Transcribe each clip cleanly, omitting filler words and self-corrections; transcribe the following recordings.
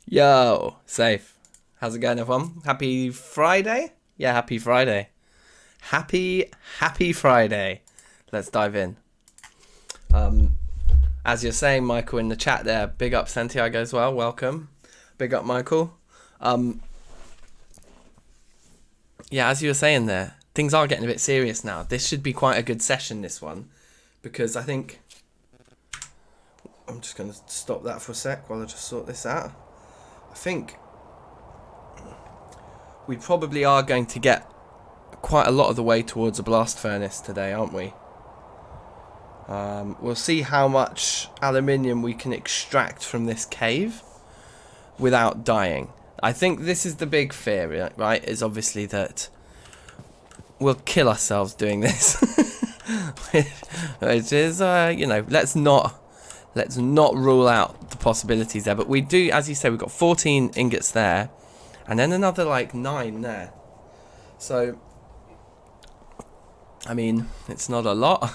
Yo, safe. How's it going, everyone? Happy Friday? Yeah, happy Friday. Happy Friday. Let's dive in. As you're saying, Michael, in the chat there, big up Santiago as well. Welcome. Big up, Michael. Yeah, as you were saying there, things are getting a bit serious now. This should be quite a good session, this one, because I think... I'm just going to stop that for a sec while I just sort this out. I think we probably are going to get quite a lot of the way towards a blast furnace today, aren't we? We'll see how much aluminium we can extract from this cave without dying. I think this is the big fear, right? Is obviously that we'll kill ourselves doing this. Which is, you know, let's not rule out the possibilities there. But we do, as you say, we've got 14 ingots there, and then another like 9 there. So, I mean, it's not a lot.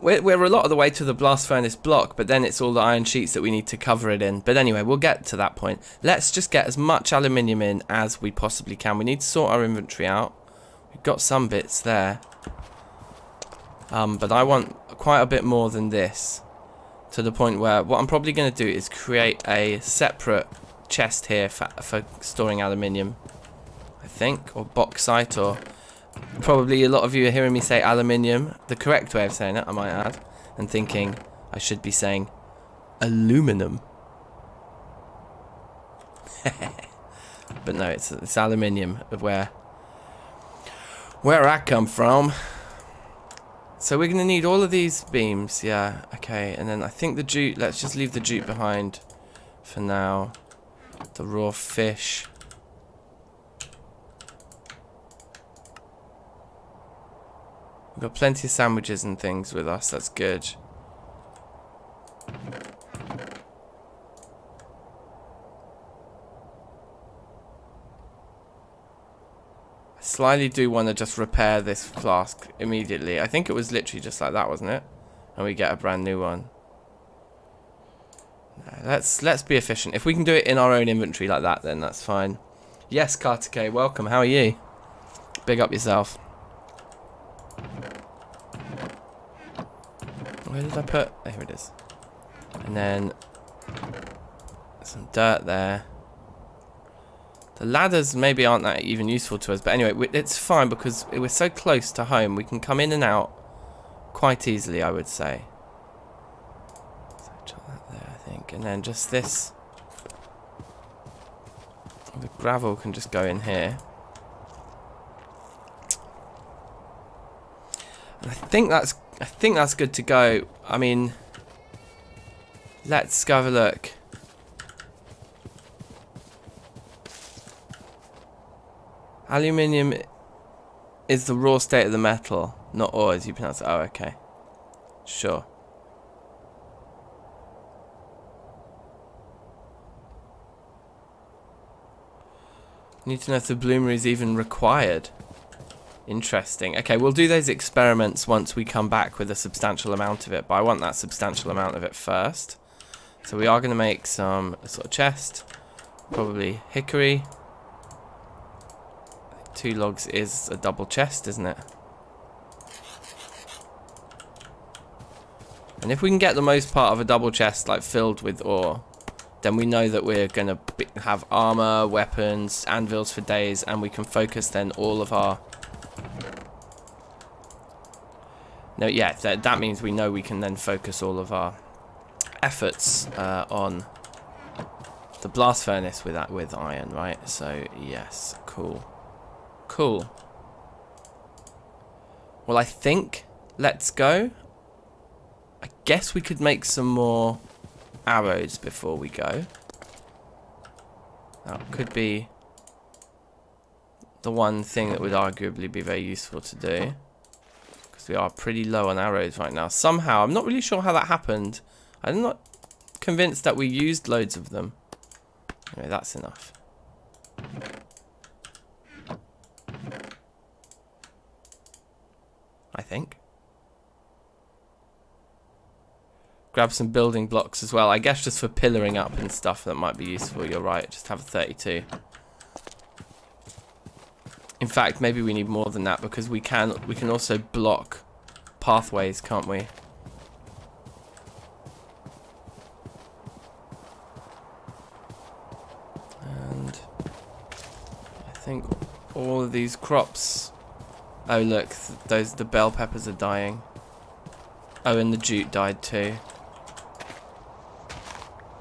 We're a lot of the way to the blast furnace block, but then it's all the iron sheets that we need to cover it in. But anyway, we'll get to that point. Let's just get as much aluminium in as we possibly can. We need to sort our inventory out. We've got some bits there. But I want quite a bit more than this, to the point where what I'm probably going to do is create a separate chest here for storing aluminium, I think, or bauxite, or... Probably a lot of you are hearing me say aluminium, the correct way of saying it, I might add, and thinking I should be saying aluminum. But no, it's aluminium, of where I come from. So we're going to need all of these beams, yeah, okay, and then I think the jute, let's just leave the jute behind for now. The raw fish. We've got plenty of sandwiches and things with us, that's good. I slightly do want to just repair this flask immediately. I think it was literally just like that, wasn't it? And we get a brand new one. No, let's be efficient. If we can do it in our own inventory like that, then that's fine. Yes, Carter K, welcome. How are you? Big up yourself. Where did I put? There it is. And then some dirt there. The ladders maybe aren't that even useful to us, but anyway, it's fine because we're so close to home. We can come in and out quite easily, I would say. So chuck that there, I think, and then just this. The gravel can just go in here. And I think that's good to go. I mean, let's go have a look. Aluminium is the raw state of the metal, not ore as you pronounce it. Oh, okay. Sure. Need to know if the bloomer is even required. Interesting. Okay, we'll do those experiments once we come back with a substantial amount of it, but I want that substantial amount of it first. So we are going to make some sort of chest, probably hickory. 2 logs is a double chest, isn't it? And if we can get the most part of a double chest like filled with ore, then we know that we're going to have armor, weapons, anvils for days, and we can focus then all of our... No, yeah, that means we know we can then focus all of our efforts on the blast furnace with iron, right? So, yes, cool. Cool. Well, I think, let's go. I guess we could make some more arrows before we go. That could be the one thing that would arguably be very useful to do. We are pretty low on arrows right now. Somehow, I'm not really sure how that happened. I'm not convinced that we used loads of them. Anyway, that's enough. I think. Grab some building blocks as well. I guess just for pillaring up and stuff, that might be useful. You're right. Just have a 32. In fact, maybe we need more than that because we can also block pathways, can't we? And I think all of these crops. Oh look, the bell peppers are dying. Oh, and the jute died too.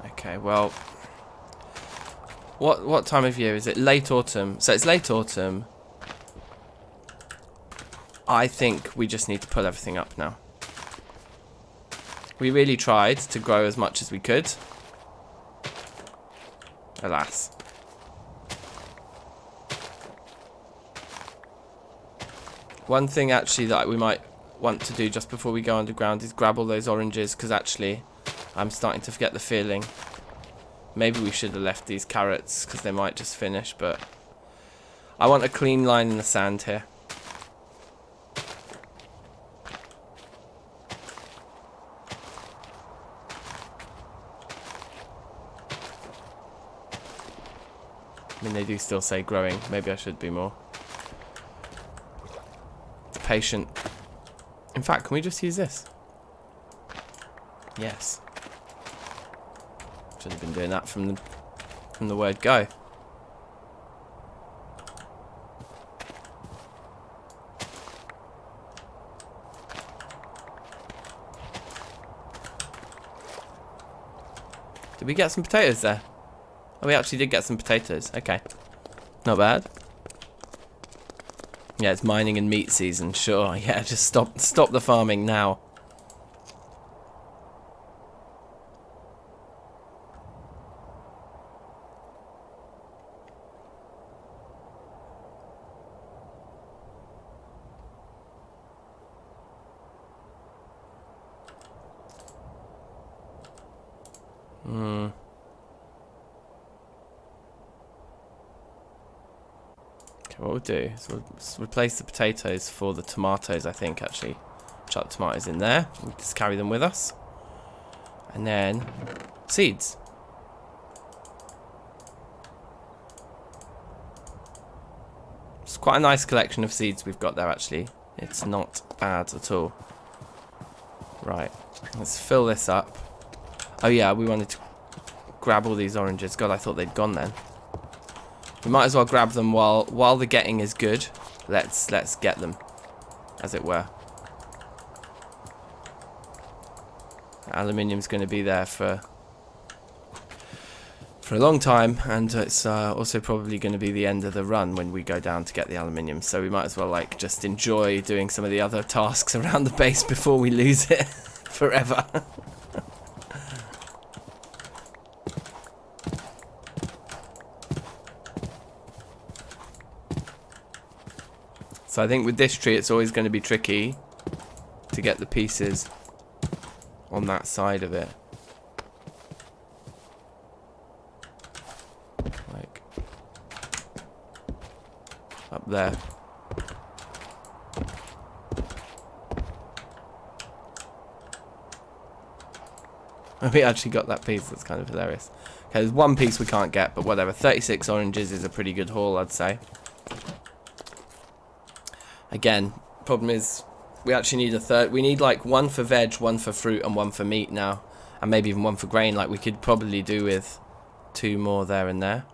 Okay, well, what time of year is it? Late autumn. So it's late autumn. I think we just need to pull everything up now. We really tried to grow as much as we could. Alas. One thing actually that we might want to do just before we go underground is grab all those oranges, because actually I'm starting to get the feeling maybe we should have left these carrots because they might just finish, but I want a clean line in the sand here. I mean, they do still say growing. Maybe I should be more patient. In fact, can we just use this? Yes. Should have been doing that from the word go. Did we get some potatoes there? Oh, we actually did get some potatoes. Okay. Not bad. Yeah, it's mining and meat season. Sure. Yeah, just stop the farming now. What we'll do is we'll replace the potatoes for the tomatoes, I think, actually. Chuck the tomatoes in there. We'll just carry them with us. And then seeds. It's quite a nice collection of seeds we've got there, actually. It's not bad at all. Right. Let's fill this up. Oh, yeah, we wanted to grab all these oranges. God, I thought they'd gone then. We might as well grab them while the getting is good. Let's get them, as it were. Aluminium's going to be there for a long time, and it's also probably going to be the end of the run when we go down to get the aluminium. So we might as well just enjoy doing some of the other tasks around the base before we lose it forever. So I think with this tree it's always going to be tricky to get the pieces on that side of it. Like up there. We actually got that piece. That's kind of hilarious. Okay, there's one piece we can't get, but whatever. 36 oranges is a pretty good haul, I'd say. Again, problem is we actually need a third. We need like one for veg, one for fruit, and one for meat now, and maybe even one for grain. Like we could probably do with 2 more there and there.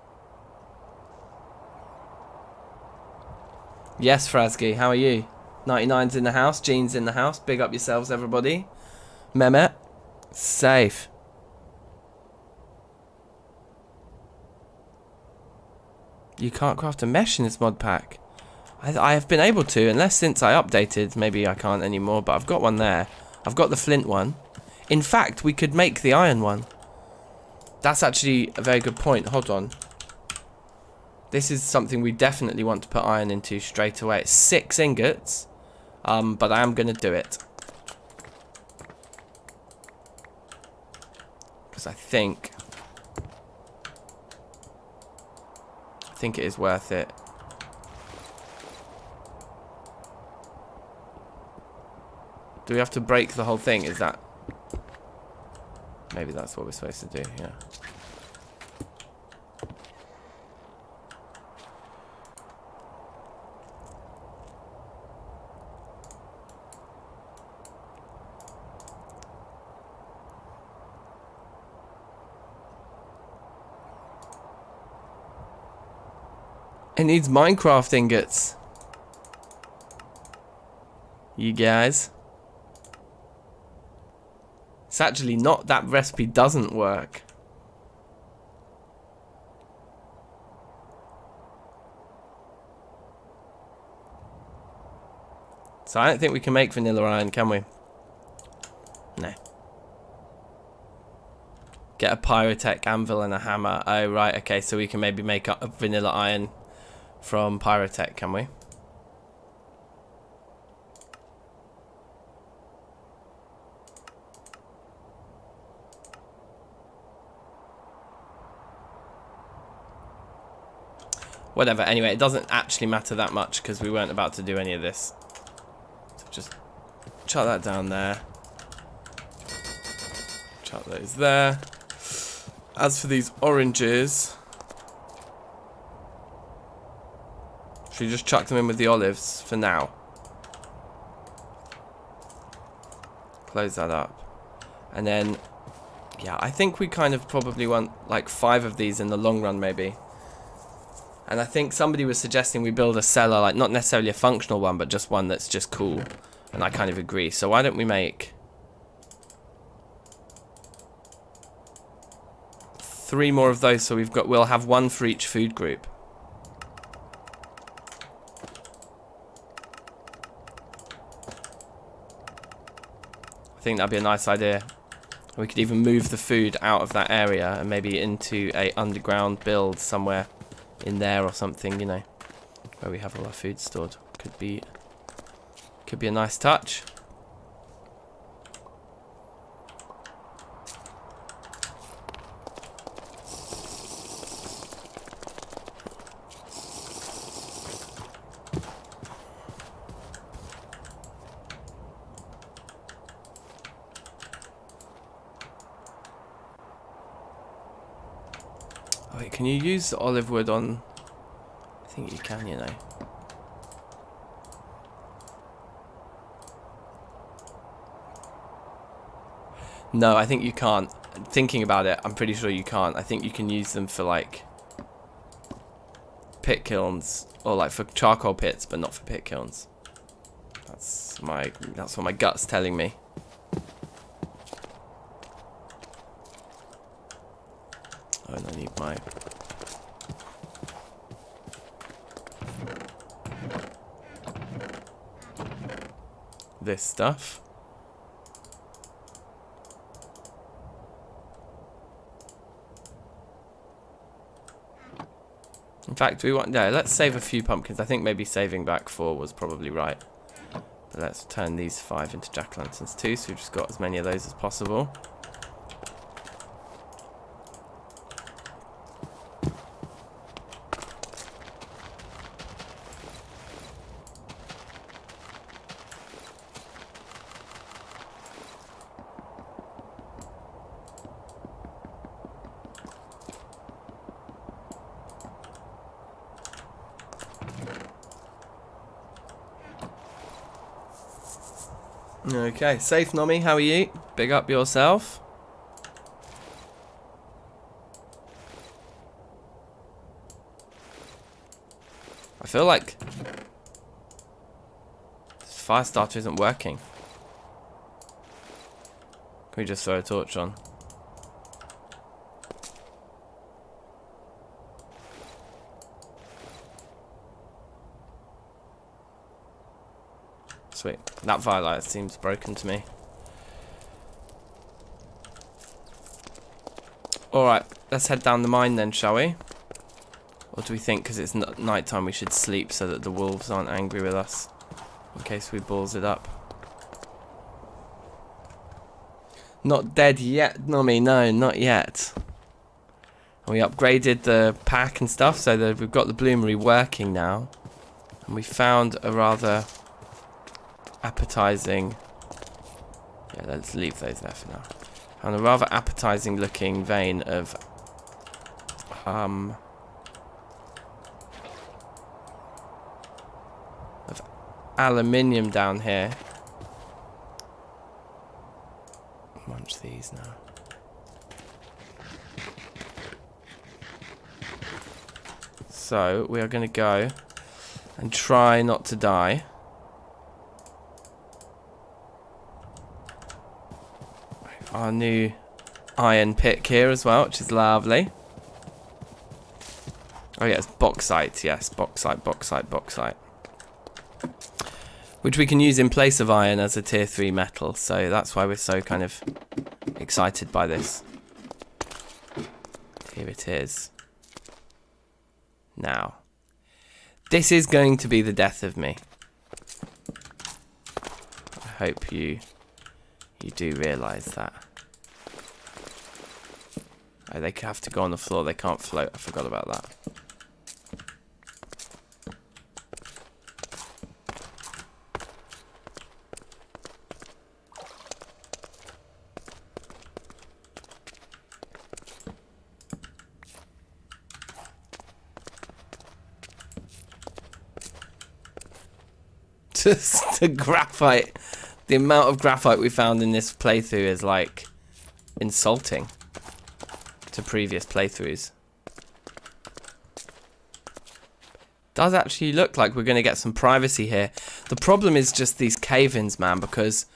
Yes, Frasky, how are you? 99's in the house, Jean's in the house. Big up yourselves, everybody. Mehmet, safe. You can't craft a mesh in this mod pack. I have been able to, unless since I updated, maybe I can't anymore, but I've got one there. I've got the flint one. In fact, we could make the iron one. That's actually a very good point. Hold on. This is something we definitely want to put iron into straight away. It's 6 ingots, but I am going to do it. Because I think it is worth it. Do we have to break the whole thing? Is that... Maybe that's what we're supposed to do, yeah. It needs Minecraft ingots. You guys. It's actually not, that recipe doesn't work. So I don't think we can make vanilla iron, can we? No. Get a pyrotech anvil and a hammer. Oh, right, okay, so we can maybe make a vanilla iron from pyrotech, can we? Whatever, anyway, it doesn't actually matter that much because we weren't about to do any of this. So just chuck that down there. Chuck those there. As for these oranges, should we just chuck them in with the olives for now? Close that up. And then, yeah, I think we kind of probably want like 5 of these in the long run maybe. And I think somebody was suggesting we build a cellar, like not necessarily a functional one, but just one that's just cool. And I kind of agree. So why don't we make 3 more of those, so we'll have 1 for each food group. I think that'd be a nice idea. We could even move the food out of that area and maybe into a underground build somewhere in there or something, you know, where we have all our food stored. Could be a nice touch. Oh, wait, can you use the olive wood on? I think you can, you know. No, I think you can't. Thinking about it, I'm pretty sure you can't. I think you can use them for like pit kilns or like for charcoal pits, but not for pit kilns. That's what my gut's telling me. Oh, and I need my this stuff. In fact, let's save a few pumpkins. I think maybe saving back 4 was probably right. But let's turn these 5 into jack-o'-lanterns too, so we've just got as many of those as possible. Okay, safe Nomi, how are you? Big up yourself. I feel like this fire starter isn't working. Can we just throw a torch on? Sweet. That firelight seems broken to me. Alright, let's head down the mine then, shall we? Or do we think because it's night time we should sleep so that the wolves aren't angry with us? In case we balls it up. Not dead yet, Nomi, no, not yet. And we upgraded the pack and stuff so that we've got the bloomery working now. And we found a rather appetizing, yeah, let's leave those there for now. on a rather appetizing looking vein of aluminium down here. Munch these now. So we are going to go and try not to die. Our new iron pick here as well, which is lovely. Oh yeah, it's bauxite. Yes, bauxite. Which we can use in place of iron as a tier 3 metal. So that's why we're so kind of excited by this. Here it is. Now, this is going to be the death of me. I hope you do realise that. Oh, they have to go on the floor. They can't float. I forgot about that. Just the graphite. The amount of graphite we found in this playthrough is like insulting to previous playthroughs. Does actually look like we're going to get some privacy here. The problem is just these cave-ins, man, because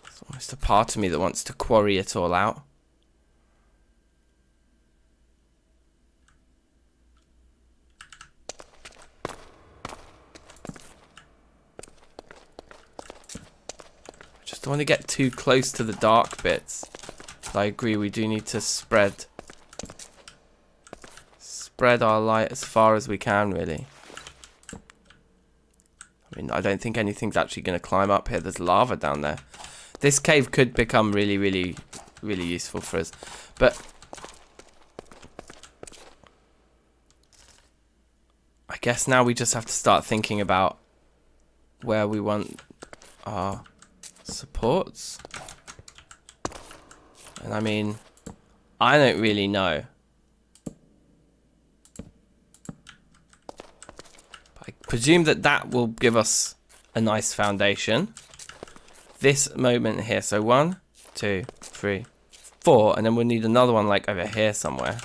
there's almost a part of me that wants to quarry it all out. Don't want to get too close to the dark bits. But I agree, we do need to spread our light as far as we can, really. I mean, I don't think anything's actually going to climb up here. There's lava down there. This cave could become really, really, really useful for us. But I guess now we just have to start thinking about where we want our supports. And I mean, I don't really know. I presume that will give us a nice foundation. This moment here, so 1, 2, 3, 4, and then we'll need another one like over here somewhere.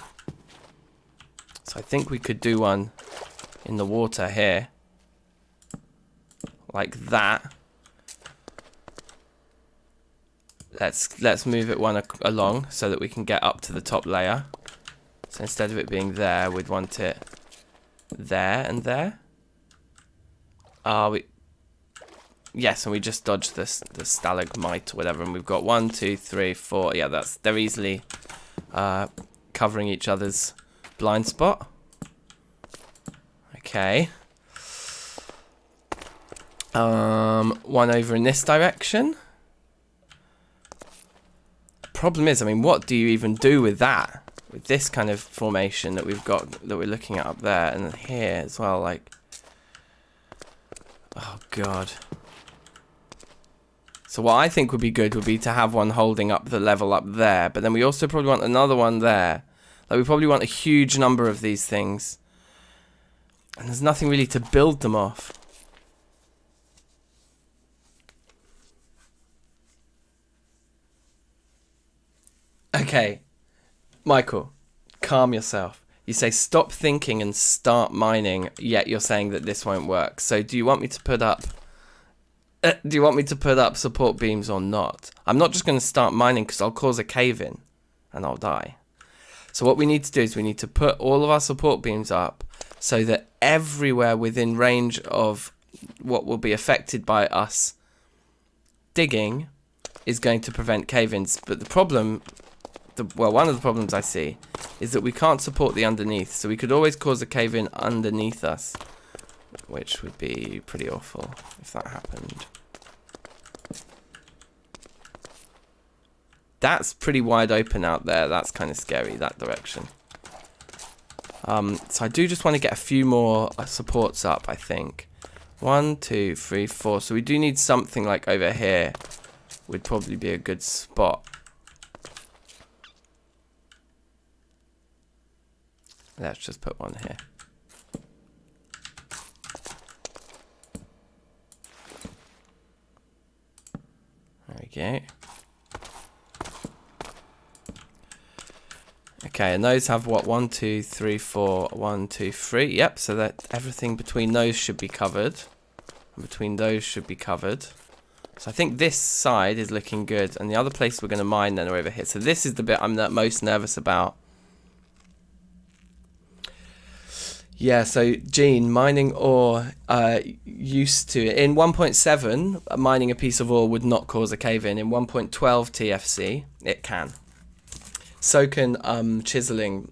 So I think we could do one in the water here, like that. Let's move it one along so that we can get up to the top layer. So instead of it being there, we'd want it there and there. Yes, and we just dodged the stalagmite or whatever, and we've got 1, 2, 3, 4. Yeah, they're easily covering each other's blind spot. Okay. One over in this direction. Problem is, I mean, what do you even do with that? With this kind of formation that we've got, that we're looking at up there, and here as well, like, oh god. So what I think would be good would be to have one holding up the level up there, but then we also probably want another one there. Like, we probably want a huge number of these things, and there's nothing really to build them off. Okay, Michael, calm yourself. You say stop thinking and start mining, yet you're saying that this won't work. So do you want me to put up support beams or not? I'm not just going to start mining because I'll cause a cave-in and I'll die. So what we need to do is we need to put all of our support beams up so that everywhere within range of what will be affected by us digging is going to prevent cave-ins. But the problem, well, one of the problems I see is that we can't support the underneath. So we could always cause a cave-in underneath us, which would be pretty awful if that happened. That's pretty wide open out there. That's kind of scary, that direction. So I do just want to get a few more supports up, I think. 1, 2, 3, 4. So we do need something like over here. Would probably be a good spot. Let's just put one here. There we go. Okay, and those have what? 1, 2, 3, 4, 1, 2, 3. Yep, so that everything between those should be covered. And between those should be covered. So I think this side is looking good. And the other place we're going to mine then are over here. So this is the bit I'm the most nervous about. Yeah, so Gene, mining ore used to... In 1.7, mining a piece of ore would not cause a cave-in. In 1.12 TFC, it can. So can chiseling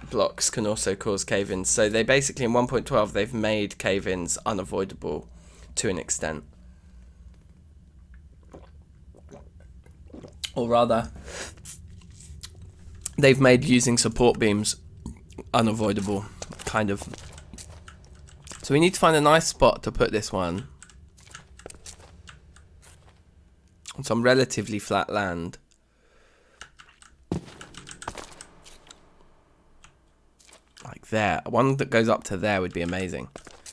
blocks can also cause cave-ins. So they basically, in 1.12, they've made cave-ins unavoidable to an extent. Or rather, they've made using support beams unavoidable, kind of. So we need to find a nice spot to put this one on some relatively flat land. Like there. One that goes up to there would be amazing.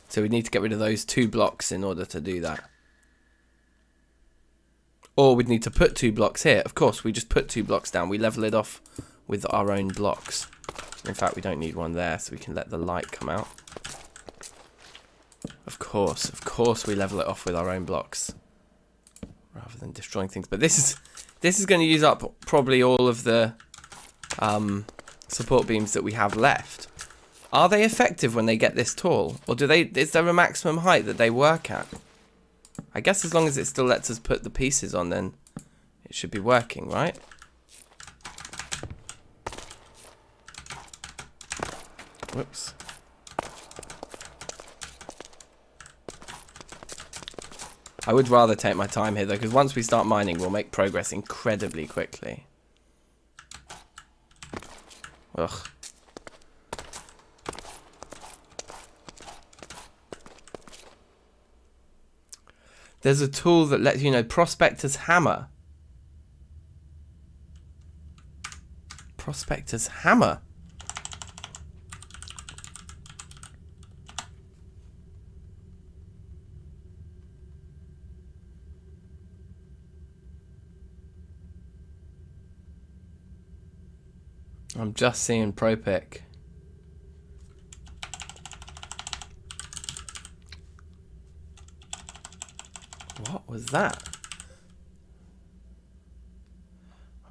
So we need to get rid of those 2 blocks in order to do that. Or we'd need to put 2 blocks here. Of course, we just put 2 blocks down. We level it off with our own blocks. In fact, we don't need one there, so we can let the light come out. Of course we level it off with our own blocks. Rather than destroying things. But this is going to use up probably all of the support beams that we have left. Are they effective when they get this tall? Or is there a maximum height that they work at? I guess as long as it still lets us put the pieces on, then it should be working, right? Whoops. I would rather take my time here, though, because once we start mining, we'll make progress incredibly quickly. Ugh. There's a tool that lets you know Prospector's Hammer. Prospector's Hammer. I'm just seeing ProPic. What was that?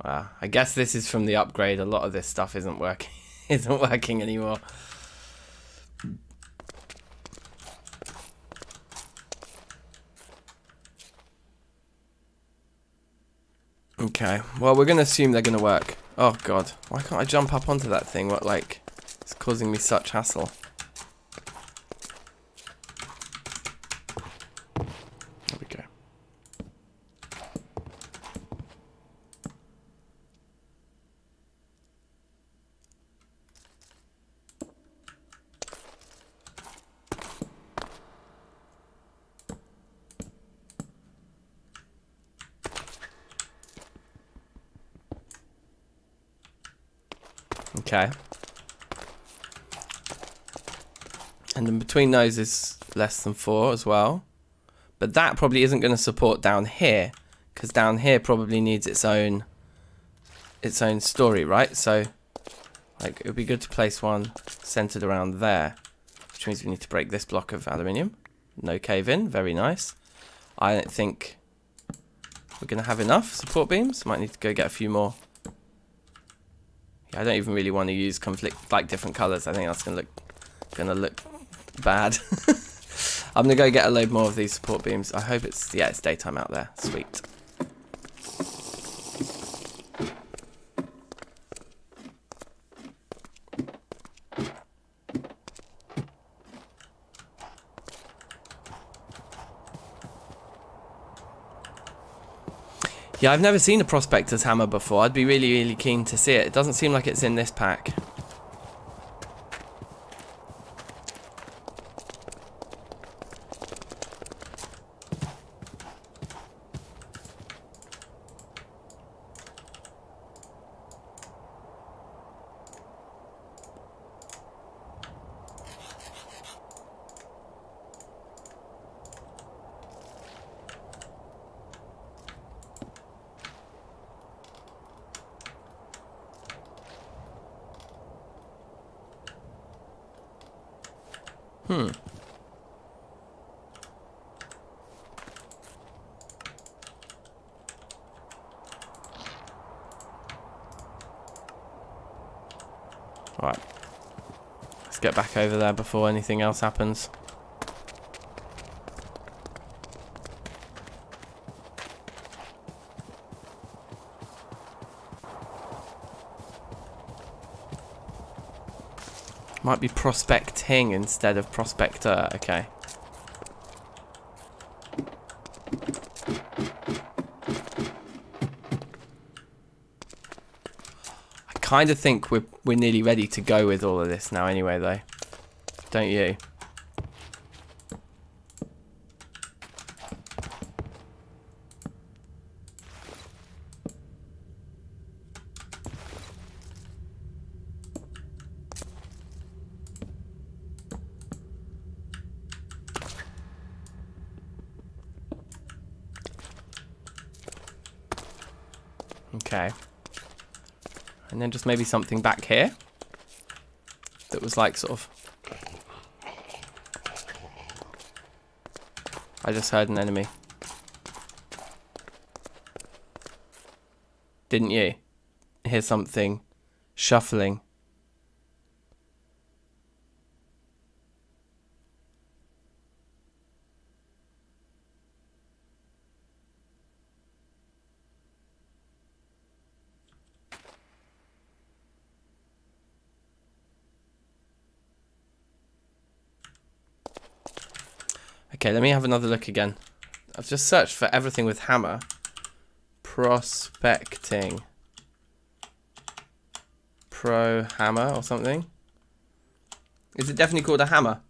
I guess this is from the upgrade. A lot of this stuff isn't working. Isn't working anymore. Okay. Well, we're gonna assume they're gonna work. Oh God! Why can't I jump up onto that thing? What, like, it's causing me such hassle. There we go. Okay. And then between those is less than 4 as well. But that probably isn't going to support down here, because down here probably needs its own story, right? So, like, it would be good to place one centered around there, which means we need to break this block of aluminium. No cave in, very nice. I don't think we're going to have enough support beams. Might need to go get a few more. I don't even really want to use different colors. I think that's gonna look bad. I'm gonna go get a load more of these support beams. I hope it's daytime out there. Sweet. Yeah, I've never seen a Prospector's Hammer before. I'd be really, really keen to see it. It doesn't seem like it's in this pack. Hmm. Right. Let's get back over there before anything else happens. Might be prospecting instead of prospector. Okay. I kind of think we're nearly ready to go with all of this now anyway, though. Don't you? Okay. And then just maybe something back here that was like sort of... I just heard an enemy. Didn't you? Hear something shuffling. Okay, let me have another look again. I've just searched for everything with hammer. Prospecting. Pro hammer or something. Is it definitely called a hammer?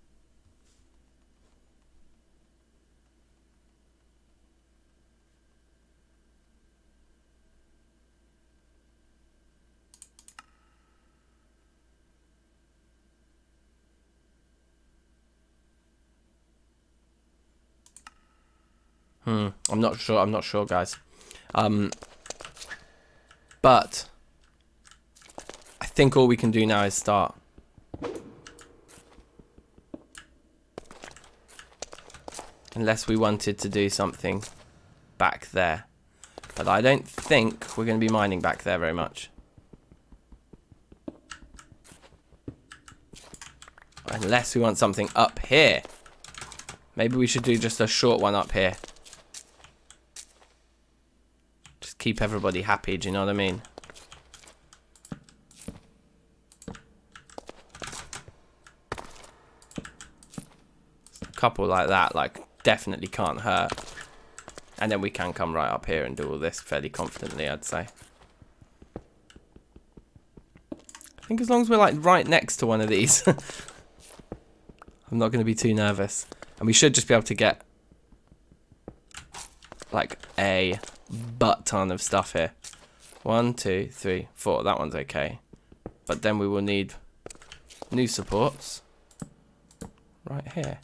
I'm not sure. I'm not sure, guys. But I think all we can do now is start. Unless we wanted to do something back there. But I don't think we're going to be mining back there very much. Unless we want something up here. Maybe we should do just a short one up here. Just keep everybody happy, do you know what I mean? A couple like that, like, definitely can't hurt. And then we can come right up here and do all this fairly confidently, I'd say. I think as long as we're, like, right next to one of these, I'm not going to be too nervous. And we should just be able to get, like, a butt ton of stuff here. 1, 2, 3, 4. That one's okay. But then we will need new supports right here.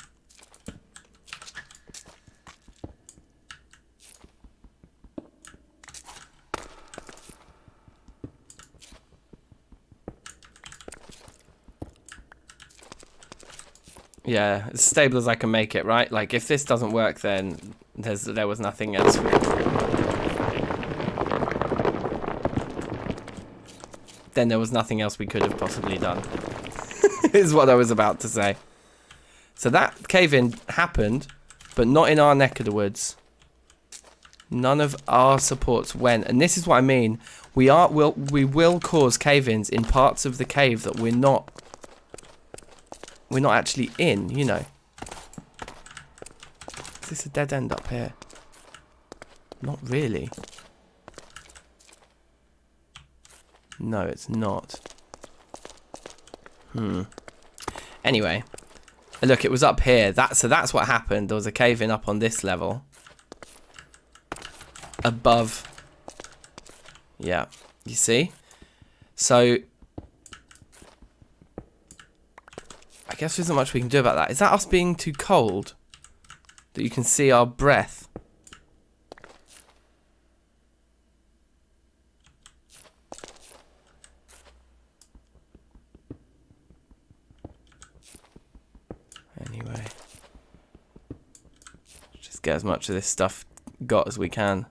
Yeah, as stable as I can make it, right? Like, if this doesn't work, then there was nothing else. Then there was nothing else we could have possibly done. Is what I was about to say. So that cave-in happened, but not in our neck of the woods. None of our supports went, and this is what I mean. We will cause cave-ins in parts of the cave that we're not actually in, you know. Is this a dead end up here? Not really. No, it's not. Anyway, look, it was up here. So that's what happened. There was a cave-in up on this level. Above. Yeah, you see? So I guess there isn't much we can do about that. Is that us being too cold? That you can see our breath? And get as much of this stuff got as we can.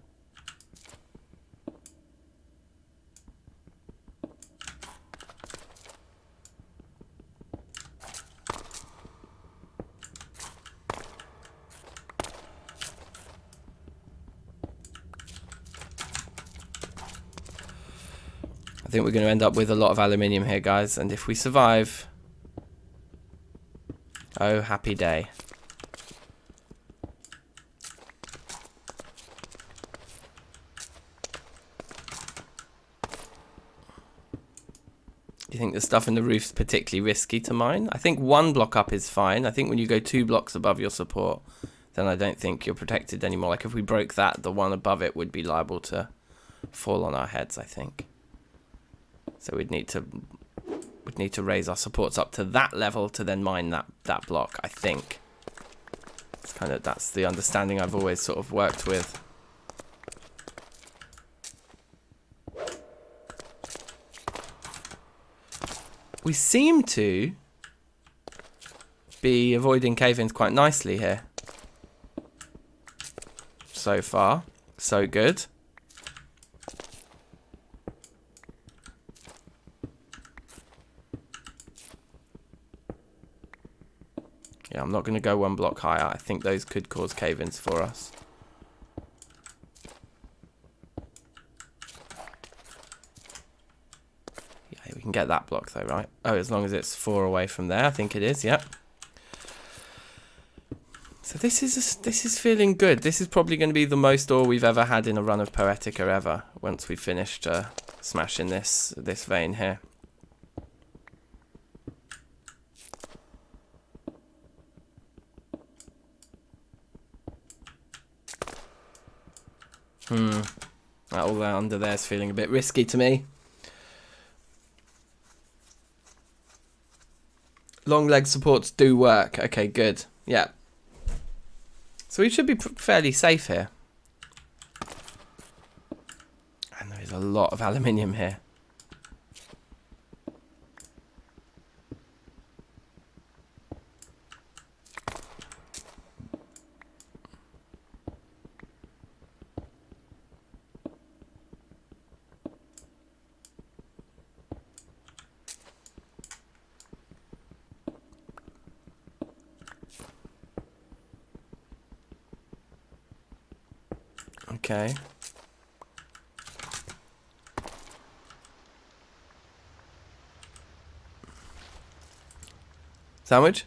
I think we're going to end up with a lot of aluminium here, guys, and if we survive, oh, happy day. Do you think the stuff in the roof's particularly risky to mine? I think 1 block up is fine. I think when you go 2 blocks above your support, then I don't think you're protected anymore. Like if we broke that, the one above it would be liable to fall on our heads, I think. So we'd need to raise our supports up to that level to then mine that block, I think. It's kind of, that's the understanding I've always sort of worked with. We seem to be avoiding cave-ins quite nicely here. So far, so good. Yeah, I'm not going to go 1 block higher. I think those could cause cave-ins for us. Yeah, we can get that block though, right? Oh, as long as it's 4 away from there, I think it is. Yep. So this is feeling good. This is probably going to be the most ore we've ever had in a run of Poetica ever. Once we finished smashing this vein here. All that under there is feeling a bit risky to me. Long leg supports do work. Okay, good. Yeah. So we should be fairly safe here. And there is a lot of aluminium here. Okay. Sandwich?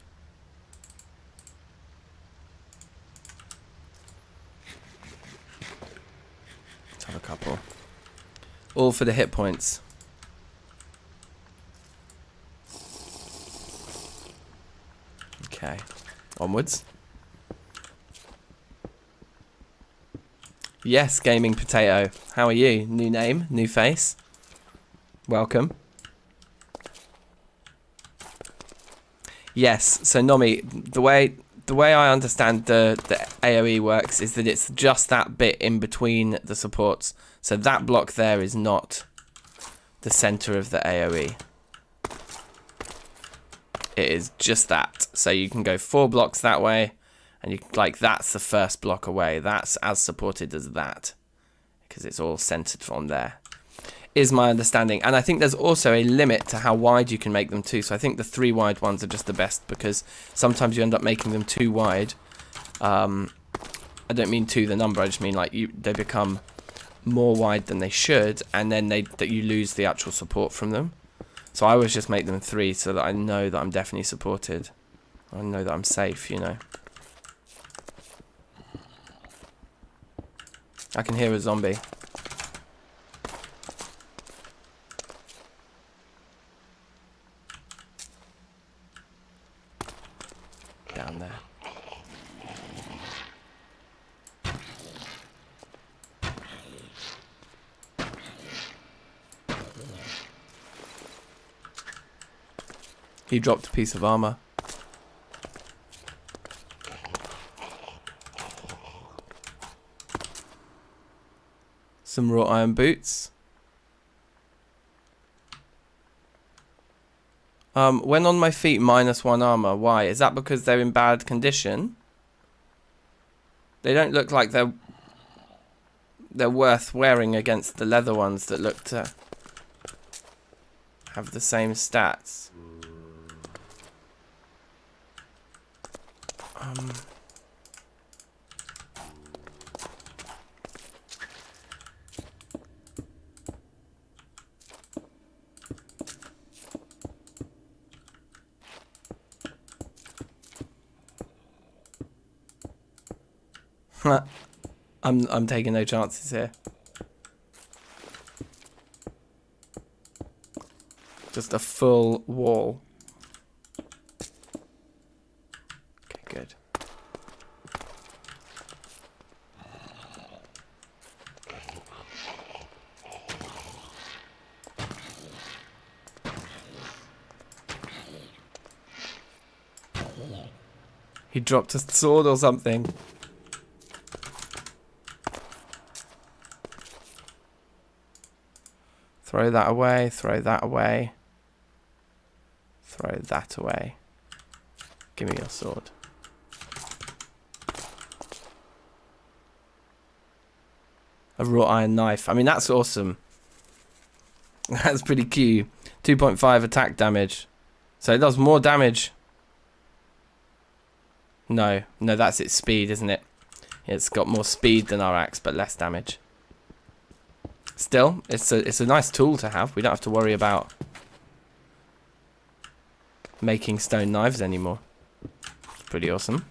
Let's have a couple. All for the hit points. Okay. Onwards. Yes, Gaming Potato. How are you? New name, new face. Welcome. Yes, so Nomi, the way I understand the AoE works is that it's just that bit in between the supports. So that block there is not the center of the AoE. It is just that. So you can go 4 blocks that way. And you like that's the first block away. That's as supported as that, because it's all centered from there, is my understanding. And I think there's also a limit to how wide you can make them too. So I think the 3 wide ones are just the best, because sometimes you end up making them too wide. I don't mean 2 the number. I just mean like they become more wide than they should, and then you lose the actual support from them. So I always just make them 3 so that I know that I'm definitely supported. I know that I'm safe, you know. I can hear a zombie. Down there. He dropped a piece of armor. Some wrought iron boots. When on my feet, -1 armor. Why? Is that because they're in bad condition? They don't look like they're worth wearing against the leather ones that look to have the same stats. I'm taking no chances here. Just a full wall. Okay, good. He dropped a sword or something. Throw that away, throw that away. Throw that away. Give me your sword. A wrought iron knife. I mean, that's awesome. That's pretty cute. 2.5 attack damage. So it does more damage. No, that's its speed, isn't it? It's got more speed than our axe, but less damage. Still, it's a nice tool to have. We don't have to worry about making stone knives anymore. It's pretty awesome.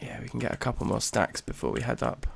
Yeah, we can get a couple more stacks before we head up.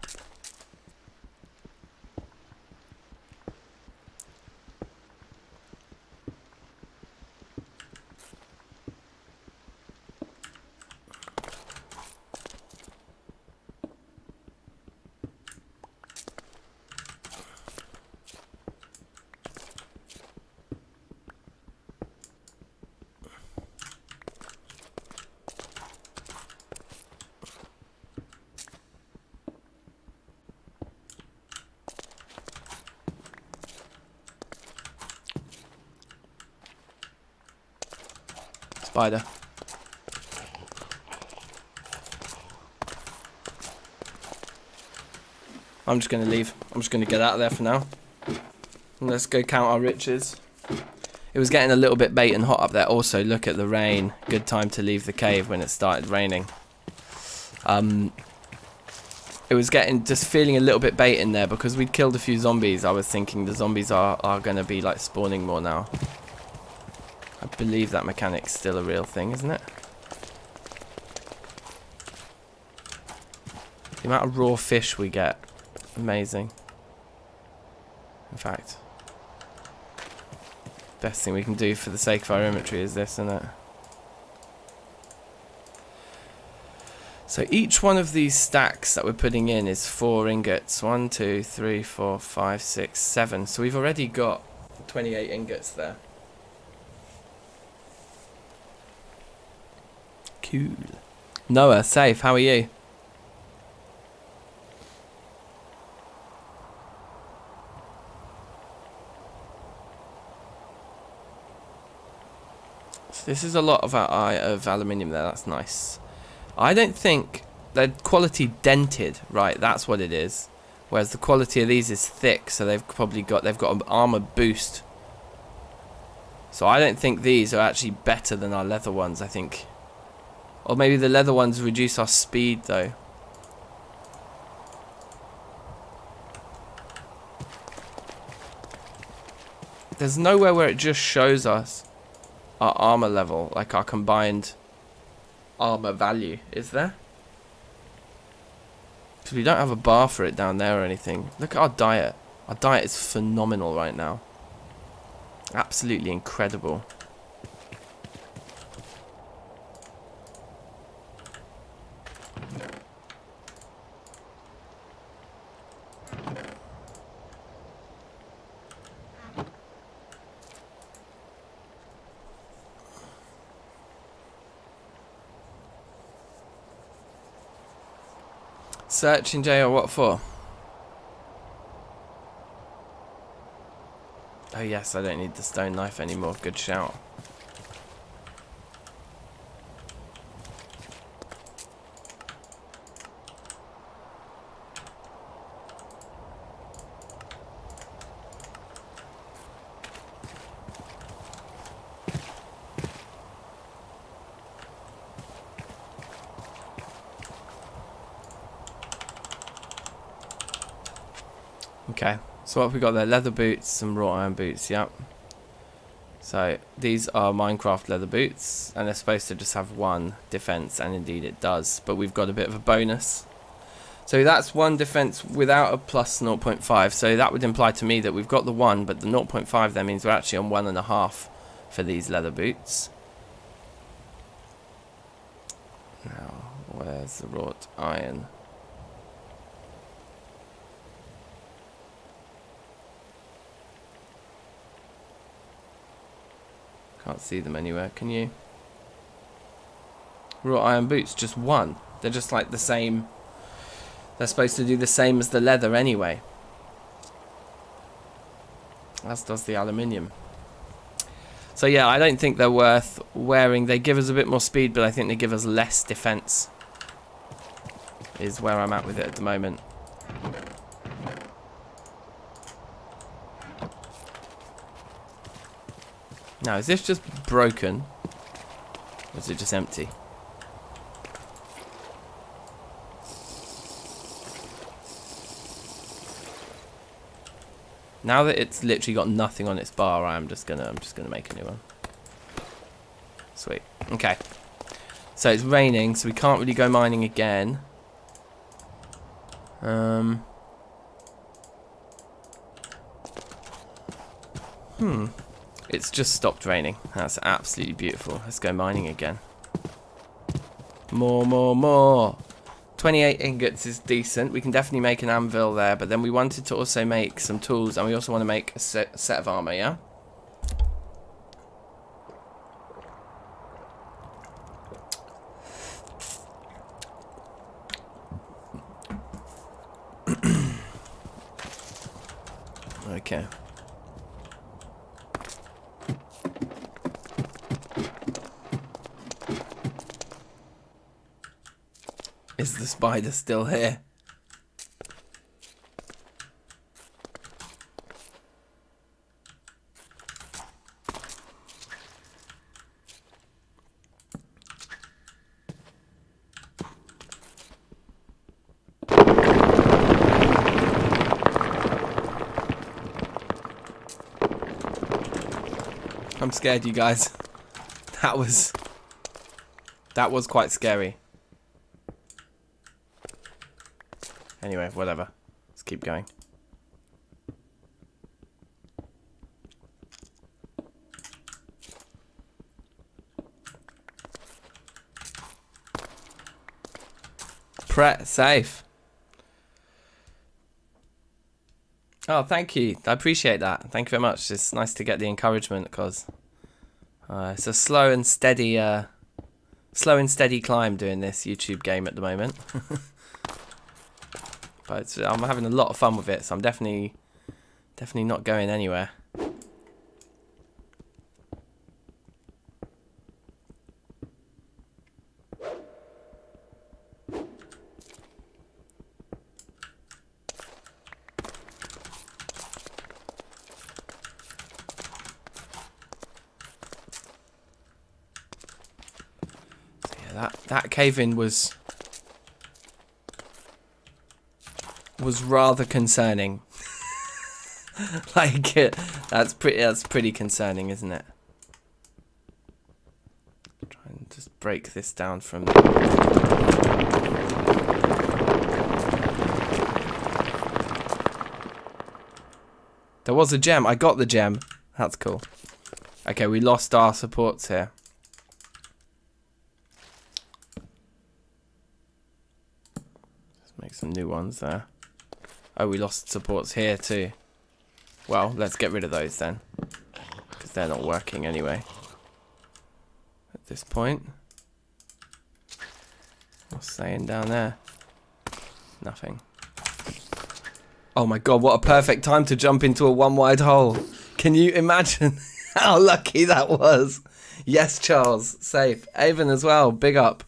Spider. I'm just going to leave. I'm just going to get out of there for now. And let's go count our riches. It was getting a little bit bait and hot up there. Also, look at the rain. Good time to leave the cave when it started raining. It was just feeling a little bit bait in there because we'd killed a few zombies. I was thinking the zombies are going to be like spawning more now. I believe that mechanic's still a real thing, isn't it? The amount of raw fish we get. Amazing. In fact, best thing we can do for the sake of our inventory is this, isn't it? So each one of these stacks that we're putting in is 4 ingots. 1, 2, 3, 4, 5, 6, 7. So we've already got 28 ingots there. Cool. Noah, safe, how are you? So this is a lot of aluminium there, that's nice. I don't think they're quality dented, right, that's what it is. Whereas the quality of these is thick, so they've got an armor boost. So I don't think these are actually better than our leather ones, I think. Or maybe the leather ones reduce our speed, though. There's nowhere where it just shows us our armor level, like our combined armor value, is there? Because we don't have a bar for it down there or anything. Look at our diet. Our diet is phenomenal right now. Absolutely incredible. Search in jail, what for? Oh yes, I don't need the stone knife anymore. Good shout. Okay, so what have we got there? Leather boots, some wrought iron boots, yep. So these are Minecraft leather boots, and they're supposed to just have 1 defense, and indeed it does, but we've got a bit of a bonus. So that's 1 defense without a plus 0.5, so that would imply to me that we've got the 1, but the 0.5 there means we're actually on 1.5 for these leather boots. Now, where's the wrought iron? Can't see them anywhere, can you? Wrought iron boots, just 1. They're just like the same. They're supposed to do the same as the leather anyway. As does the aluminium. So yeah, I don't think they're worth wearing. They give us a bit more speed, but I think they give us less defense. Is where I'm at with it at the moment. Now, is this just broken? Or is it just empty? Now that it's literally got nothing on its bar, I'm just gonna make a new one. Sweet. Okay. So it's raining, so we can't really go mining again. It's just stopped raining. That's absolutely beautiful. Let's go mining again. More. 28 ingots is decent. We can definitely make an anvil there, but then we wanted to also make some tools, and we also want to make a set of armor, yeah? Okay. Is the spider still here? I'm scared, you guys. That was quite scary. Anyway, whatever. Let's keep going. Safe. Oh, thank you. I appreciate that. Thank you very much. It's nice to get the encouragement because it's a slow and steady climb doing this YouTube game at the moment. But I'm having a lot of fun with it, so I'm definitely not going anywhere. Yeah, that cave-in was rather concerning. Like that's pretty concerning, isn't it? Try and just break this down from There was a gem. I got the gem. That's cool. Okay, we lost our supports here. Let's make some new ones there. Oh, we lost supports here too. Well, let's get rid of those then, because they're not working anyway at this point. What's saying down there? Nothing. Oh my god, what a perfect time to jump into a one wide hole. Can you imagine how lucky that was? Yes, Charles, safe. Avon as well, big up.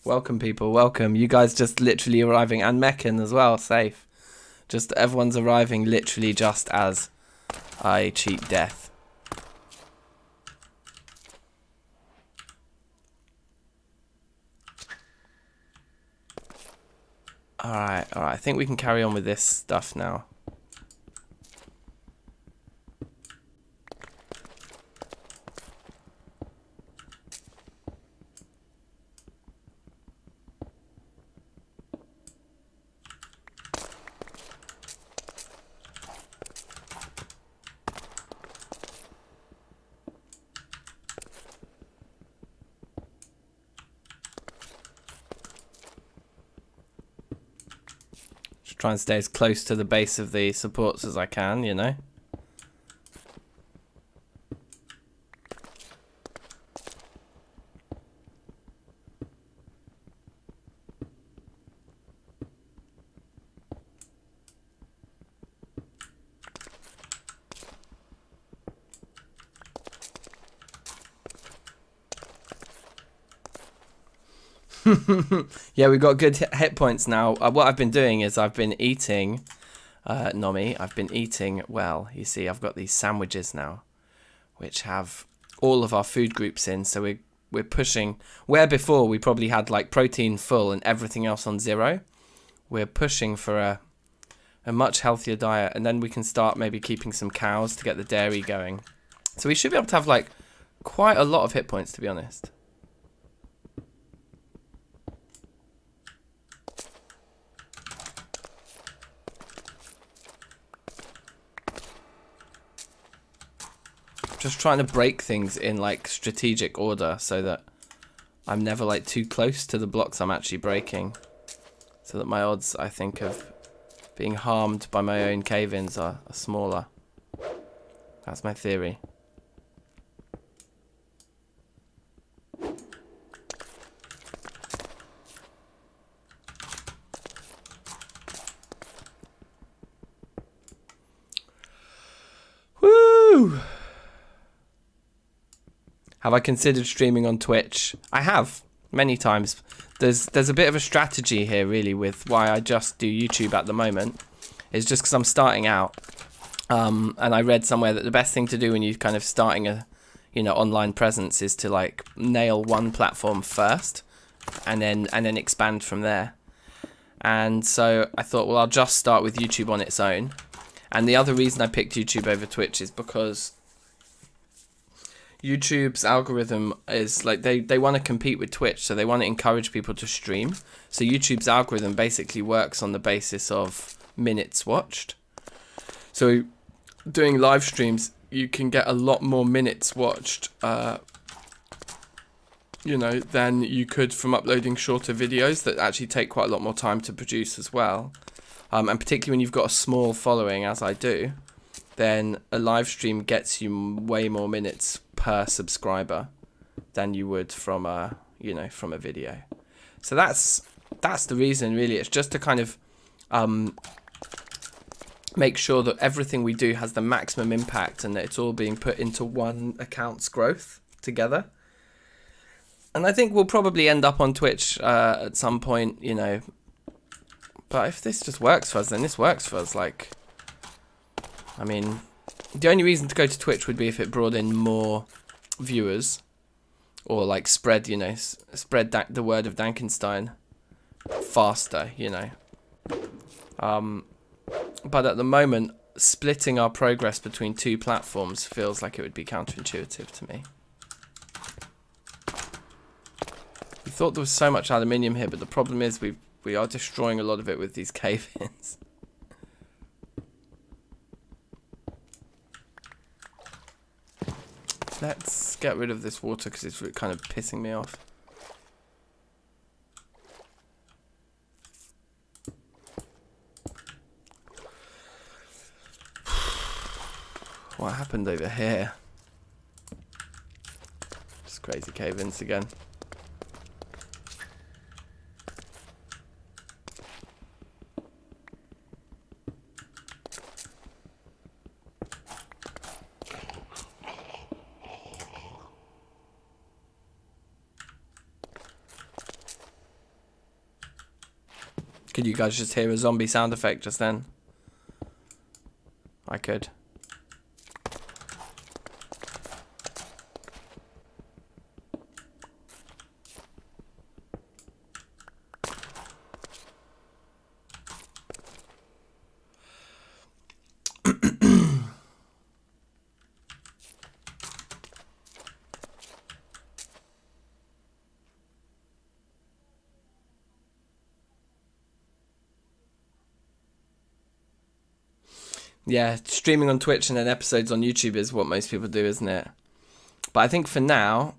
Welcome, people, welcome. You guys just literally arriving, and Meccan as well, safe. Just everyone's arriving literally just as I cheat death. Alright, I think we can carry on with this stuff now. Try and stay as close to the base of the supports as I can, you know. Yeah, we got good hit points now. What I've been doing is I've been eating, Nomi, I've been eating, well, you see, I've got these sandwiches now, which have all of our food groups in, so we're pushing, where before we probably had like protein full and everything else on 0, we're pushing for a much healthier diet, and then we can start maybe keeping some cows to get the dairy going. So we should be able to have like quite a lot of hit points, to be honest. Just trying to break things in like strategic order so that I'm never like too close to the blocks I'm actually breaking, so that my odds, I think, of being harmed by my own cave-ins are smaller. That's my theory. Woo! Have I considered streaming on Twitch? I have, many times. There's a bit of a strategy here, really, with why I just do YouTube at the moment. It's just because I'm starting out. And I read somewhere that the best thing to do when you're kind of starting a, online presence is to like nail one platform first, and then expand from there. And so I thought, well, I'll just start with YouTube on its own. And the other reason I picked YouTube over Twitch is because YouTube's algorithm is like they want to compete with Twitch, so they want to encourage people to stream. So YouTube's algorithm basically works on the basis of minutes watched. So doing live streams, you can get a lot more minutes watched, than you could from uploading shorter videos that actually take quite a lot more time to produce as well. And particularly when you've got a small following, as I do, then a live stream gets you way more minutes per subscriber than you would from a video. So that's the reason, really. It's just to kind of make sure that everything we do has the maximum impact and that it's all being put into one account's growth together. And I think we'll probably end up on Twitch at some point, but if this just works for us, then this works for us. Like, I mean, the only reason to go to Twitch would be if it brought in more viewers, or like spread the word of DankNStein faster, But at the moment, splitting our progress between two platforms feels like it would be counterintuitive to me. We thought there was so much aluminium here, but the problem is we are destroying a lot of it with these cave-ins. Let's get rid of this water because it's kind of pissing me off. What happened over here? Just crazy cave-ins again. Could you guys just hear a zombie sound effect just then? I could. Yeah, streaming on Twitch and then episodes on YouTube is what most people do, isn't it? But I think for now,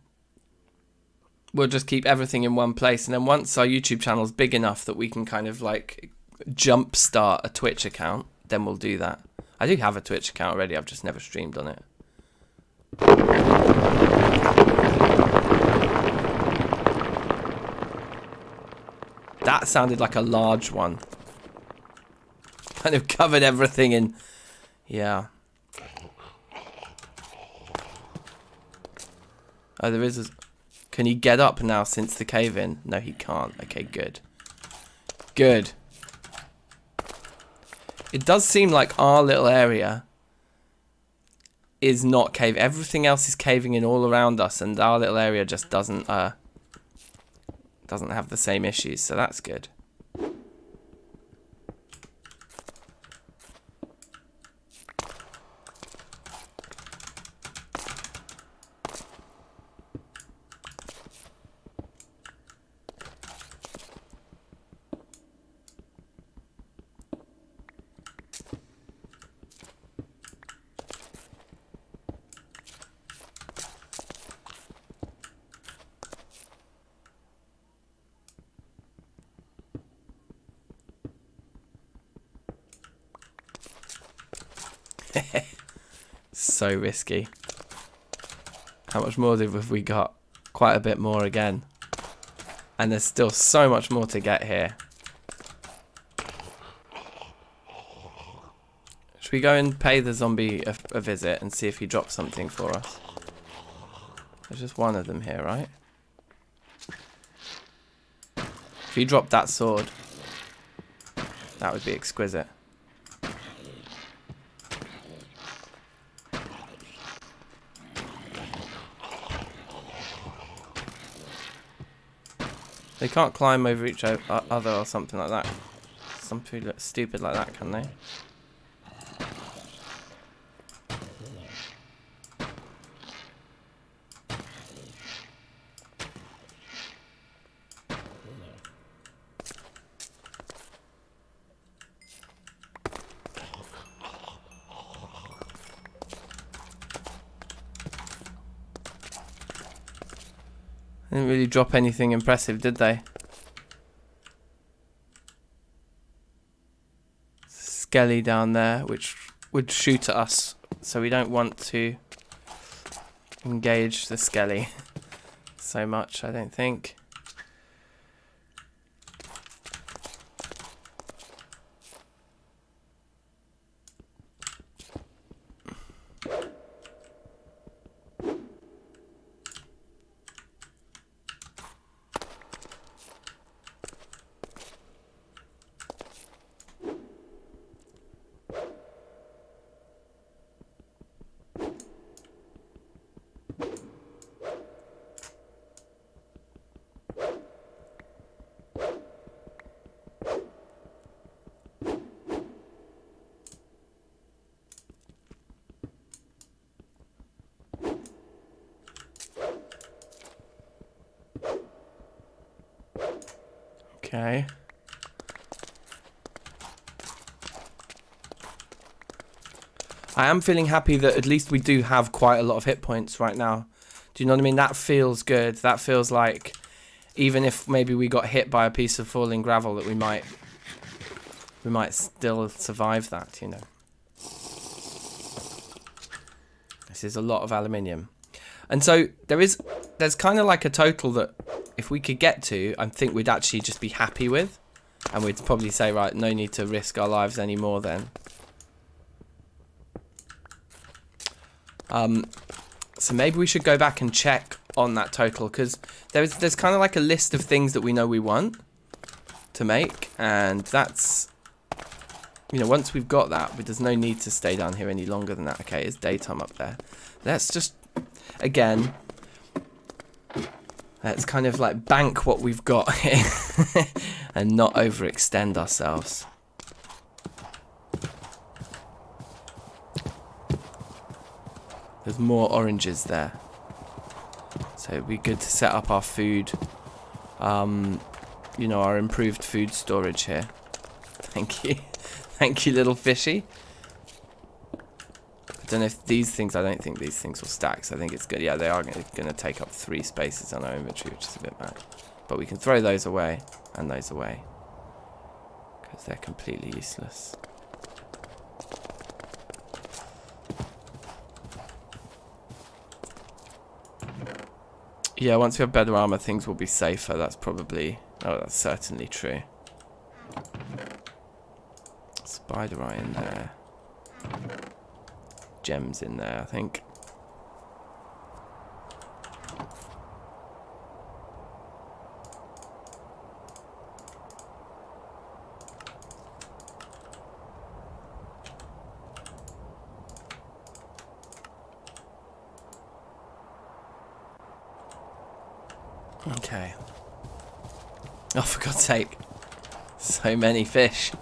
we'll just keep everything in one place. And then once our YouTube channel's big enough that we can kind of like jumpstart a Twitch account, then we'll do that. I do have a Twitch account already, I've just never streamed on it. That sounded like a large one. Kind of covered everything in... Yeah. Oh, there is a... Can he get up now since the cave-in? No, he can't. Okay, good. Good. It does seem like our little area is not cave. Everything else is caving in all around us, and our little area just doesn't have the same issues, so that's good. So risky. How much more have we got? Quite a bit more again. And there's still so much more to get here. Should we go and pay the zombie a visit and see if he drops something for us? There's just one of them here, right? If he dropped that sword, that would be exquisite. They can't climb over each other or something like that. Something stupid like that, can they? Didn't really drop anything impressive, did they? Skelly down there, which would shoot at us, so we don't want to engage the Skelly so much, I don't think. Okay. I am feeling happy that at least we do have quite a lot of hit points right now. Do you know what I mean? That feels good. That feels like even if maybe we got hit by a piece of falling gravel, that we might still survive that, you know. This is a lot of aluminium. And so there's kind of like a total that if we could get to, I think we'd actually just be happy with. And we'd probably say, right, no need to risk our lives anymore then. So maybe we should go back and check on that total, because there's kind of like a list of things that we know we want. to make, and that's, you know, once we've got that, there's no need to stay down here any longer than that. Okay, it's daytime up there. Let's just, again, let's kind of like bank what we've got here and not overextend ourselves. There's more oranges there. So it'd be good to set up our food, you know, our improved food storage here. Thank you. Thank you, little fishy. I don't know if these things, I don't think these things will stack, so I think it's good. Yeah, they are going to take up 3 spaces on our inventory, which is a bit mad. But we can throw those away and those away, because they're completely useless. Yeah, once we have better armor, things will be safer. That's probably... Oh, that's certainly true. Spider eye in there. Gems in there, I think. Okay. Oh, for God's sake. So many fish.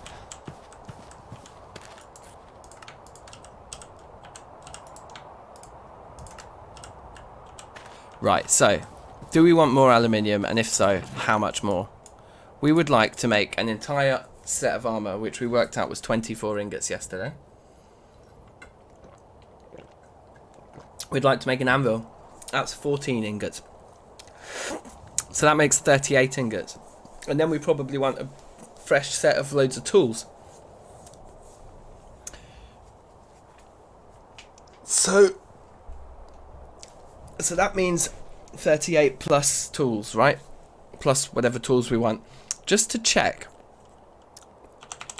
Right, so, do we want more aluminium, and if so, how much more? We would like to make an entire set of armor, which we worked out was 24 ingots yesterday. We'd like to make an anvil. That's 14 ingots. So that makes 38 ingots. And then we probably want a fresh set of loads of tools. So that means 38 plus tools, right? Plus whatever tools we want. Just to check,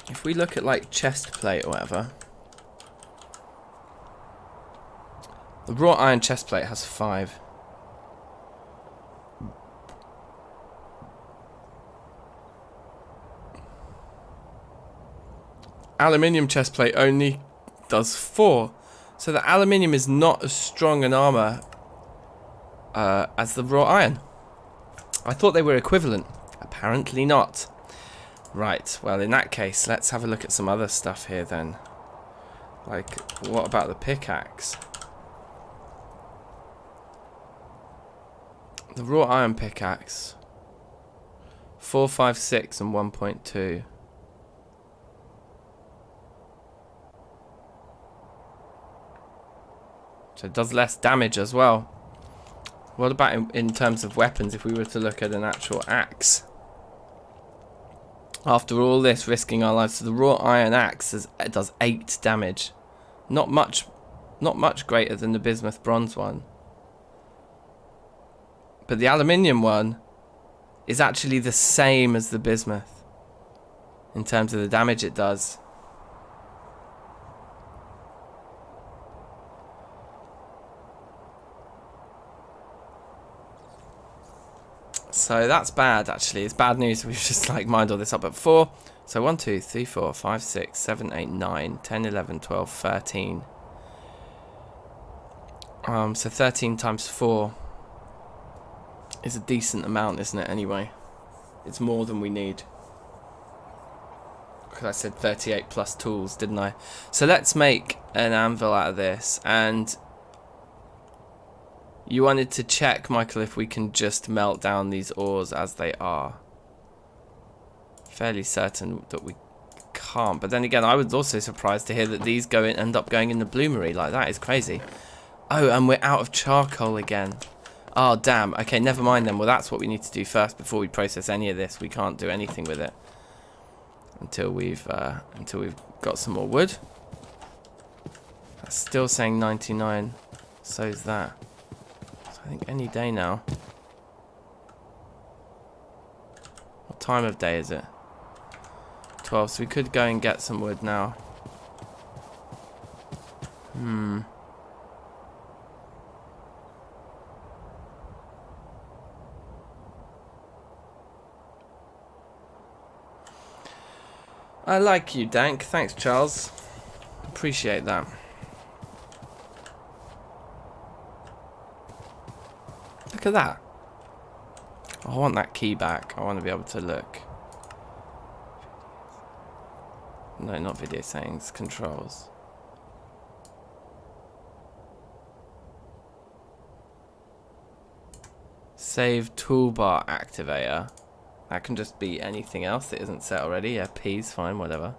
if we look at like chest plate or whatever, the wrought iron chest plate has 5. Aluminium chest plate only does 4. So the aluminium is not as strong an armor as the raw iron. I thought they were equivalent. Apparently not. Right, well in that case, let's have a look at some other stuff here then. Like, what about the pickaxe? The raw iron pickaxe. 4, 5, 6 and 1.2. So it does less damage as well. What about in terms of weapons, if we were to look at an actual axe? After all this, risking our lives, so the raw iron axe does 8 damage. Not much greater than the bismuth bronze one. But the aluminium one is actually the same as the bismuth in terms of the damage it does. So that's bad, actually. It's bad news. We've just like mined all this up at 4. So 1, 2, 3, 4, 5, 6, 7, 8, 9, 10, 11, 12, 13. So 13 times 4 is a decent amount, isn't it, anyway? It's more than we need. Because I said 38 plus tools, didn't I? So let's make an anvil out of this. And you wanted to check, Michael, if we can just melt down these ores as they are. Fairly certain that we can't. But then again, I was also surprised to hear that these end up going in the bloomery. Like, that is crazy. Oh, and we're out of charcoal again. Oh, damn. Okay, never mind then. Well, that's what we need to do first before we process any of this. We can't do anything with it until we've got some more wood. That's still saying 99. So's that. So I think any day now. What time of day is it? 12. So we could go and get some wood now. I like you, Dank. Thanks, Charles. Appreciate that. Look at that. I want that key back. I want to be able to look. No, not video settings. Controls. Save toolbar activator. That can just be anything else that isn't set already. Yeah, P's fine, whatever.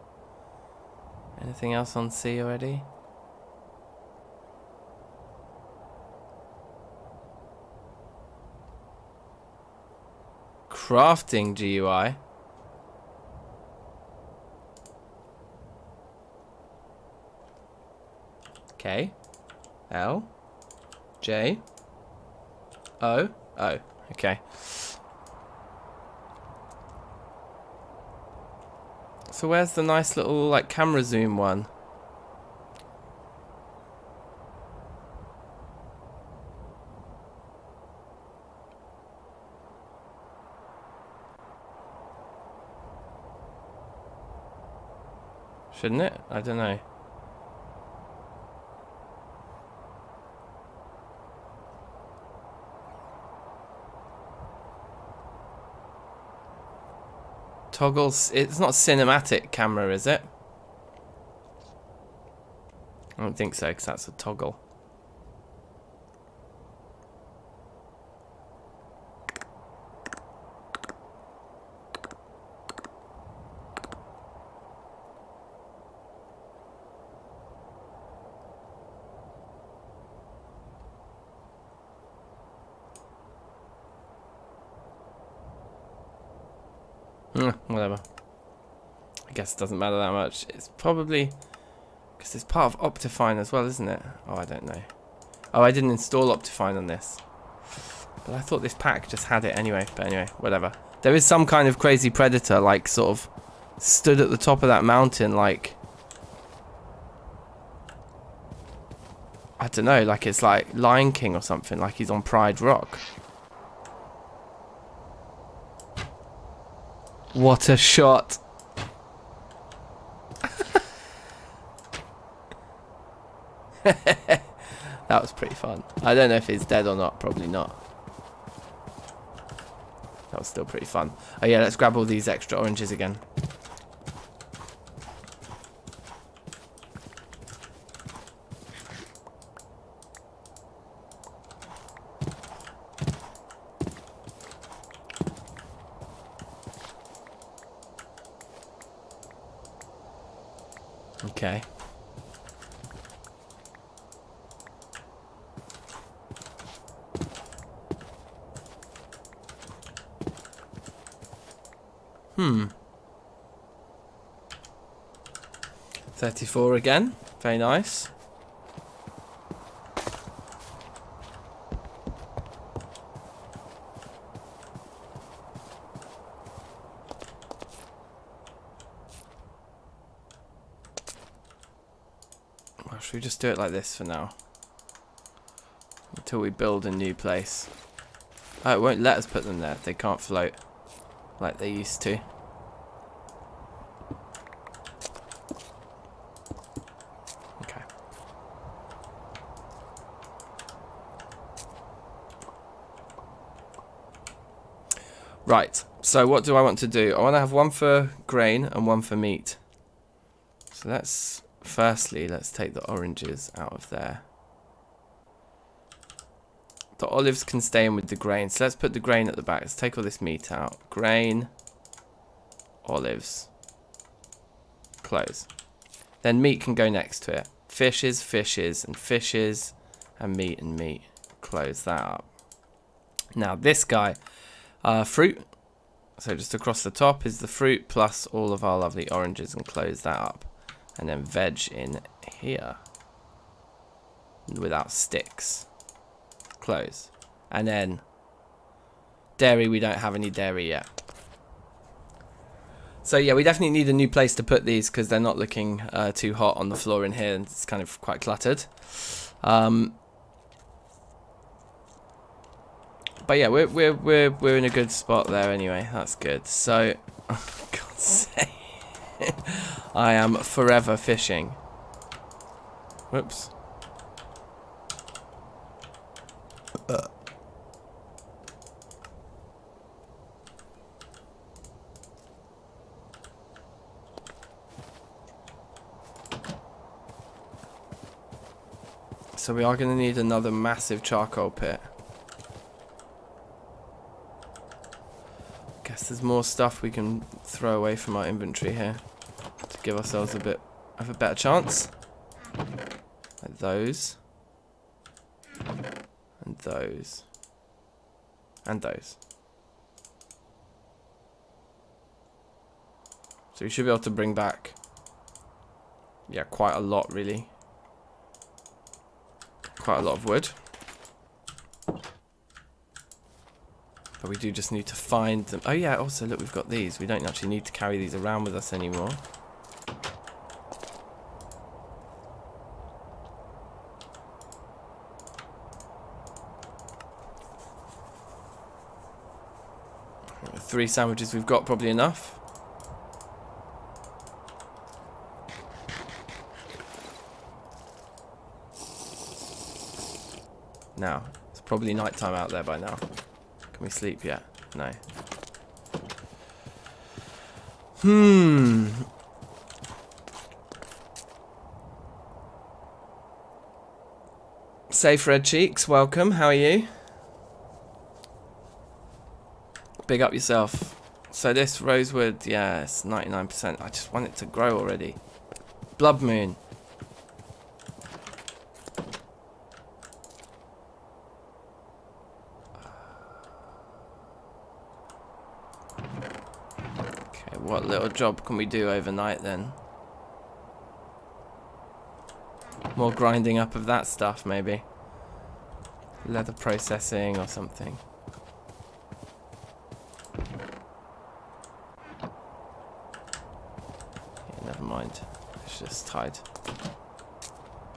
Anything else on C already? Crafting GUI. K. L. J. O. Oh, okay. So where's the nice little like camera zoom one? Shouldn't it? I don't know. Toggles. It's not cinematic camera, is it? I don't think so, because that's a toggle. Whatever. I guess it doesn't matter that much. It's probably because it's part of Optifine as well, isn't it? Oh, I don't know. Oh, I didn't install Optifine on this, but I thought this pack just had it anyway. But anyway, whatever. There is some kind of crazy predator, like sort of stood at the top of that mountain, like I don't know, like it's like Lion King or something, like he's on Pride Rock. What a shot. That was pretty fun. I don't know if he's dead or not, probably not. That was still pretty fun. Oh yeah, let's grab all these extra oranges again. Okay. Hmm. 34 again. Very nice. Well, should we just do it like this for now? Until we build a new place. Oh, it won't let us put them there. They can't float like they used to. Okay. Right, so what do I want to do? I want to have one for grain and one for meat. So firstly, let's take the oranges out of there. The olives can stay in with the grain, so let's put the grain at the back. Let's take all this meat out. Grain, olives, close. Then meat can go next to it. Fishes, fishes, and fishes, and meat, close that up. Now this guy, fruit, so just across the top is the fruit plus all of our lovely oranges, and close that up. And then veg in here without sticks. Close. And then dairy, we don't have any dairy yet. So yeah, we definitely need a new place to put these because they're not looking too hot on the floor in here, and it's kind of quite cluttered. But yeah, we're in a good spot there anyway. That's good. So, oh, God's sake. I am forever fishing. Whoops. So we are going to need another massive charcoal pit. Guess there's more stuff we can throw away from our inventory here to give ourselves a bit of a better chance. Like those. And those. And those. So we should be able to bring back, yeah, quite a lot really. Quite a lot of wood. But we do just need to find them. Oh yeah, also look, we've got these. We don't actually need to carry these around with us anymore. The 3 sandwiches we've got, probably enough. Now, it's probably night time out there by now. Can we sleep yet? No. Safe Red Cheeks, welcome. How are you? Big up yourself. So this rosewood, yeah, it's 99%. I just want it to grow already. Blood moon. What little job can we do overnight then? More grinding up of that stuff maybe. Leather processing or something. Yeah, never mind. It's just tied.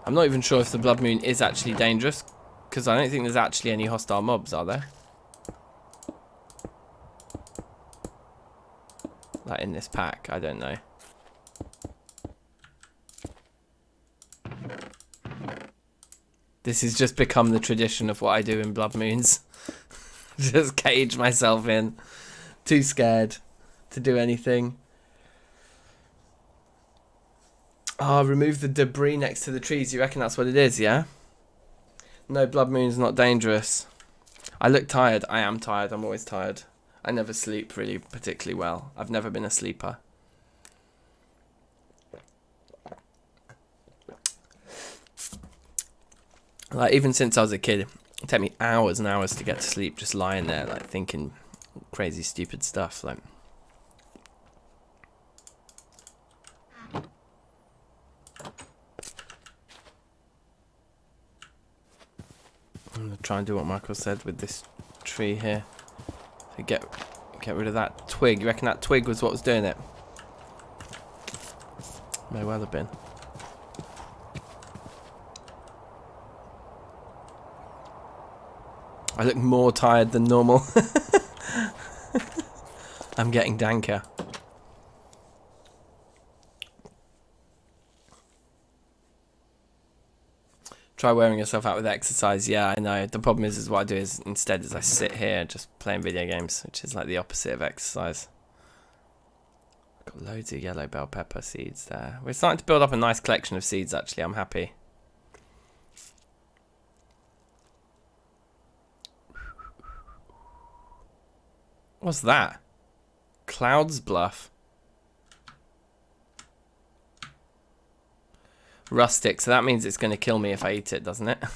I'm not even sure if the blood moon is actually dangerous, because I don't think there's actually any hostile mobs, are there? Like in this pack, I don't know. This has just become the tradition of what I do in blood moons. Just cage myself in. Too scared to do anything. Oh, remove the debris next to the trees. You reckon that's what it is, yeah? No, blood moon's not dangerous. I look tired. I am tired. I'm always tired. I never sleep really particularly well. I've never been a sleeper. Like, even since I was a kid, it took me hours and hours to get to sleep, just lying there, like, thinking crazy, stupid stuff, like. I'm gonna try and do what Michael said with this tree here. To get rid of that twig. You reckon that twig was what was doing it? May well have been. I look more tired than normal. I'm getting danker. Try wearing yourself out with exercise. Yeah, I know. The problem is what I do is instead is I sit here just playing video games, which is like the opposite of exercise. Got loads of yellow bell pepper seeds there. We're starting to build up a nice collection of seeds, actually. I'm happy. What's that? Clouds Bluff. Rustic, so that means it's going to kill me if I eat it, doesn't it? I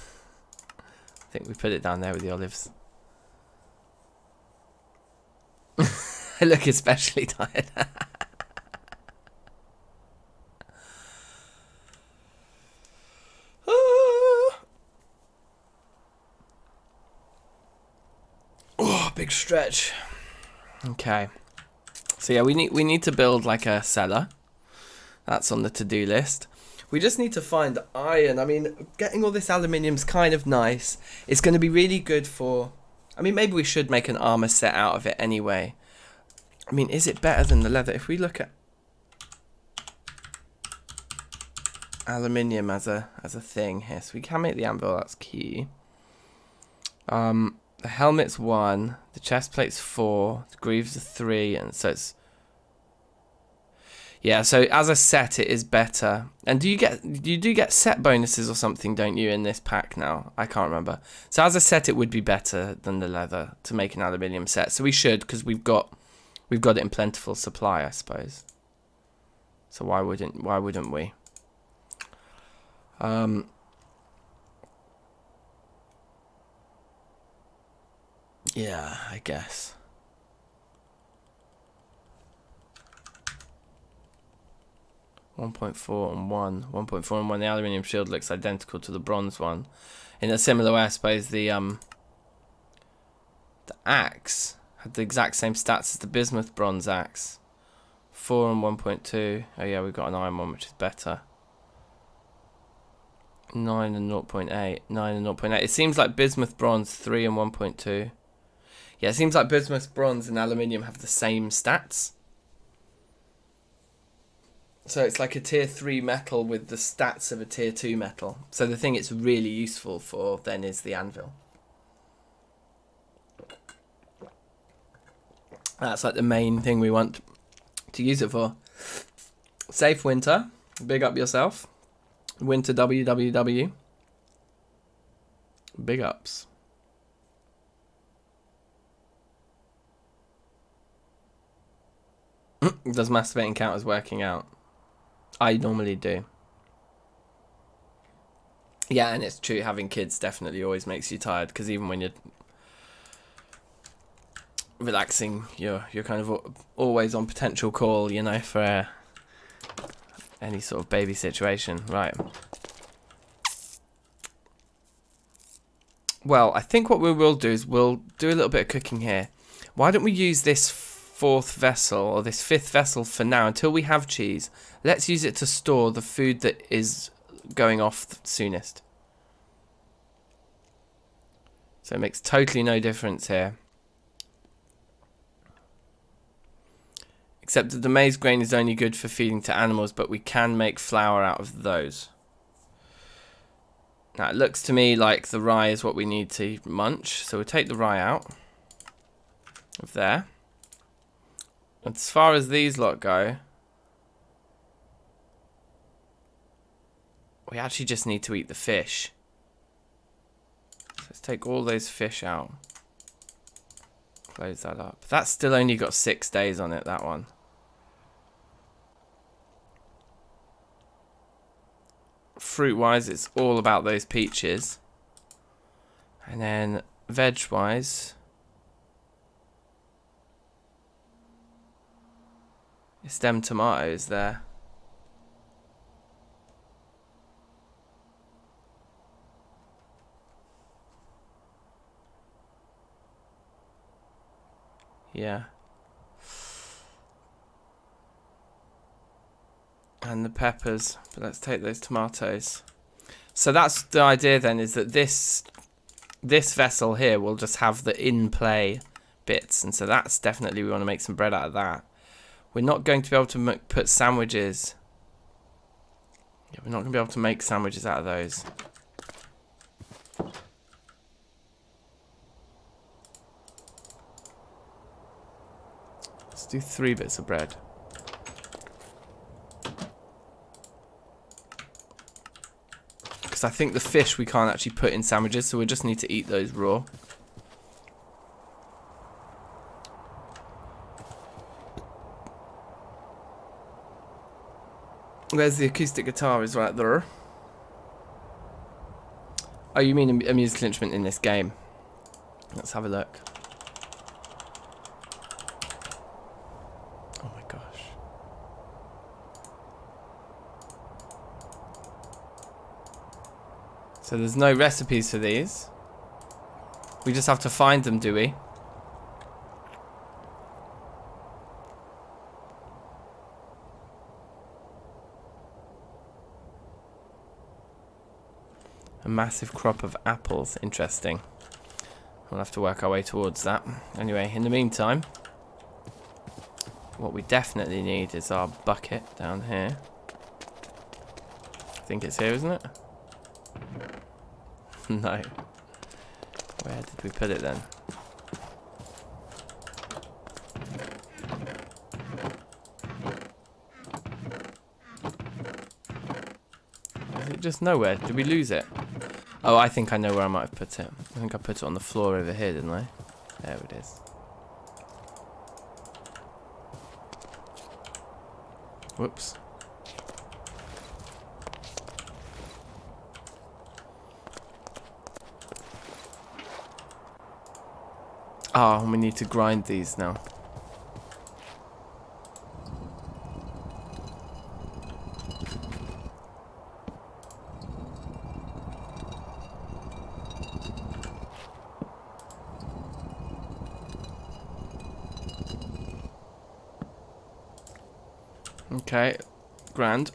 think we put it down there with the olives. I look especially tired. Oh, big stretch. Okay. So yeah, we need to build like a cellar. That's on the to-do list. We just need to find iron. I mean, getting all this aluminium's kind of nice. It's going to be really good for... I mean, maybe we should make an armor set out of it anyway. I mean, is it better than the leather? If we look at... aluminium as a thing here. So we can make the anvil, that's key. The helmet's 1, the chest plate's 4, the greaves are 3, and so it's... Yeah, so as a set it is better. And you do get set bonuses or something, don't you, in this pack now? I can't remember. So as a set it would be better than the leather to make an aluminium set. So we should, because we've got it in plentiful supply, I suppose. So why wouldn't we? Yeah, I guess. .4 and 1. 1.4 and 1. The aluminium shield looks identical to the bronze one. In a similar way, I suppose the axe had the exact same stats as the bismuth bronze axe. 4 and 1.2. Oh yeah, we've got an iron one, which is better. 9 and 0.8. 9 and 0.8. It seems like bismuth bronze 3 and 1.2. Yeah, it seems like bismuth bronze and aluminium have the same stats. So it's like a tier 3 metal with the stats of a tier 2 metal. So the thing it's really useful for then is the anvil. That's like the main thing we want to use it for. Safe Winter. Big up yourself. Winter WWW. Big ups. Does masturbating count as working out? I normally do. Yeah, and it's true, having kids definitely always makes you tired, because even when you're relaxing, you're kind of always on potential call, you know, for any sort of baby situation. Right. Well, I think what we will do is we'll do a little bit of cooking here. Why don't we use this 4th vessel, or this 5th vessel for now, until we have cheese. Let's use it to store the food that is going off soonest. So it makes totally no difference here. Except that the maize grain is only good for feeding to animals, but we can make flour out of those. Now it looks to me like the rye is what we need to munch, so we'll take the rye out of there. As far as these lot go, we actually just need to eat the fish. So let's take all those fish out. Close that up. That's still only got 6 days on it, that one. Fruit-wise, it's all about those peaches. And then veg-wise, it's them tomatoes there. Yeah. And the peppers. But let's take those tomatoes. So that's the idea then, is that this vessel here will just have the in-play bits. And so that's definitely, we want to make some bread out of that. We're not going to be able to put sandwiches. Yeah, we're not going to be able to make sandwiches out of those. Let's do 3 bits of bread. Because I think the fish we can't actually put in sandwiches, so we just need to eat those raw. There's the acoustic guitar is right there. Oh, you mean a musical instrument in this game? Let's have a look. Oh my gosh. So there's no recipes for these. We just have to find them, do we? A massive crop of apples. Interesting. We'll have to work our way towards that. Anyway, in the meantime, what we definitely need is our bucket down here. I think it's here, isn't it? No. Where did we put it then? Is it just nowhere? Did we lose it? Oh, I think I know where I might have put it. I think I put it on the floor over here, didn't I? There it is. Whoops. Oh, we need to grind these now. Okay, grand.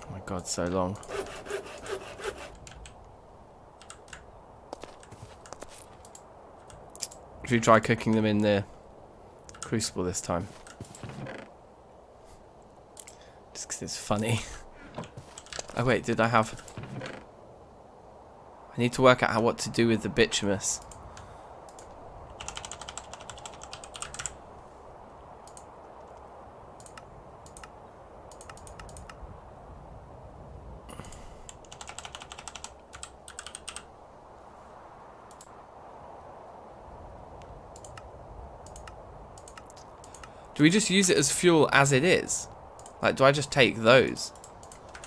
Oh my god, so long. Should we try cooking them in the crucible this time? Just because it's funny. Oh wait, did I have... I need to work out what to do with the bituminous. Do we just use it as fuel as it is? Like, do I just take those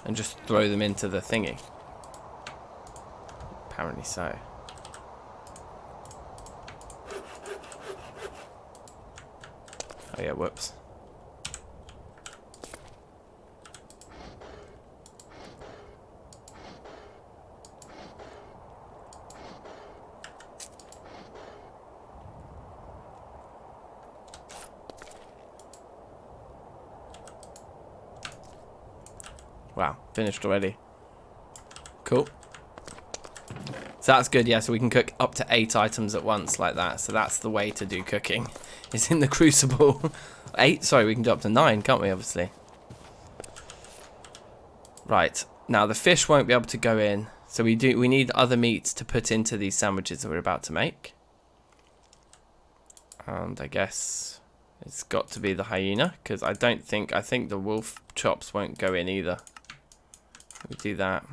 and just throw them into the thingy? Apparently so. Oh yeah, whoops. Wow, finished already. Cool. So that's good, yeah, so we can cook up to 8 items at once like that. So that's the way to do cooking. It's in the crucible. 8? Sorry, we can do up to 9, can't we, obviously? Right. Now, the fish won't be able to go in. So we need other meats to put into these sandwiches that we're about to make. And I guess it's got to be the hyena, because I think the wolf chops won't go in either. We do that.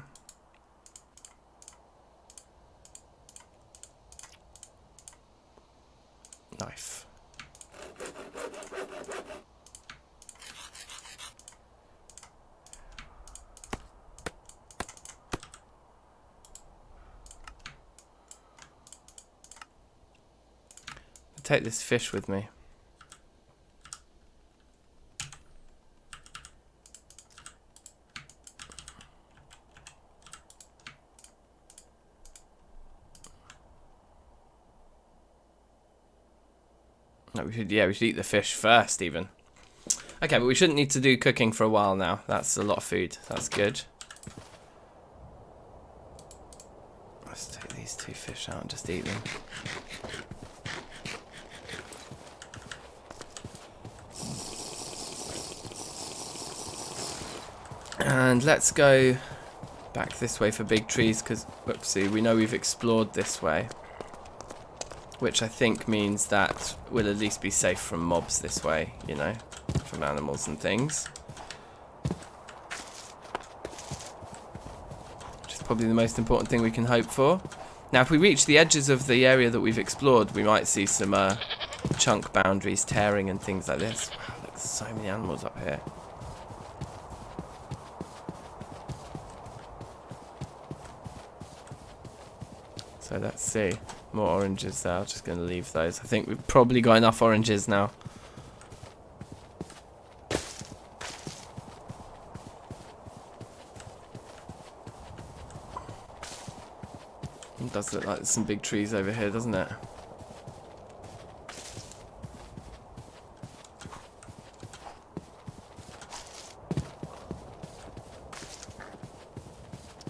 Knife. I'll take this fish with me. No, we should eat the fish first, even. Okay, but we shouldn't need to do cooking for a while now. That's a lot of food. That's good. Let's take these 2 fish out and just eat them. And let's go back this way for big trees, because, whoopsie, we know we've explored this way. Which I think means that we'll at least be safe from mobs this way, you know, from animals and things. Which is probably the most important thing we can hope for. Now, if we reach the edges of the area that we've explored, we might see some chunk boundaries tearing and things like this. Wow, look, there's so many animals up here. So let's see. More oranges there. I'm just going to leave those. I think we've probably got enough oranges now. It does look like there's some big trees over here, doesn't it?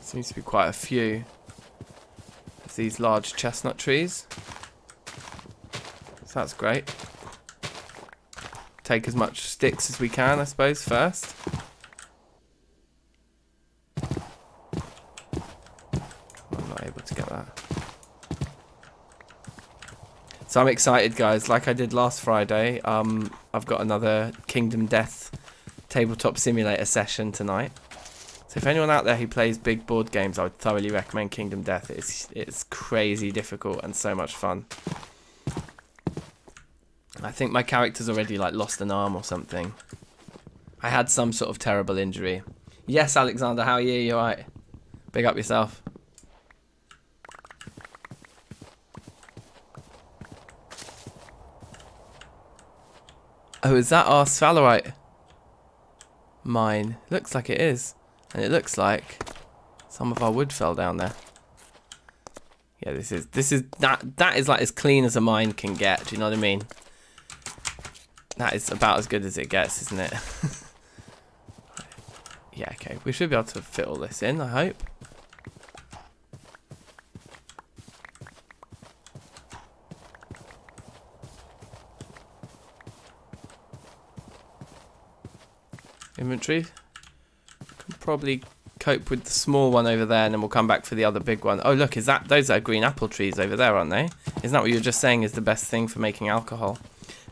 Seems to be quite a few. these large chestnut trees. So that's great. Take as much sticks as we can, I suppose, first. I'm not able to get that. So I'm excited, guys. Like I did last Friday, I've got another Kingdom Death tabletop simulator session tonight. So if anyone out there who plays big board games, I would thoroughly recommend Kingdom Death. It's crazy difficult and so much fun. I think my character's already like lost an arm or something. I had some sort of terrible injury. Yes, Alexander, how are you? You alright? Big up yourself. Oh, is that our sphalerite mine? Looks like it is. And it looks like some of our wood fell down there. Yeah, this is that is like as clean as a mine can get. Do you know what I mean? That is about as good as it gets, isn't it? Yeah, okay. We should be able to fit all this in, I hope. Inventory. Can probably cope with the small one over there, and then we'll come back for the other big one. Oh, look, is that those are green apple trees over there, aren't they? Isn't that what you were just saying is the best thing for making alcohol?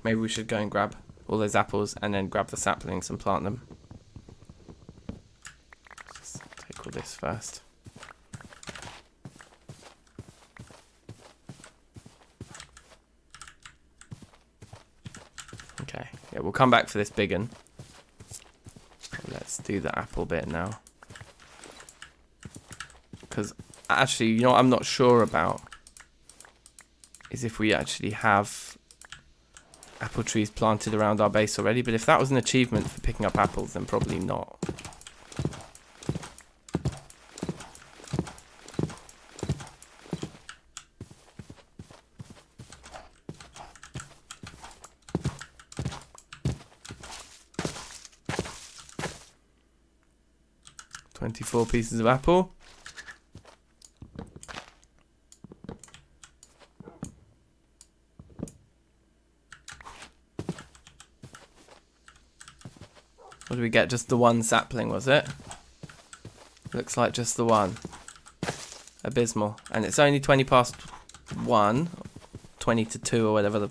Maybe we should go and grab all those apples and then grab the saplings and plant them. Just take all this first. Okay, yeah, we'll come back for this big one. Let's do the apple bit now. Because actually, you know what I'm not sure about is if we actually have apple trees planted around our base already. But if that was an achievement for picking up apples, then probably not. $24 pieces of apple. What did we get? Just the one sapling, was it? Looks like just the one. Abysmal. And it's only 20 past 1, 20 to 2 or whatever the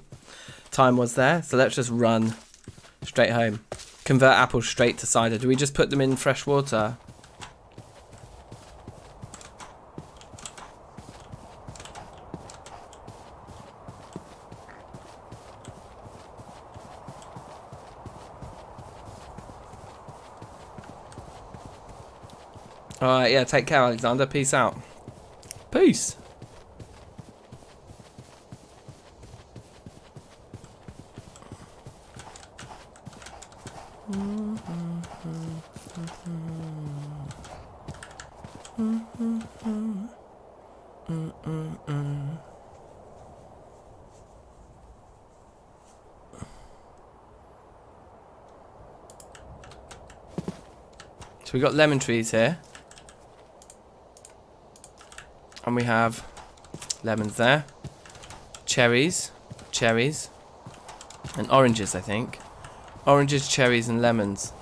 time was there. So let's just run straight home. Convert apples straight to cider. Do we just put them in fresh water? Alright, yeah, take care, Alexander. Peace out. Peace. So we got lemon trees here. And we have lemons there. Cherries. Cherries. And oranges, I think. Oranges, cherries, and lemons.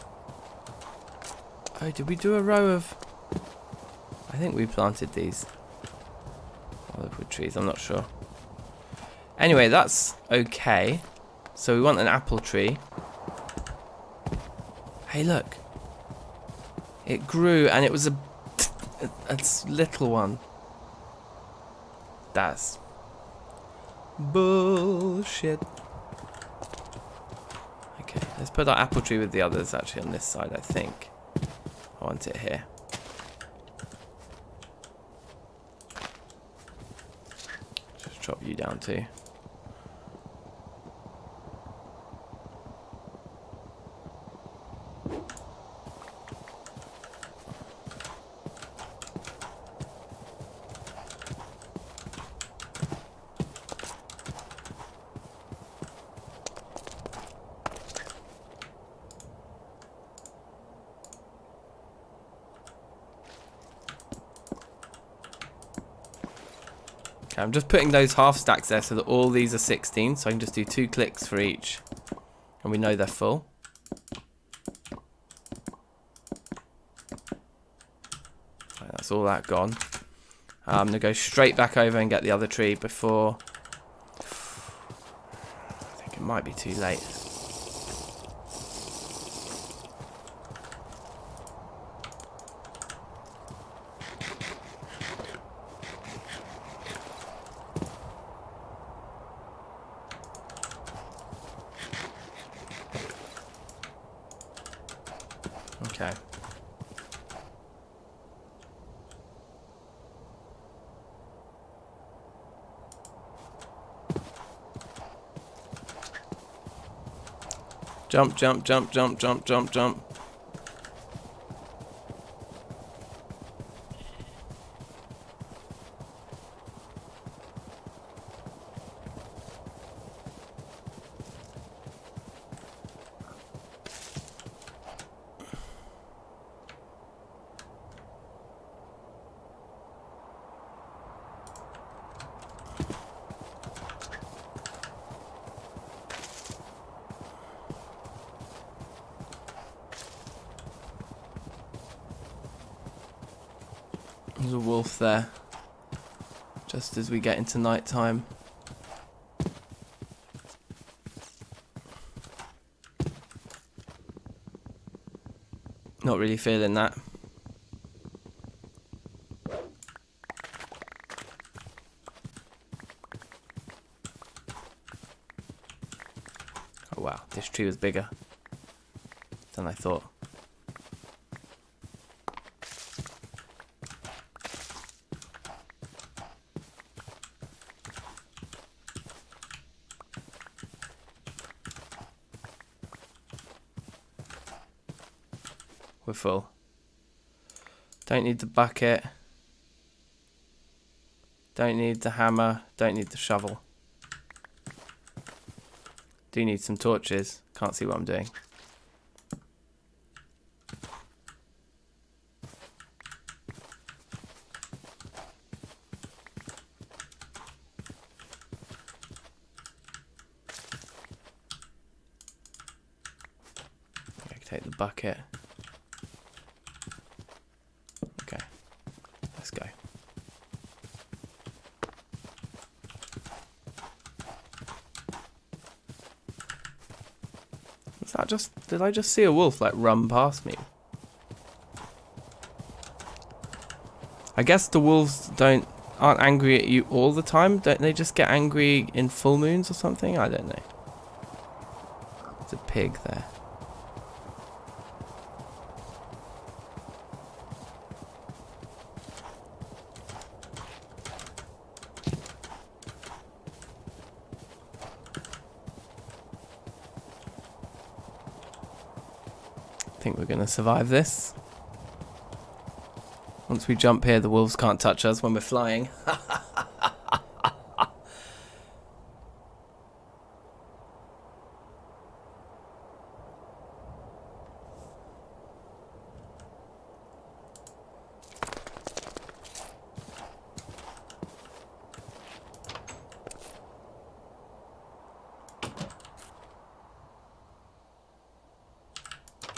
Oh, did we do a row of... I think we planted these. Olive trees, I'm not sure. Anyway, that's okay. So we want an apple tree. Hey, look. It grew and it was a little one. That's bullshit. Okay, let's put our apple tree with the others actually on this side, I think. I want it here. Just chop you down too. Okay, I'm just putting those half stacks there so that all these are 16, so I can just do 2 clicks for each, and we know they're full. Right, that's all that gone. I'm going to go straight back over and get the other tree before... I think it might be too late. Okay. Jump, jump, jump, jump, jump, jump, jump. There's a wolf there, just as we get into night time. Not really feeling that. Oh wow, this tree was bigger than I thought. We're full. Don't need the bucket. Don't need the hammer. Don't need the shovel. Do need some torches. Can't see what I'm doing. Okay, take the bucket. Okay, let's go. Was that just... Did I just see a wolf like run past me? I guess the wolves aren't angry at you all the time. Don't they just get angry in full moons or something? I don't know. There's a pig there. I think we're going to survive this. Once we jump here, the wolves can't touch us when we're flying.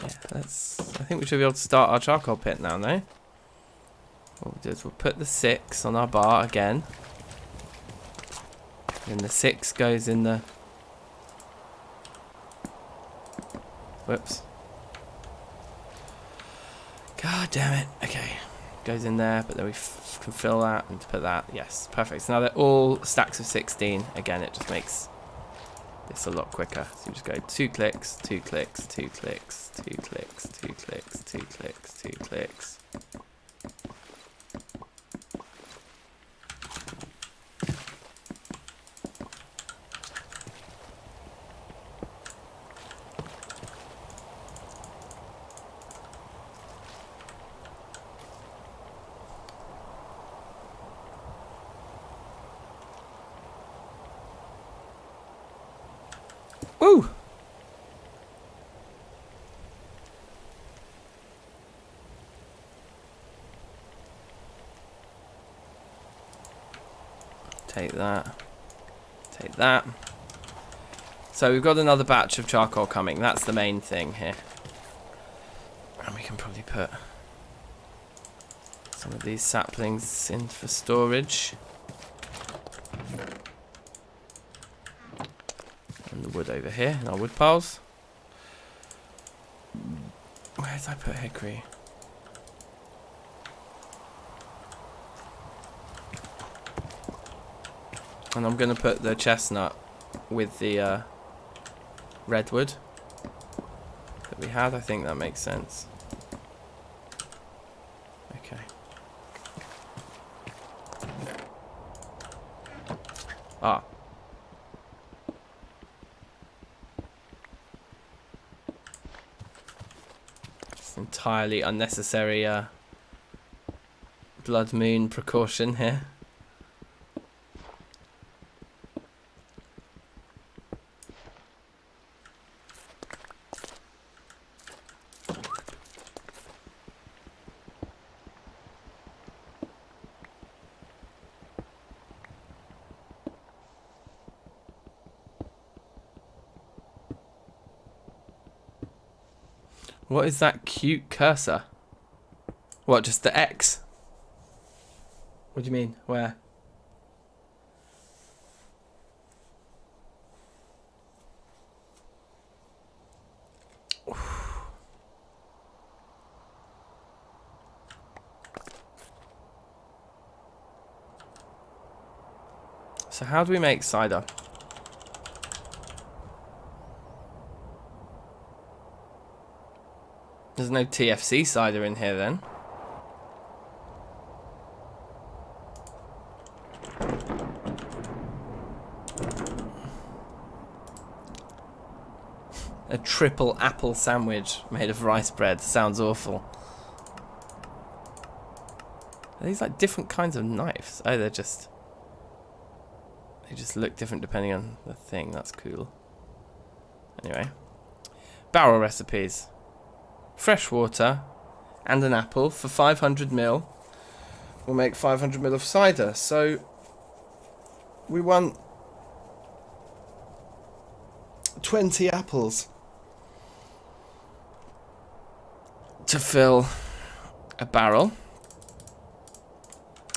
Yeah, I think we should be able to start our charcoal pit now, no? What we'll do is we'll put the 6 on our bar again. And the 6 goes in the... Whoops. God damn it. Okay. Goes in there, but then we can fill that and put that. Yes, perfect. So now they're all stacks of 16. Again, it just makes this a lot quicker. So you just go 2 clicks, 2 clicks, 2 clicks, 2 clicks, 2 clicks, 2 clicks, 2 clicks. Woo! Take that. Take that. So we've got another batch of charcoal coming. That's the main thing here. And we can probably put some of these saplings in for storage. And the wood over here in our wood piles. Where did I put hickory? And I'm going to put the chestnut with the redwood that we had. I think that makes sense. Okay. Ah. It's entirely unnecessary blood moon precaution here. What is that cute cursor? What, just the X? What do you mean? Where? So how do we make cider? There's no TFC cider in here then. A triple apple sandwich made of rice bread. Sounds awful. Are these like different kinds of knives? Oh, they just look different depending on the thing. That's cool. Anyway. Barrel recipes. Fresh water and an apple for 500 ml. We'll make 500 ml of cider. So we want 20 apples to fill a barrel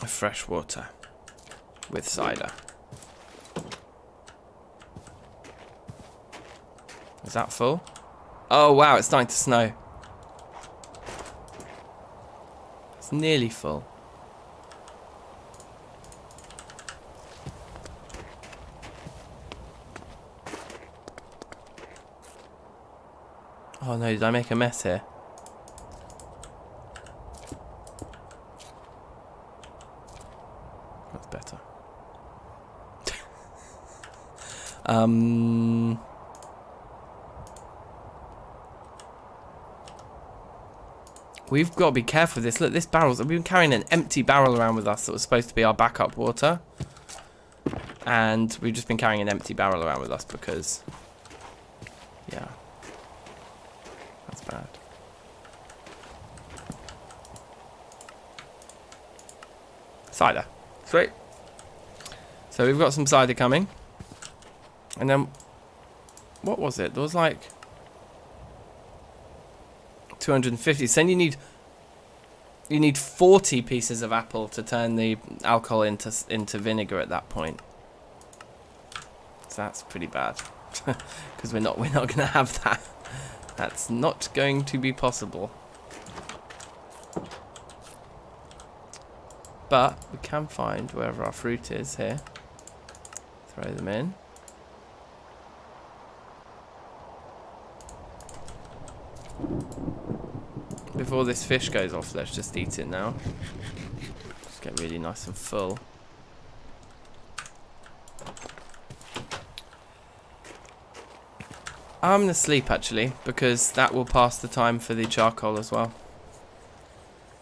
of fresh water with cider. Is that full? Oh wow, it's starting to snow. It's nearly full. Oh no, did I make a mess here? That's better. We've got to be careful with this. Look, this barrel's... We've been carrying an empty barrel around with us that was supposed to be our backup water. And we've just been carrying an empty barrel around with us because... Yeah. That's bad. Cider. Sweet. So we've got some cider coming. And then... What was it? There was like... 250. So then you need 40 pieces of apple to turn the alcohol into vinegar at that point. So that's pretty bad. Because we're not going to have that. That's not going to be possible. But we can find wherever our fruit is here. Throw them in. Before this fish goes off, let's just eat it now. Just get really nice and full. I'm going to sleep actually, because that will pass the time for the charcoal as well.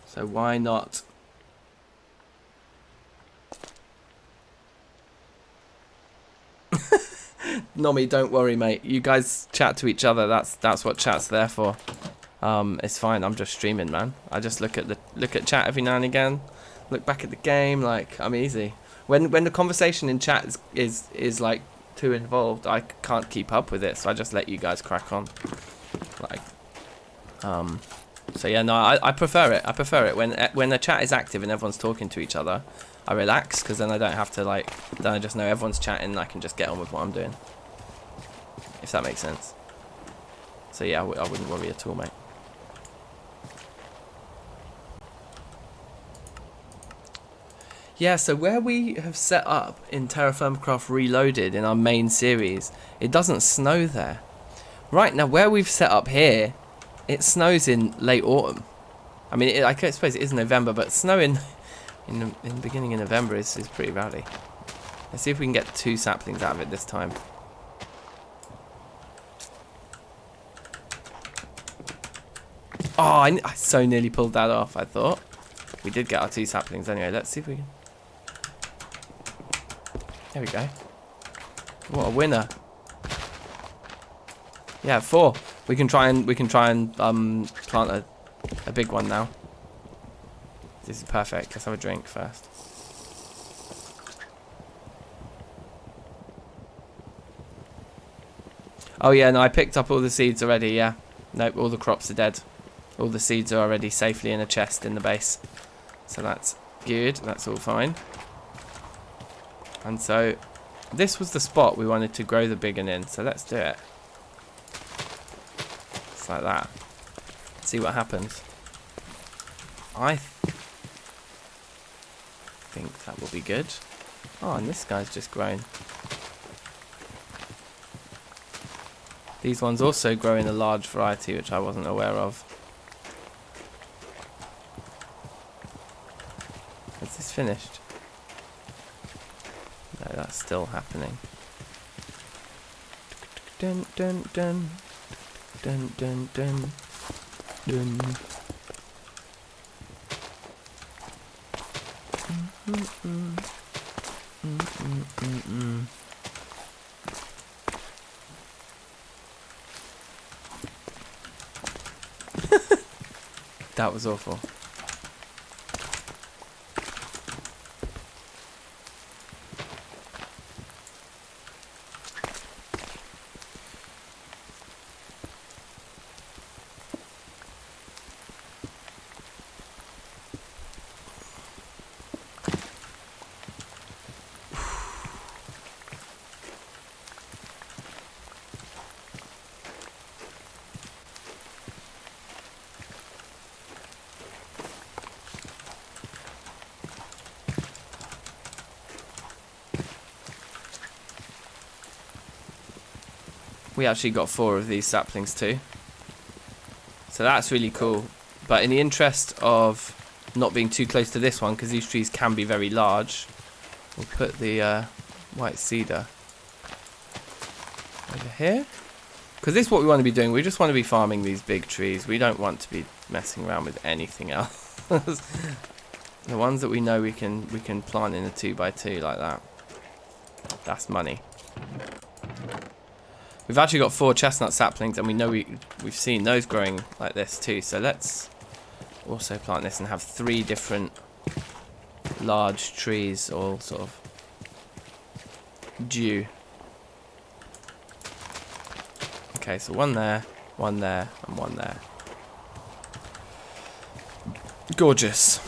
So why not? Nomi, don't worry mate. You guys chat to each other. That's what chat's there for. It's fine. I'm just streaming, man. I just look at chat every now and again. Look back at the game. Like, I'm easy. When the conversation in chat is like too involved, I can't keep up with it, so I just let you guys crack on. Like, so yeah, no, I prefer it. I prefer it when the chat is active and everyone's talking to each other. I relax because then I don't have to like. Then I just know everyone's chatting and I can just get on with what I'm doing. If that makes sense. So yeah, I wouldn't worry at all, mate. Yeah, so where we have set up in Terrafirmacraft Reloaded in our main series, it doesn't snow there. Right now, where we've set up here, it snows in late autumn. I mean, I suppose it is November, but snow in the beginning of November is pretty rowdy. Let's see if we can get 2 saplings out of it this time. Oh, I so nearly pulled that off, I thought. We did get our 2 saplings anyway. Let's see if we can... There we go. What a winner. Yeah, 4. We can try and plant a big one now. This is perfect. Let's have a drink first. Oh yeah, no, I picked up all the seeds already, yeah. Nope, all the crops are dead. All the seeds are already safely in a chest in the base. So that's good, that's all fine. And so, this was the spot we wanted to grow the big one in, so let's do it. Just like that. See what happens. I think that will be good. Oh, and this guy's just grown. These ones also grow in a large variety, which I wasn't aware of. Is this finished? No, that's still happening. Dun dun dun dun dun dun dun. That was awful. We actually got 4 of these saplings too. So that's really cool. But in the interest of not being too close to this one, because these trees can be very large, we'll put the white cedar over here. Because this is what we want to be doing. We just want to be farming these big trees. We don't want to be messing around with anything else. The ones that we know we can plant in a 2x2 like that. That's money. We've actually got 4 chestnut saplings, and we know we've seen those growing like this too. So let's also plant this and have 3 different large trees, all sort of due. Okay, so 1 there, 1 there, and 1 there. Gorgeous.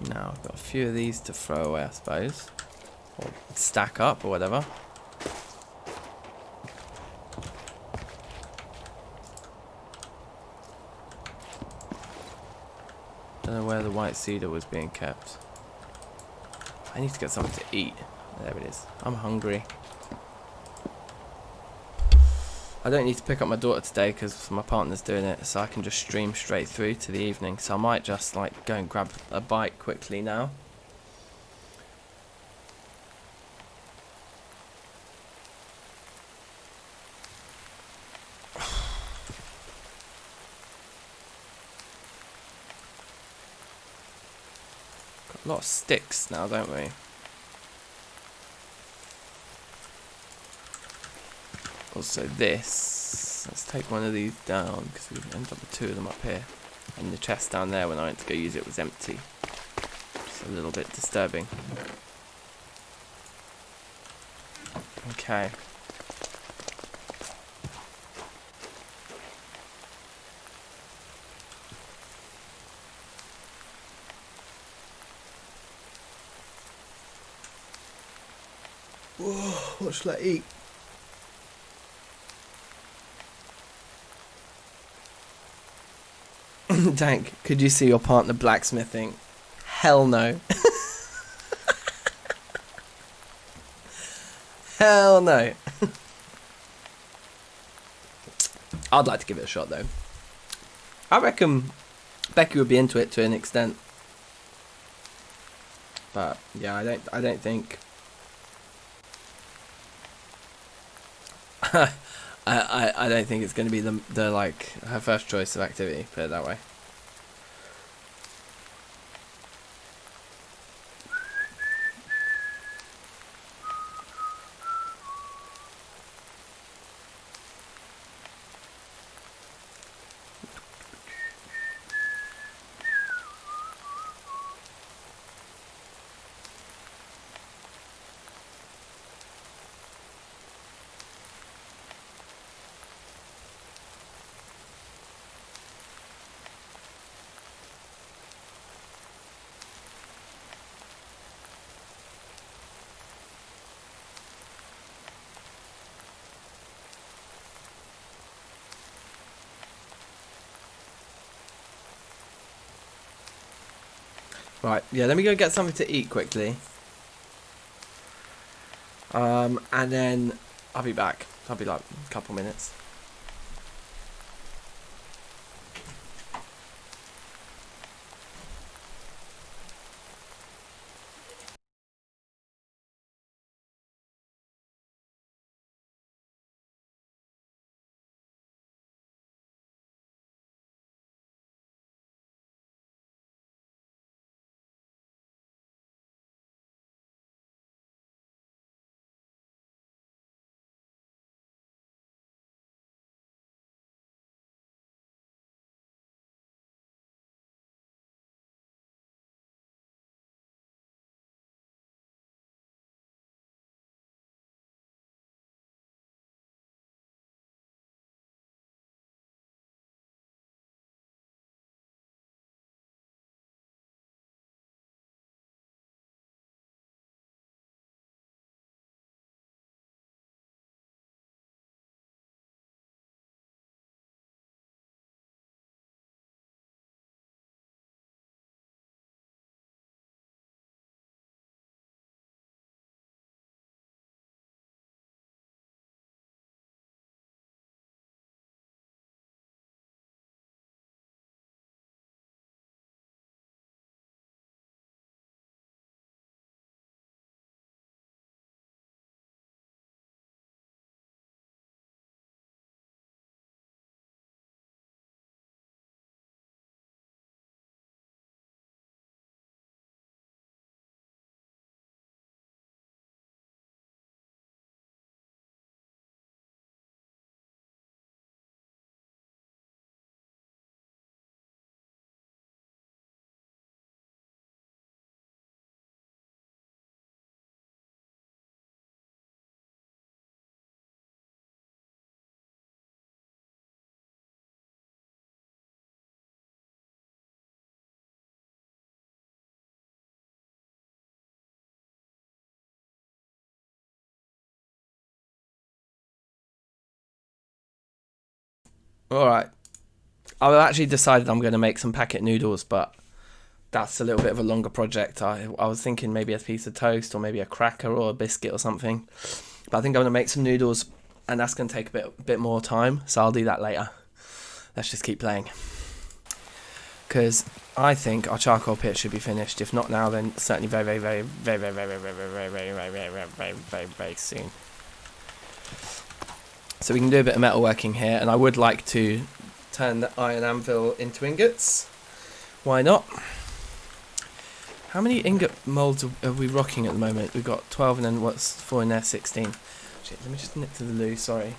Now I've got a few of these to throw away, I suppose, or stack up or whatever. Don't know where the white cedar was being kept. I need to get something to eat. There it is. I'm hungry. I don't need to pick up my daughter today because my partner's doing it, so I can just stream straight through to the evening. So I might just like go and grab a bite quickly now. Got a lot of sticks now, don't we? Also this, let's take one of these down because we end up with 2 of them up here. And the chest down there, when I went to go use it, was empty. It's a little bit disturbing. Okay. Whoa, what should I eat? Dank, could you see your partner blacksmithing? Hell no. Hell no. I'd like to give it a shot though. I reckon Becky would be into it to an extent. But yeah, I don't think I don't think it's going to be the like her first choice of activity, put it that way. Right, yeah, let me go get something to eat quickly. And then I'll be back. I'll be like a couple minutes. Alright. I've actually decided I'm going to make some packet noodles, but that's a little bit of a longer project. I was thinking maybe a piece of toast or maybe a cracker or a biscuit or something. But I think I'm going to make some noodles, and that's going to take a bit more time, so I'll do that later. Let's just keep playing. Because I think our charcoal pit should be finished. If not now, then certainly very soon. So we can do a bit of metalworking here, and I would like to turn the iron anvil into ingots. Why not? How many ingot molds are we rocking at the moment? We've got 12 and then what's 4 in there, 16. Shit, let me just nip to the loo, sorry.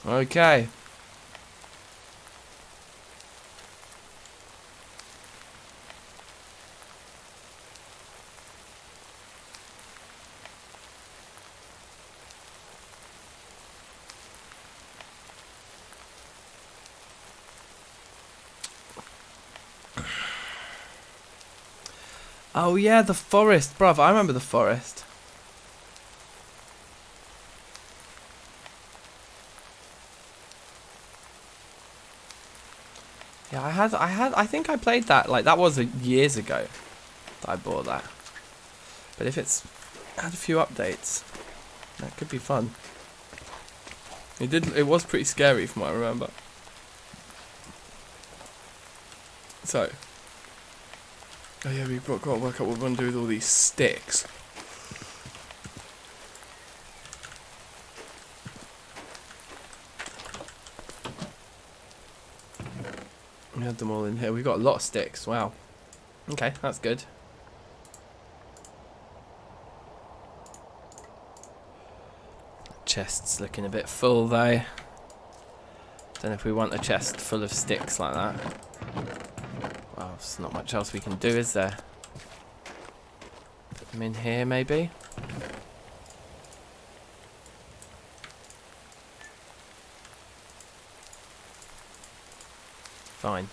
Okay. Oh yeah, the forest, bruv. I remember the forest. Yeah, I think I played that. Like, that was years ago that I bought that. But if it's had a few updates, that could be fun. It was pretty scary from what I remember. So, oh yeah, we've got to work out what we're going to do with all these sticks. We had them all in here. We've got a lot of sticks. Wow. Okay, that's good. Chest's looking a bit full though. Don't know if we want a chest full of sticks like that. Well, there's not much else we can do, is there? Put them in here, maybe? Fine.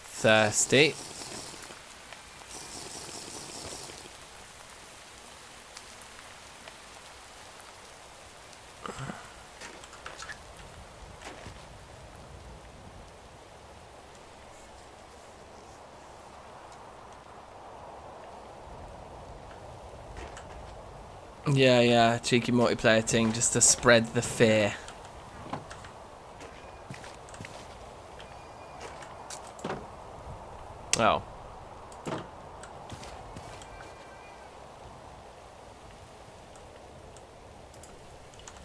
Thirsty. Yeah, cheeky multiplayer thing just to spread the fear. Oh.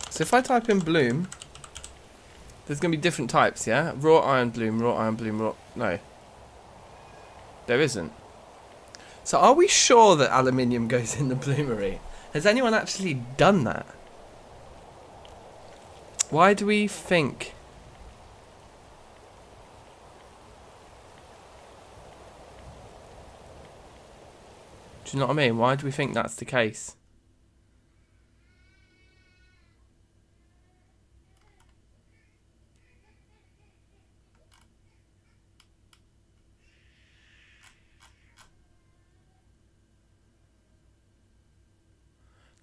So if I type in bloom, there's going to be different types, yeah? Raw iron bloom, no. There isn't. So are we sure that aluminium goes in the bloomery? Has anyone actually done that? Why do we think... Do you know what I mean? Why do we think that's the case?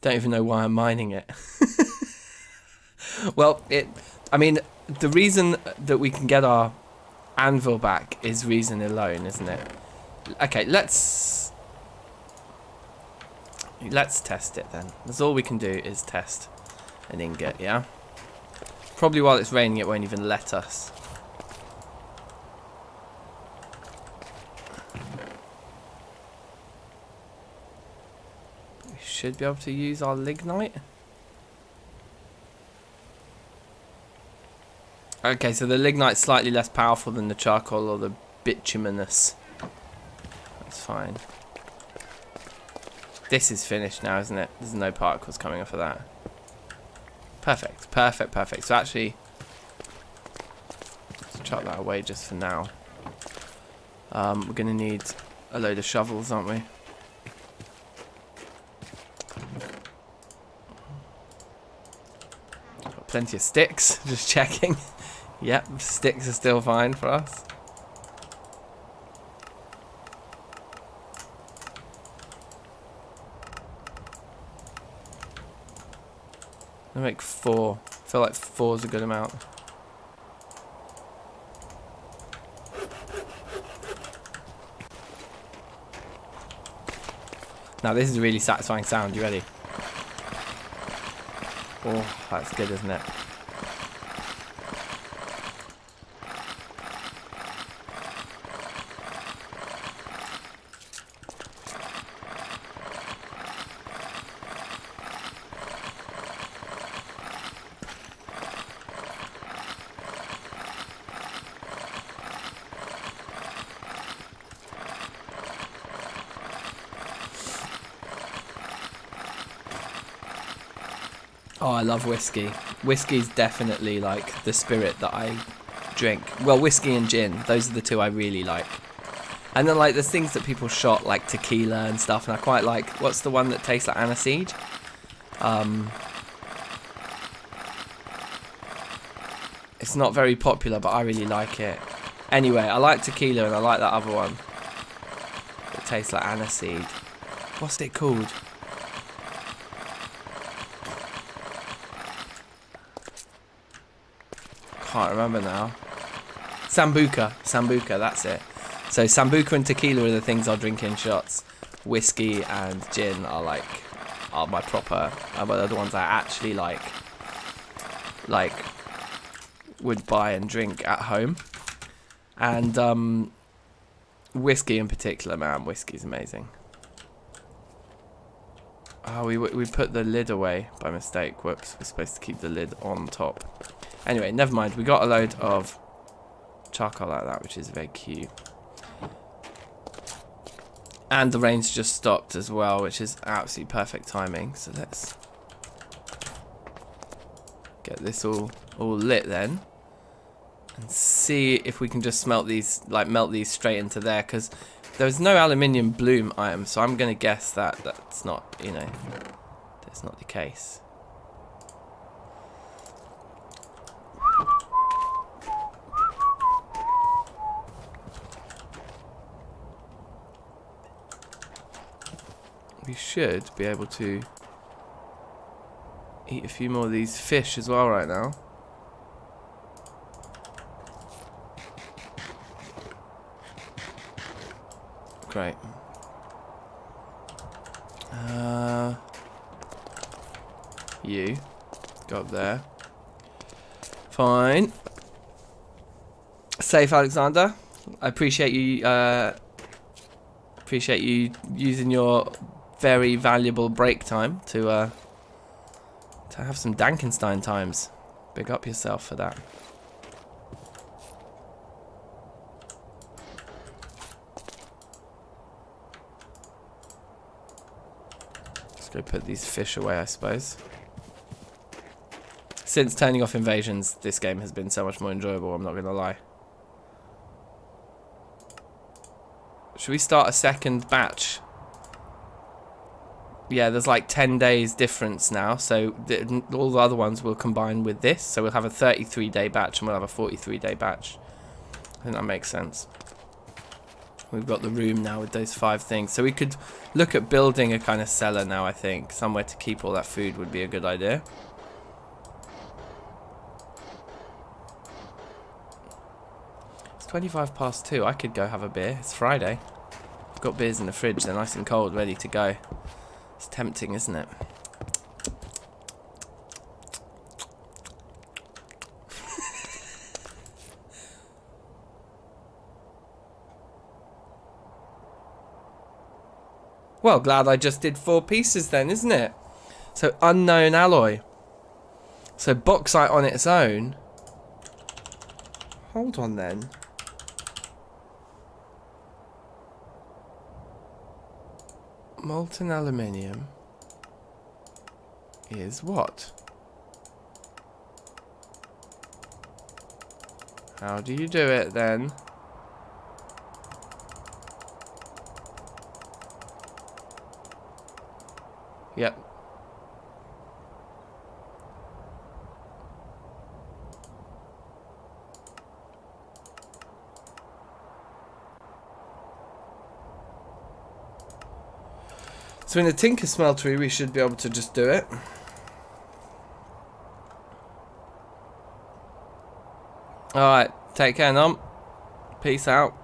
Don't even know why I'm mining it. Well, I mean, the reason that we can get our anvil back is reason alone, isn't it? Okay, let's test it then. That's all we can do is test an ingot, yeah? Probably while it's raining it won't even let us. We should be able to use our lignite. Okay, so the lignite's slightly less powerful than the charcoal or the bituminous. That's fine. This is finished now, isn't it? There's no particles coming off of that. Perfect, perfect, perfect. So actually, let's chuck that away just for now. We're going to need a load of shovels, aren't we? Got plenty of sticks, just checking. Yep, sticks are still fine for us. I make 4. I feel like 4 is a good amount. Now this is a really satisfying sound. You ready? Oh, that's good, isn't it? Oh, I love whiskey. Whiskey's definitely like the spirit that I drink. Well, whiskey and gin, those are the two I really like. And then like there's things that people shot like tequila and stuff, and I quite like, what's the one that tastes like aniseed? It's not very popular, but I really like it. Anyway, I like tequila and I like that other one. It tastes like aniseed. What's it called? Can't remember now. Sambuca. Sambuca, that's it. So Sambuca and tequila are the things I'll drink in shots. Whiskey and gin are like, are my proper, are the ones I actually like would buy and drink at home. And whiskey in particular, man, whiskey's amazing. Oh, we put the lid away by mistake. Whoops, we're supposed to keep the lid on top. Anyway, never mind. We got a load of charcoal like that, which is very cute. And the rain's just stopped as well, which is absolutely perfect timing. So let's get this all lit then, and see if we can just smelt these, like melt these straight into there, because there's no aluminium bloom item, so I'm gonna guess that that's not, you know, that's not the case. We should be able to eat a few more of these fish as well right now. Great. You go up there. Fine. Safe, Alexander. I appreciate you using your very valuable break time to have some DankNStein times. Big up yourself for that. Let's go put these fish away, I suppose. Since turning off invasions, this game has been so much more enjoyable, I'm not going to lie. Should we start a second batch? Yeah, there's like 10 days difference now, so all the other ones will combine with this. So we'll have a 33-day batch and we'll have a 43-day batch. I think that makes sense. We've got the room now with those 5 things. So we could look at building a kind of cellar now, I think. Somewhere to keep all that food would be a good idea. It's 2:25. I could go have a beer. It's Friday. I've got beers in the fridge. They're nice and cold, ready to go. It's tempting, isn't it? Well, glad I just did 4 pieces then, isn't it? So, unknown alloy. So, bauxite on its own. Hold on then. Molten aluminium is what? How do you do it then? Yep. So in the Tinker Smeltery, we should be able to just do it. Alright, take care, Nom. Peace out.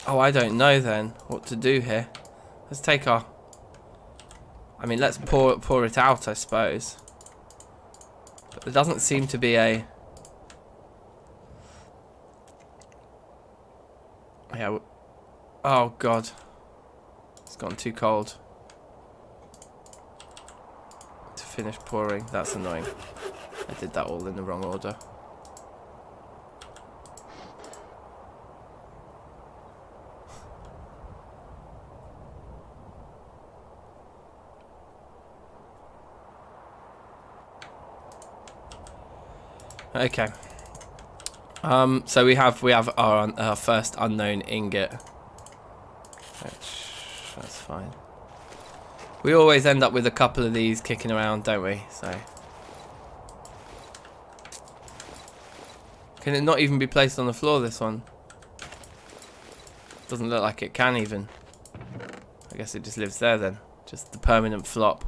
Oh, I don't know then what to do here. Let's take our... I mean, let's pour it out, I suppose. But there doesn't seem to be a... Yeah. Oh, God. It's gotten too cold to finish pouring. That's annoying. I did that all in the wrong order. Okay. So we have our first unknown ingot. Which, that's fine. We always end up with a couple of these kicking around, don't we? So can it not even be placed on the floor, this one? Doesn't look like it can even. I guess it just lives there then. Just the permanent flop.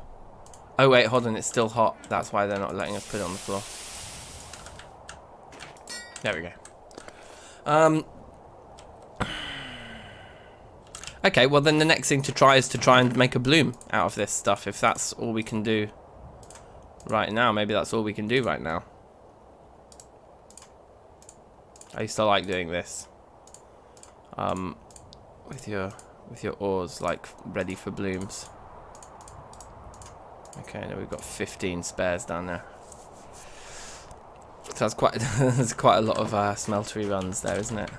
Oh wait, hold on, it's still hot. That's why they're not letting us put it on the floor. There we go. Okay, well then the next thing to try is to try and make a bloom out of this stuff. If that's all we can do right now, maybe that's all we can do right now. I used to like doing this. With your oars, like ready for blooms. Okay, now we've got 15 spares down there. So that's quite there's quite a lot of smeltery runs there, isn't it?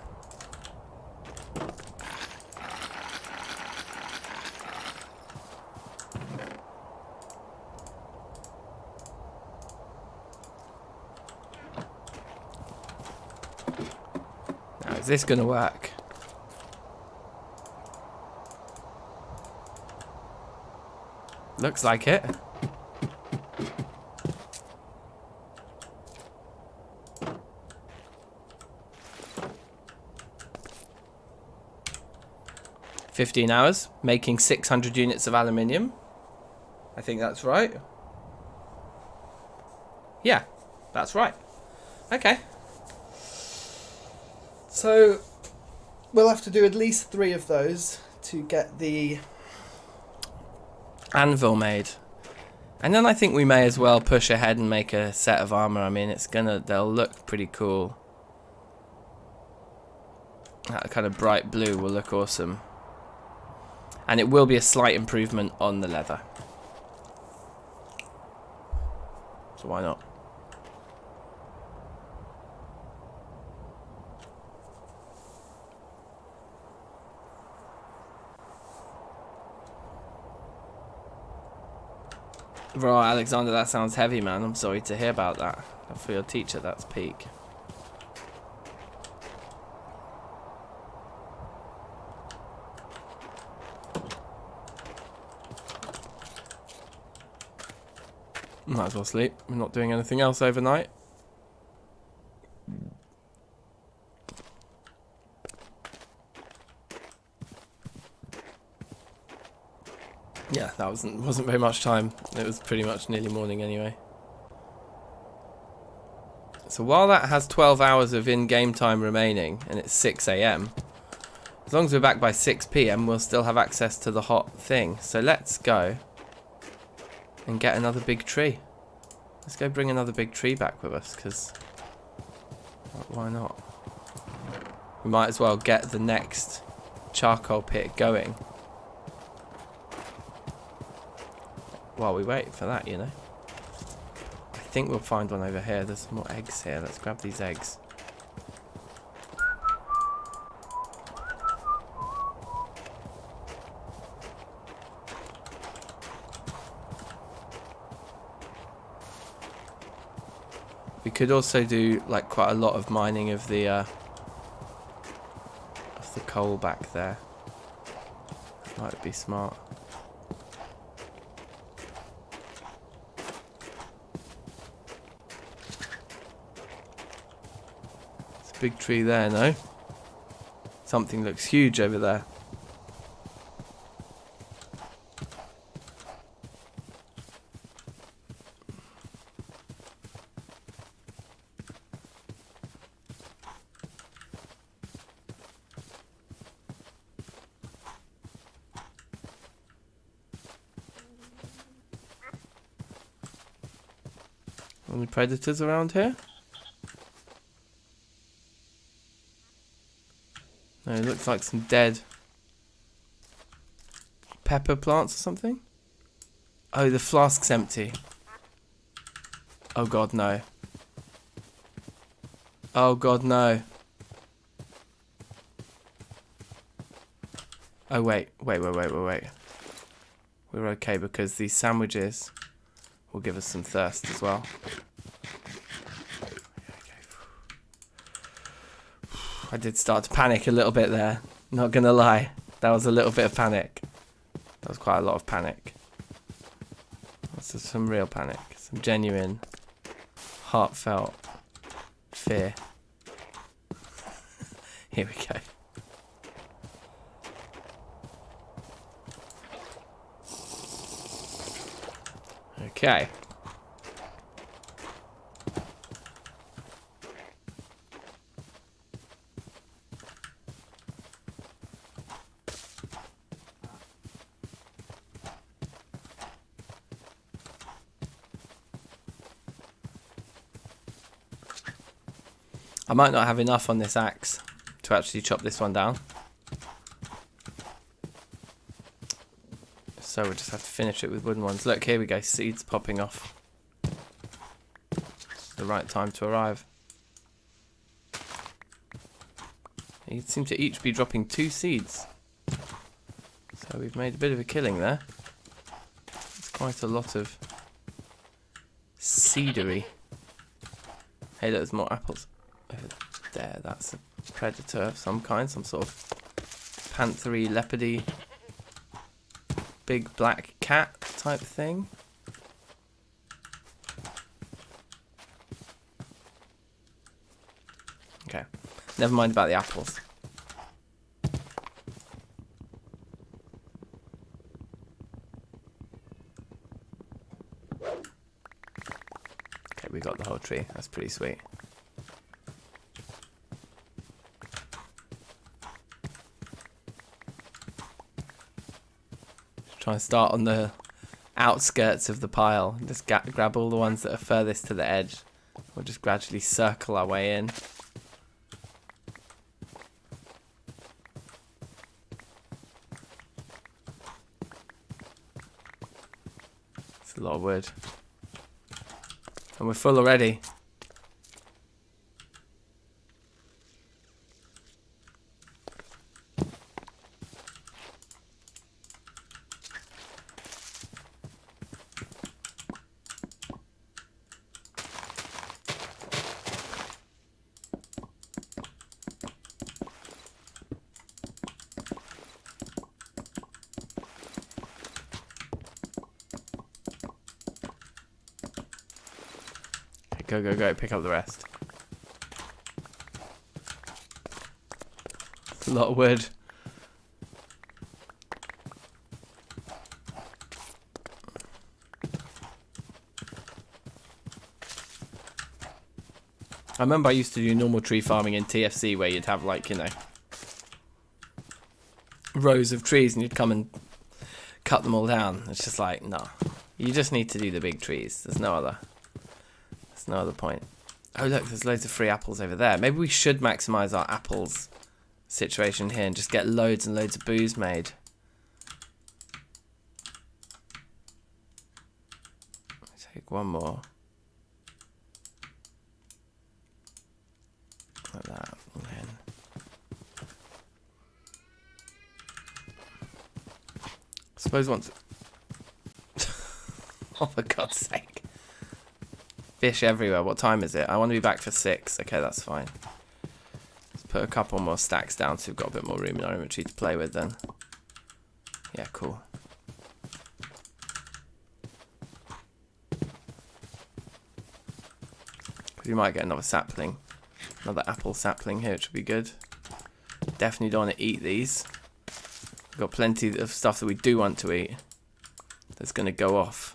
Now, is this gonna work? Looks like it. "15 hours, making 600 units of aluminium." I think that's right. Yeah, that's right. Okay. So we'll have to do at least 3 of those to get the anvil made. And then I think we may as well push ahead and make a set of armor. I mean, they'll look pretty cool. That kind of bright blue will look awesome. And it will be a slight improvement on the leather. So why not? Right, Alexander, that sounds heavy, man. I'm sorry to hear about that. For your teacher, that's peak. Might as well sleep. We're not doing anything else overnight. Yeah, that wasn't very much time. It was pretty much nearly morning anyway. So while that has 12 hours of in-game time remaining, and it's 6 AM, as long as we're back by 6 PM, we'll still have access to the hot thing. So let's go and get another big tree. Let's go bring another big tree back with us, because why not? We might as well get the next charcoal pit going while we wait for that, you know. I think we'll find one over here. There's some more eggs here. Let's grab these eggs. We could also do like quite a lot of mining of the coal back there. Might be smart. It's a big tree there, no? Something looks huge over there. Any predators around here? No, it looks like some dead pepper plants or something? Oh, the flask's empty. Oh god, no. Oh god, no. Oh wait. We're okay because these sandwiches will give us some thirst as well. I did start to panic a little bit there. Not gonna lie. That was a little bit of panic. That was quite a lot of panic. That's some real panic. Some genuine, heartfelt fear. Here we go. Okay. I might not have enough on this axe to actually chop this one down. So we'll just have to finish it with wooden ones. Look, here we go, seeds popping off. It's the right time to arrive. You seem to each be dropping 2 seeds. So we've made a bit of a killing there. It's quite a lot of seedery. Hey, look, there's more apples. Over there, that's a predator of some kind, some sort of panthery, leopardy, big black cat type thing. Okay, never mind about the apples. Okay, we got the whole tree. That's pretty sweet. Try and start on the outskirts of the pile. Just grab all the ones that are furthest to the edge. We'll just gradually circle our way in. It's a lot of wood. And we're full already. Go, go, go, pick up the rest. It's a lot of wood. I remember I used to do normal tree farming in TFC where you'd have like, you know, rows of trees and you'd come and cut them all down. It's just like, no. You just need to do the big trees. There's no other point. Oh look, there's loads of free apples over there. Maybe we should maximize our apples situation here and just get loads and loads of booze made. Take one more. Like that. And then I suppose once oh for God's sake. Fish everywhere. What time is it? I want to be back for 6. Okay, that's fine. Let's put a couple more stacks down so we've got a bit more room in our inventory to play with then. Yeah, cool. We might get another sapling. Another apple sapling here, which would be good. Definitely don't want to eat these. We've got plenty of stuff that we do want to eat that's going to go off.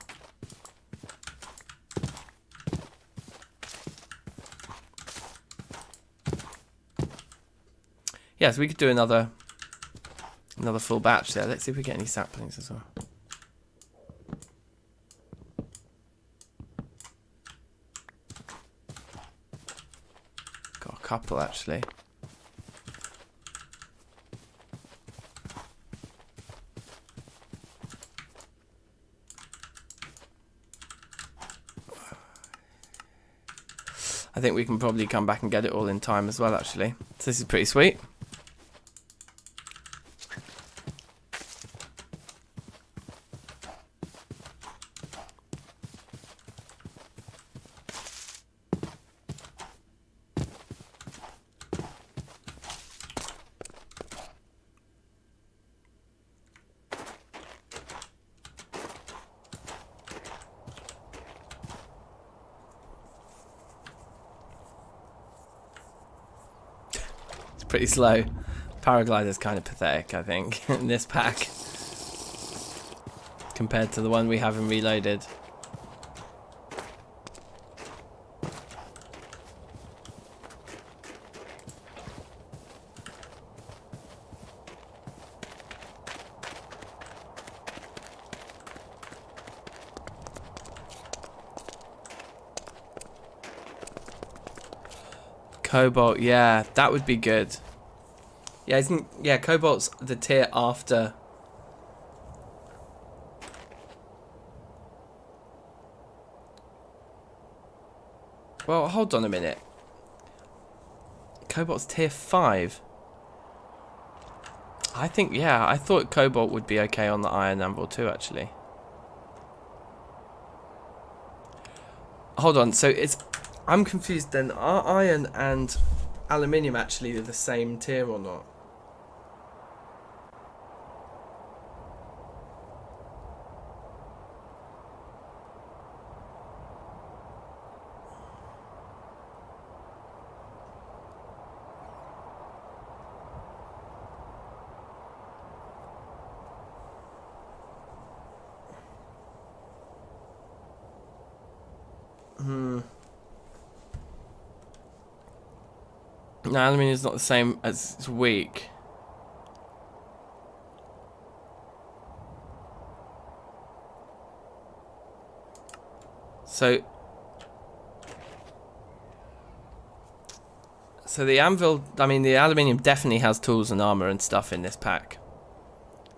Yeah, so we could do another full batch there. Let's see if we get any saplings as well. Got a couple actually. think we can probably come back and get it all in time as well, actually. So this is pretty sweet. Pretty slow. Paraglider's kind of pathetic, I think, in this pack compared to the one we have in Reloaded. Cobalt, yeah, that would be good. Yeah, isn't Cobalt's the tier after. Well, hold on a minute. Cobalt's tier 5. I think, yeah, I thought Cobalt would be okay on the Iron Anvil too, actually. Hold on, so I'm confused then. Are iron and aluminium actually the same tier or not? No, aluminium is not the same as it's weak. So the anvil, I mean the aluminium definitely has tools and armor and stuff in this pack.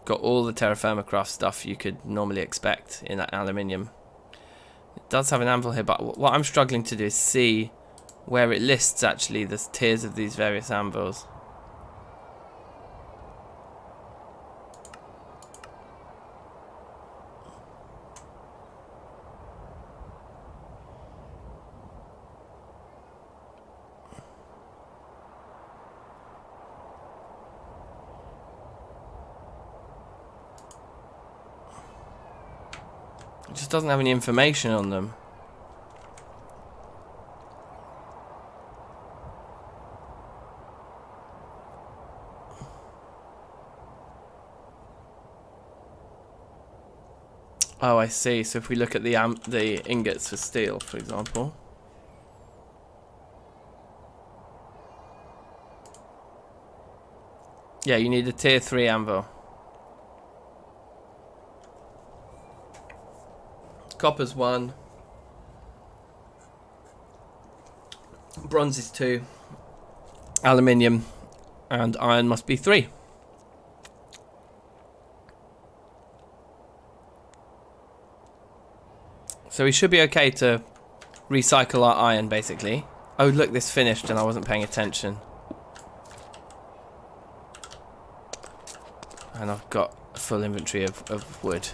Got all the Terrafirmacraft stuff you could normally expect in that aluminium. It does have an anvil here, but what I'm struggling to do is see where it lists actually the tiers of these various anvils. It just doesn't have any information on them. Oh, I see. So if we look at the ingots for steel, for example. Yeah, you need a tier 3 anvil. Copper's 1. Bronze is 2. Aluminium and iron must be 3. So we should be okay to recycle our iron, basically. Oh, look, this finished and I wasn't paying attention. And I've got a full inventory of wood.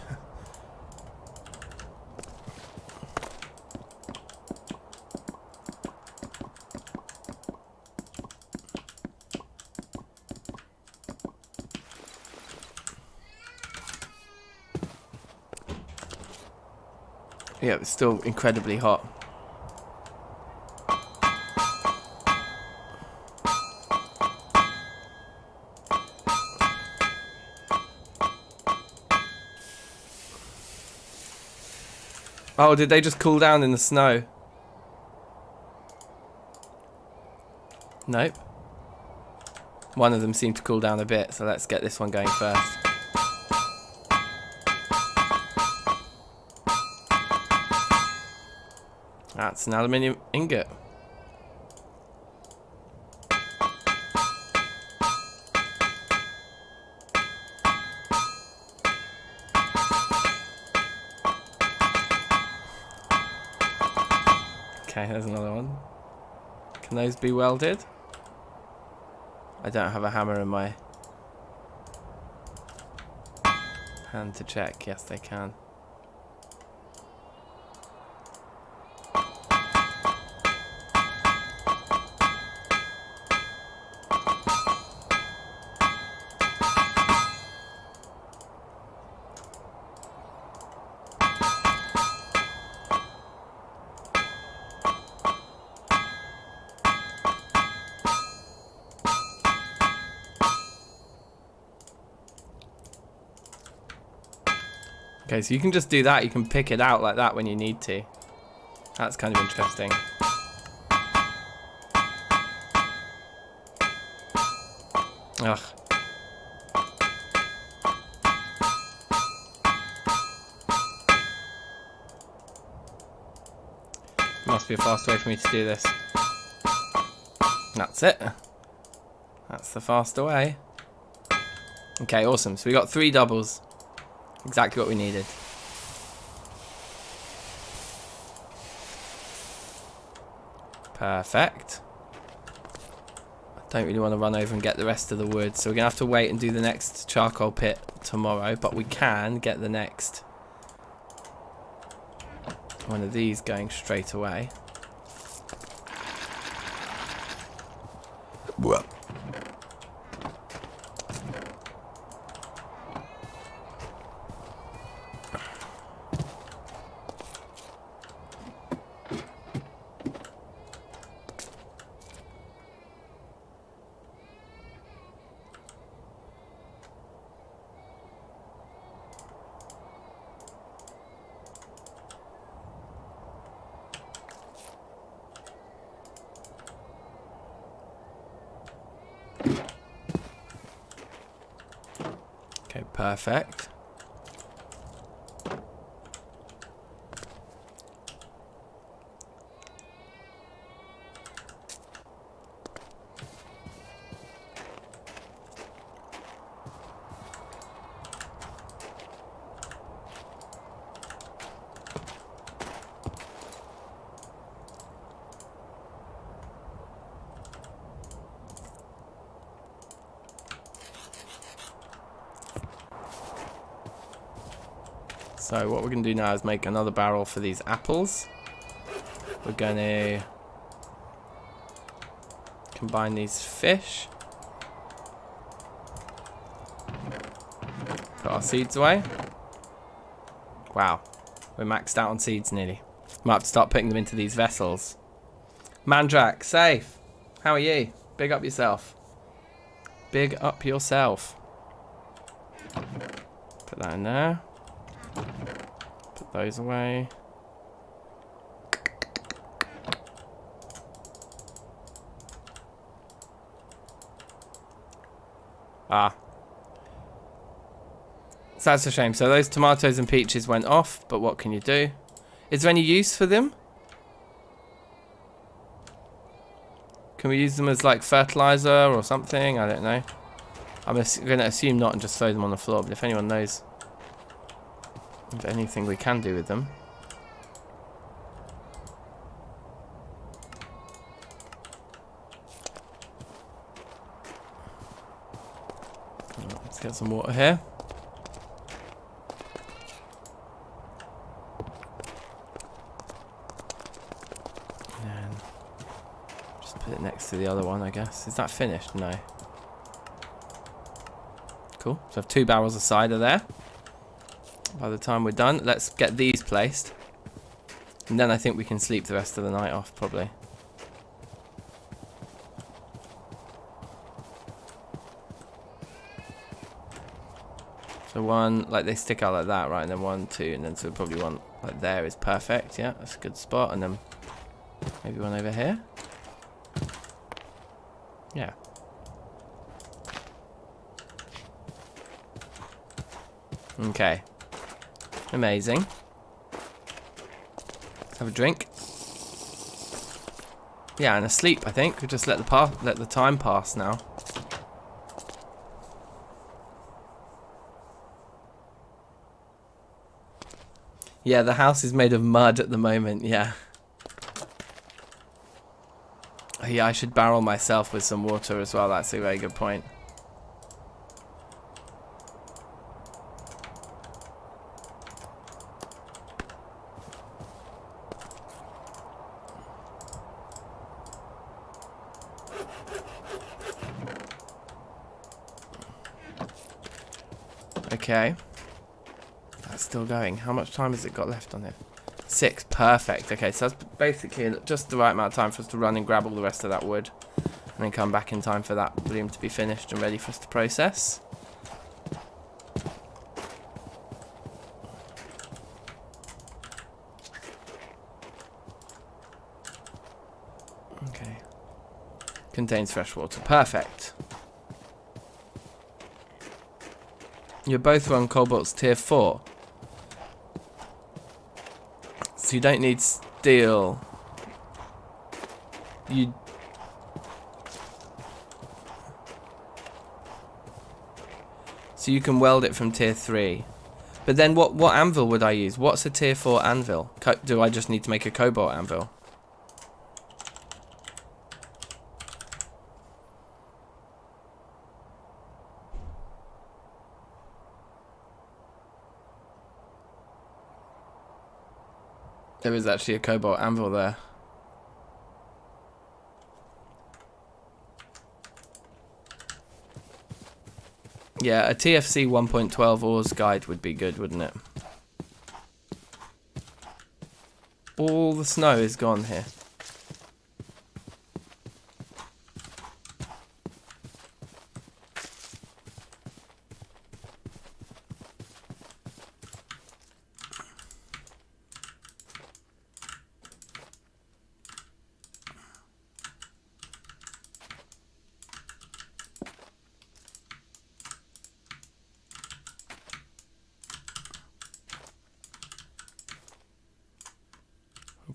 Yeah, it's still incredibly hot. Oh, did they just cool down in the snow? Nope. One of them seemed to cool down a bit, so let's get this one going first. That's an aluminium ingot. Okay, there's another one. Can those be welded? I don't have a hammer in my hand to check. Yes, they can. Okay, so you can just do that. You can pick it out like that when you need to. That's kind of interesting. Ugh. Must be a fast way for me to do this. That's it. That's the faster way. Okay, awesome. So we got 3 doubles. Exactly what we needed. Perfect. I don't really want to run over and get the rest of the wood, so we're going to have to wait and do the next charcoal pit tomorrow, but we can get the next one of these going straight away. Whoa. Okay, perfect. So what we're going to do now is make another barrel for these apples. We're going to combine these fish. Put our seeds away. Wow, we're maxed out on seeds nearly. Might have to start putting them into these vessels. Mandrak, safe. How are you? Big up yourself. Big up yourself. Put that in there. Put those away. Ah. So that's a shame. So those tomatoes and peaches went off, but what can you do? Is there any use for them? Can we use them as like fertilizer or something? I don't know. I'm going to assume not and just throw them on the floor, but if anyone knows of anything we can do with them. Let's get some water here. And just put it next to the other one, I guess. Is that finished? No. Cool. So I have 2 barrels of cider there. By the time we're done, let's get these placed. And then I think we can sleep the rest of the night off, probably. So one, like they stick out like that, right? And then 1, 2, and then so probably one like there is perfect. Yeah, that's a good spot. And then maybe one over here. Yeah. Okay. Amazing. Let's have a drink. Yeah, and a sleep, I think. We'll just let the time pass now. Yeah, the house is made of mud at the moment, yeah. Yeah, I should barrel myself with some water as well. That's a very good point. Okay. That's still going. How much time has it got left on it? 6. Perfect. Okay, so that's basically just the right amount of time for us to run and grab all the rest of that wood. And then come back in time for that bloom to be finished and ready for us to process. Okay. Contains fresh water. Perfect. You're both on Cobalt's tier 4. So you don't need steel. So you can weld it from tier 3. But then what anvil would I use? What's a tier 4 anvil? Do I just need to make a cobalt anvil? There is actually a cobalt anvil there. Yeah, a TFC 1.12 ores guide would be good, wouldn't it? All the snow is gone here.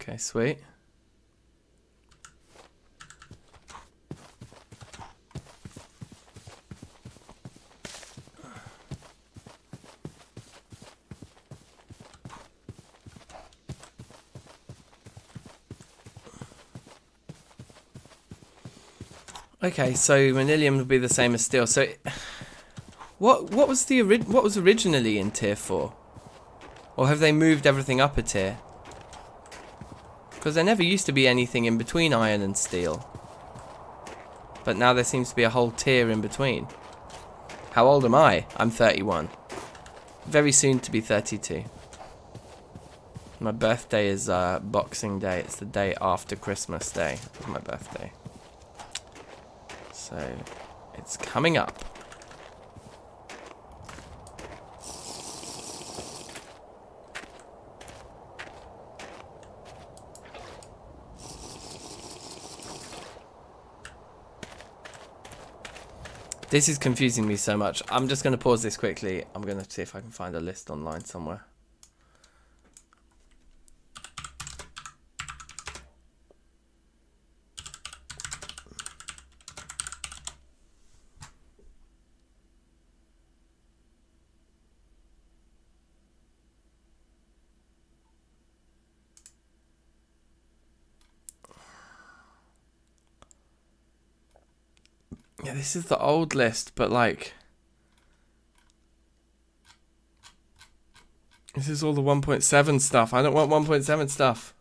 Okay, sweet. Okay, so manilium would be the same as steel. So, what was originally in tier 4, or have they moved everything up a tier? Because there never used to be anything in between iron and steel, but now there seems to be a whole tier in between. How old am I? I'm 31. Very soon to be 32. My birthday is Boxing Day. It's the day after Christmas Day. It's my birthday. So, it's coming up. This is confusing me so much. I'm just going to pause this quickly. I'm going to see if I can find a list online somewhere. Yeah, this is the old list, but like, this is all the 1.7 stuff. I don't want 1.7 stuff.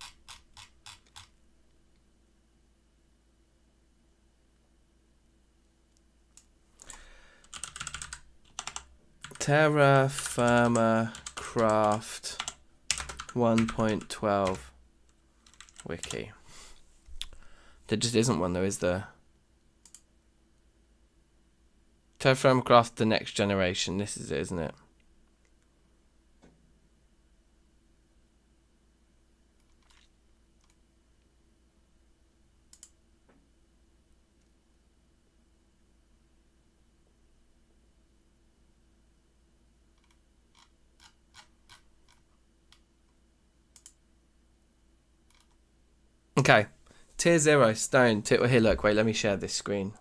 Terrafirmacraft 1.12 wiki. There just isn't one though, is there? Terrafirmacraft the next generation. This is it, isn't it? Okay. Tier 0 stone. Here, look, wait, let me share this screen.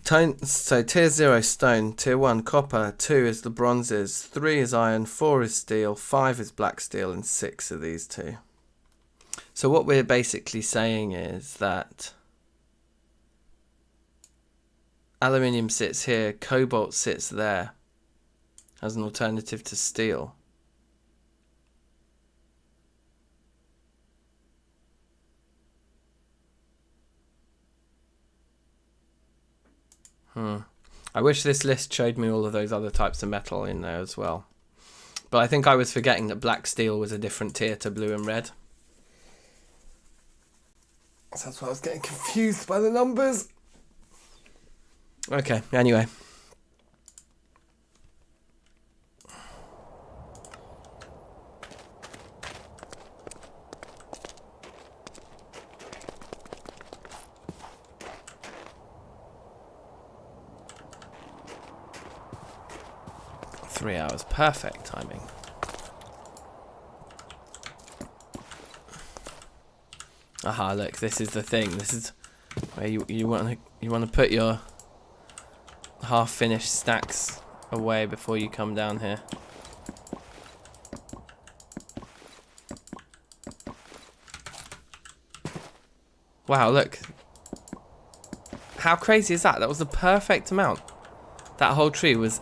So tier 0 stone, tier 1 copper, 2 is the bronzes, 3 is iron, 4 is steel, 5 is black steel, and 6 are these two. So what we're basically saying is that aluminium sits here, cobalt sits there as an alternative to steel. I wish this list showed me all of those other types of metal in there as well. But I think I was forgetting that black steel was a different tier to blue and red. So that's why I was getting confused by the numbers. Okay, anyway. Three hours, perfect timing. Aha, look, this is the thing. This is where you want to put your half-finished stacks away before you come down here. Wow, look. How crazy is that? That was the perfect amount. That whole tree was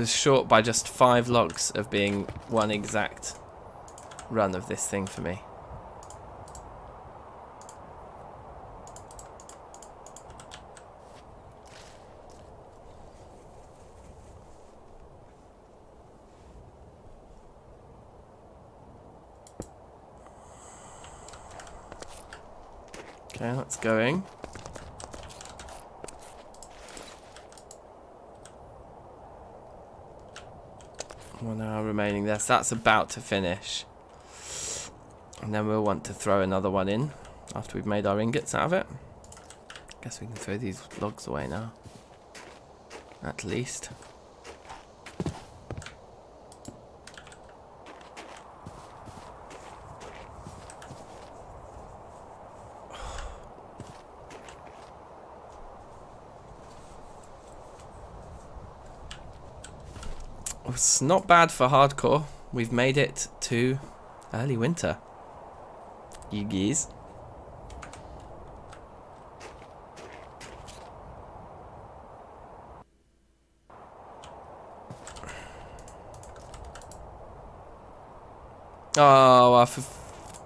short by just 5 logs of being one exact run of this thing for me. Okay, that's going. One hour remaining there, so that's about to finish. And then we'll want to throw another one in after we've made our ingots out of it. Guess we can throw these logs away now. At least. It's not bad for hardcore. We've made it to early winter. You geese. Oh, our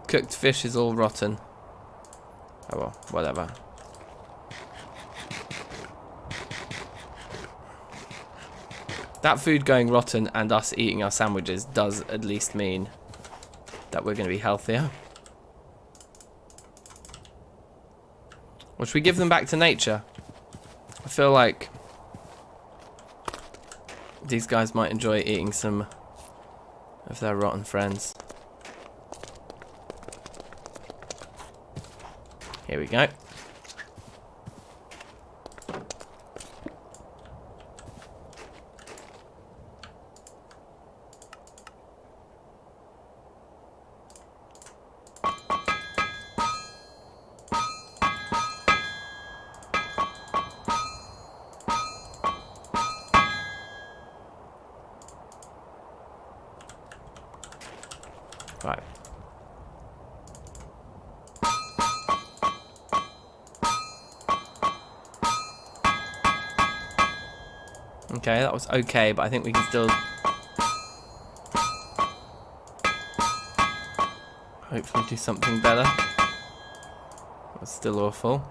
cooked fish is all rotten. Oh well, whatever. That food going rotten and us eating our sandwiches does at least mean that we're going to be healthier. Or should we give them back to nature? I feel like these guys might enjoy eating some of their rotten friends. Here we go. Right. Okay, that was okay, but I think we can still hopefully do something better. That was still awful.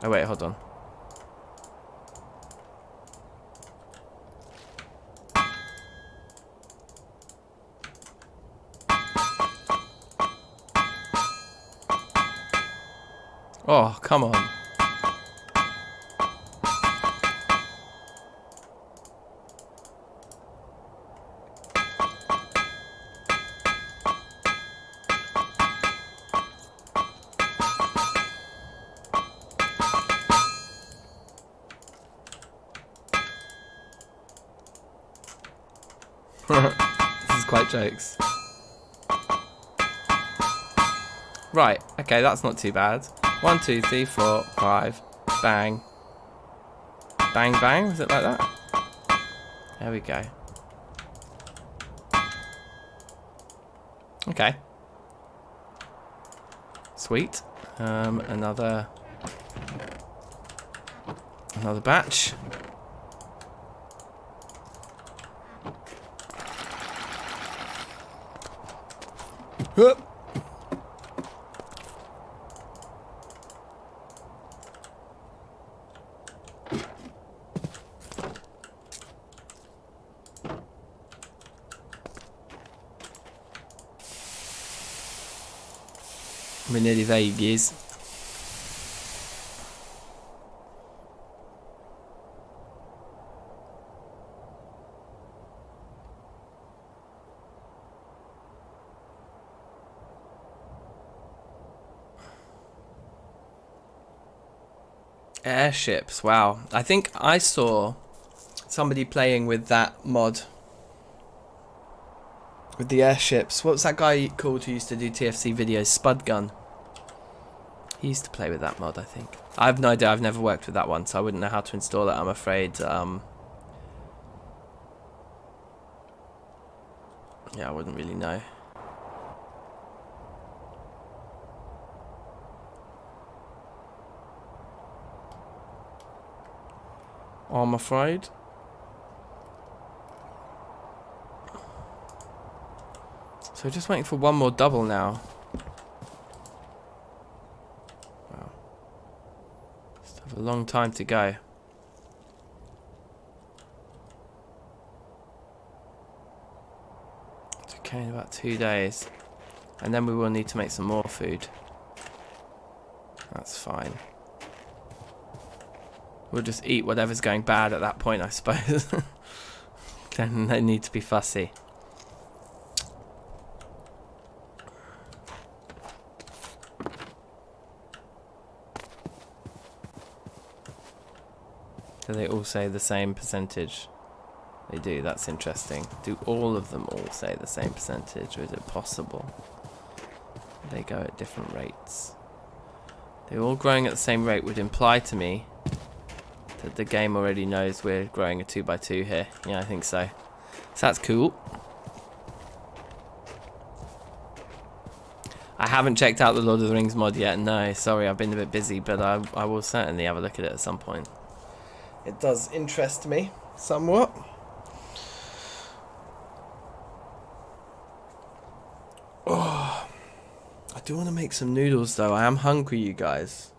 Oh wait, hold on. Oh, come on. This is quite jokes. Right, okay, that's not too bad. 1, 2, 3, 4, 5, Bang. Bang, bang. Is it like that? There we go. Okay. Sweet. Another batch. Hup. We're nearly there, you geez. Airships, wow. I think I saw somebody playing with that mod. With the airships. What was that guy called who used to do TFC videos? Spudgun. He used to play with that mod, I think. I have no idea. I've never worked with that one, so I wouldn't know how to install it, I'm afraid. Yeah, I wouldn't really know. I'm afraid. So we're just waiting for one more double now. Wow. Still have a long time to go. It's okay, in about 2 days. And then we will need to make some more food. That's fine. We'll just eat whatever's going bad at that point, I suppose. Then no need to be fussy. Do they all say the same percentage? They do, that's interesting. Do all of them all say the same percentage, or is it possible they go at different rates? They're all growing at the same rate would imply to me that the game already knows we're growing a 2x2 here. Yeah, I think so. So that's cool. I haven't checked out the Lord of the Rings mod yet, no, sorry, I've been a bit busy, but I will certainly have a look at it at some point. It does interest me somewhat. Oh, I do want to make some noodles though. I am hungry, you guys.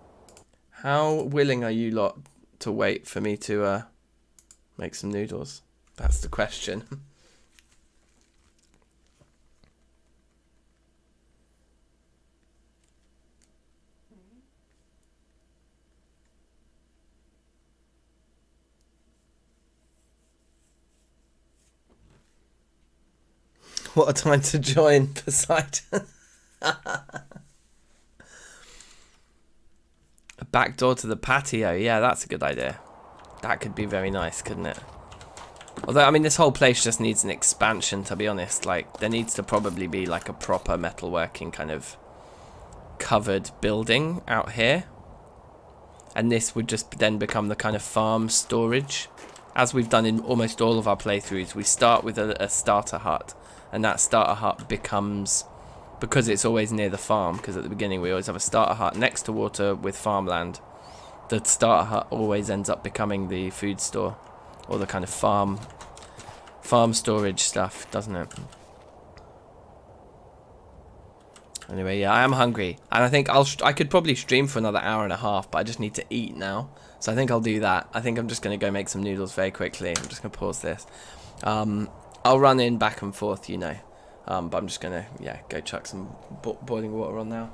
How willing are you lot to wait for me to make some noodles? That's the question. What a time to join, Poseidon. A back door to the patio. Yeah, that's a good idea. That could be very nice, couldn't it? Although, I mean, this whole place just needs an expansion, to be honest. Like, there needs to probably be, like, a proper metalworking kind of covered building out here. And this would just then become the kind of farm storage. As we've done in almost all of our playthroughs, we start with a starter hut. And that starter hut becomes, because it's always near the farm, because at the beginning we always have a starter hut next to water with farmland, the starter hut always ends up becoming the food store, or the kind of farm storage stuff, doesn't it? Anyway, yeah, I am hungry, and I think I could probably stream for another hour and a half, but I just need to eat now, so I think I'll do that. I think I'm just going to go make some noodles very quickly. I'm just going to pause this. I'll run in back and forth, you know, but I'm just going to, yeah, go chuck some boiling water on now.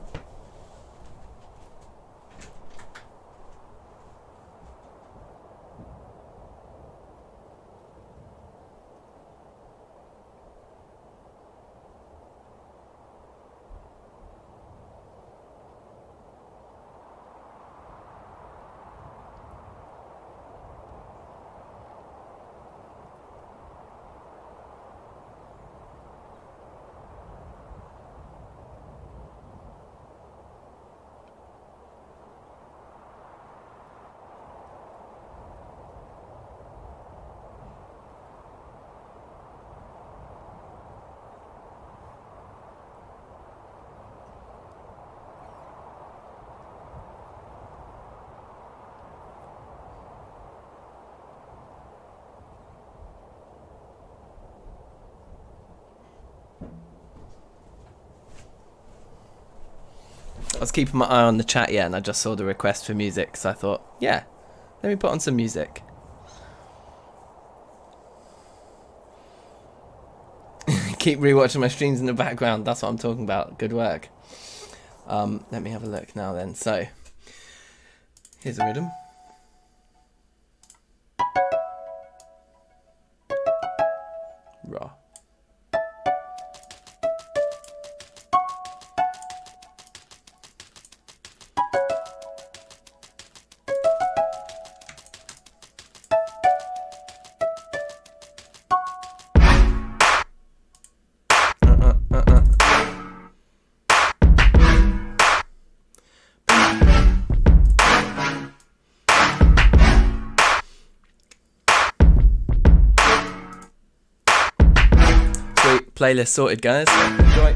I was keeping my eye on the chat, yeah, and I just saw the request for music, so I thought, yeah, let me put on some music. Keep rewatching my streams in the background. That's what I'm talking about. Good work. Let me have a look now then. So, here's a rhythm. Raw. Playlist sorted, guys. Enjoy.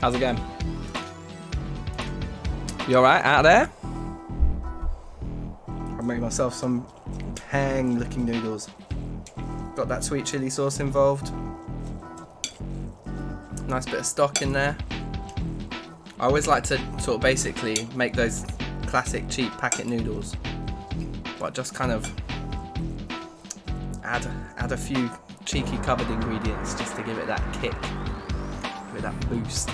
How's it going? You alright out there? I made myself some pang looking noodles. Got that sweet chili sauce involved. Nice bit of stock in there. I always like to sort of basically make those classic cheap packet noodles, but just kind of add a few cheeky cupboard ingredients just to give it that kick, give it that boost.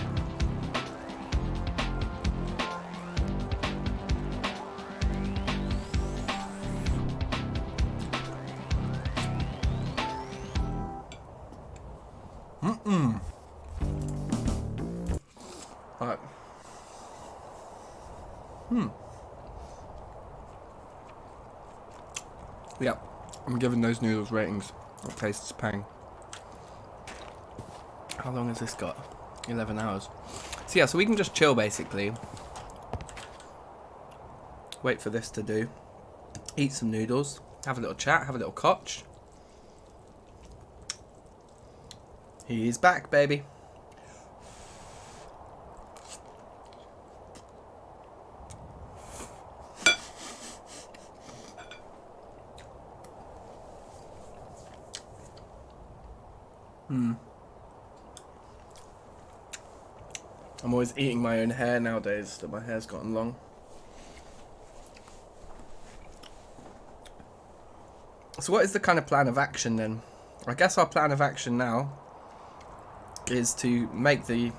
Alright. Yeah, I'm giving those noodles ratings. It tastes pang. How long has this got? 11 hours. So yeah, so we can just chill basically. Wait for this to do. Eat some noodles. Have a little chat. Have a little cotch. He's back, baby. I'm always eating my own hair nowadays that my hair's gotten long. So what is the kind of plan of action then? I guess our plan of action now is to make the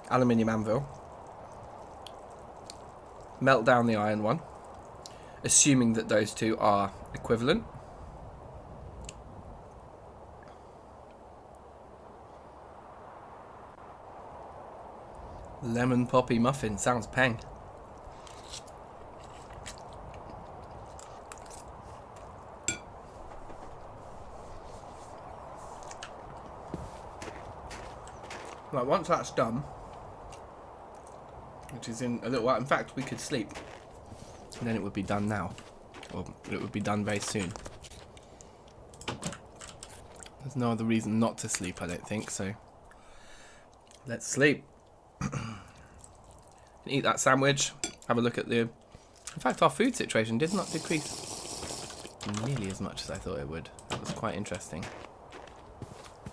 aluminium anvil, melt down the iron one, assuming that those two are equivalent. Lemon poppy muffin sounds pang. Right, once that's done, which is in a little while, in fact we could sleep and then it would be done now, or it would be done very soon. There's no other reason not to sleep, I don't think, so let's sleep. Eat that sandwich, have a look at the... In fact, our food situation did not decrease nearly as much as I thought it would. That was quite interesting.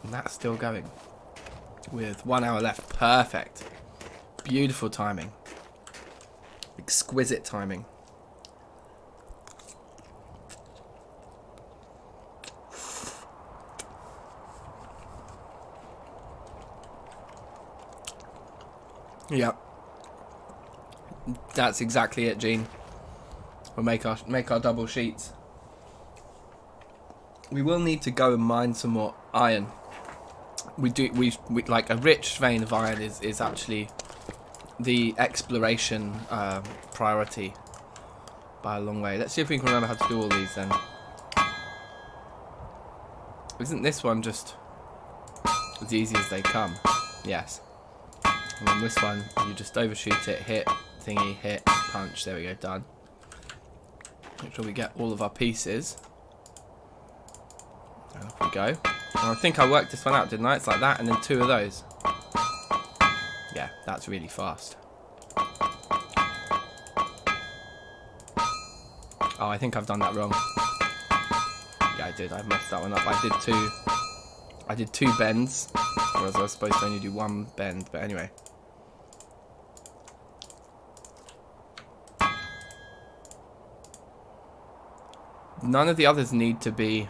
And that's still going. With 1 hour left. Perfect. Beautiful timing. Exquisite timing. Yep. That's exactly it, Gene. We'll make our double sheets. We will need to go and mine some more iron. We like a rich vein of iron is actually the exploration priority by a long way. Let's see if we can remember how to do all these then. Isn't this one just as easy as they come? Yes. And then this one, you just overshoot it, hit, thingy, hit, punch. There we go, done. Make sure we get all of our pieces. And off we go. And I think I worked this one out, didn't I? It's like that, and then 2 of those. Yeah, that's really fast. Oh, I think I've done that wrong. Yeah, I did. I messed that one up. I did two bends, whereas I was supposed to only do 1 bend. But anyway. None of the others need to be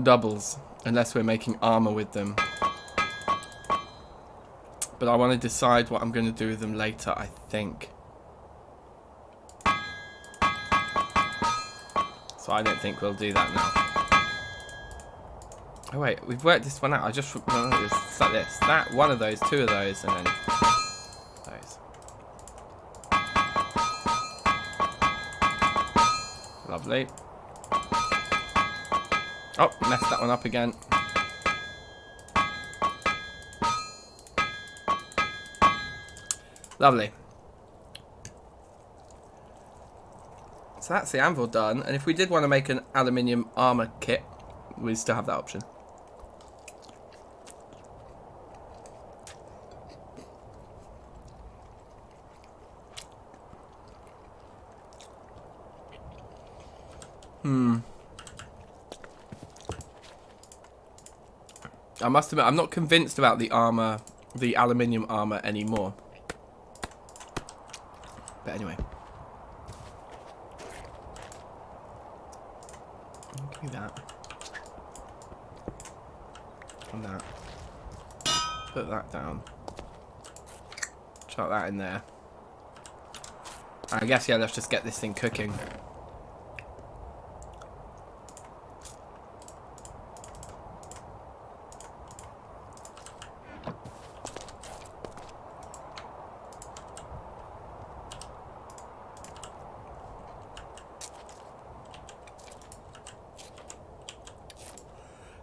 doubles unless we're making armor with them. But I want to decide what I'm going to do with them later, I think. So I don't think we'll do that now. Oh wait, we've worked this one out. I just remember it's like this. That, 1 of those, 2 of those, and then those. Lovely. Oh, messed that one up again. Lovely. So that's the anvil done. And if we did want to make an aluminium armor kit, we still have that option. I must admit, I'm not convinced about the armor, the aluminium armor anymore. But anyway. Give me that. And that. Put that down. Chuck that in there. I guess, yeah, let's just get this thing cooking.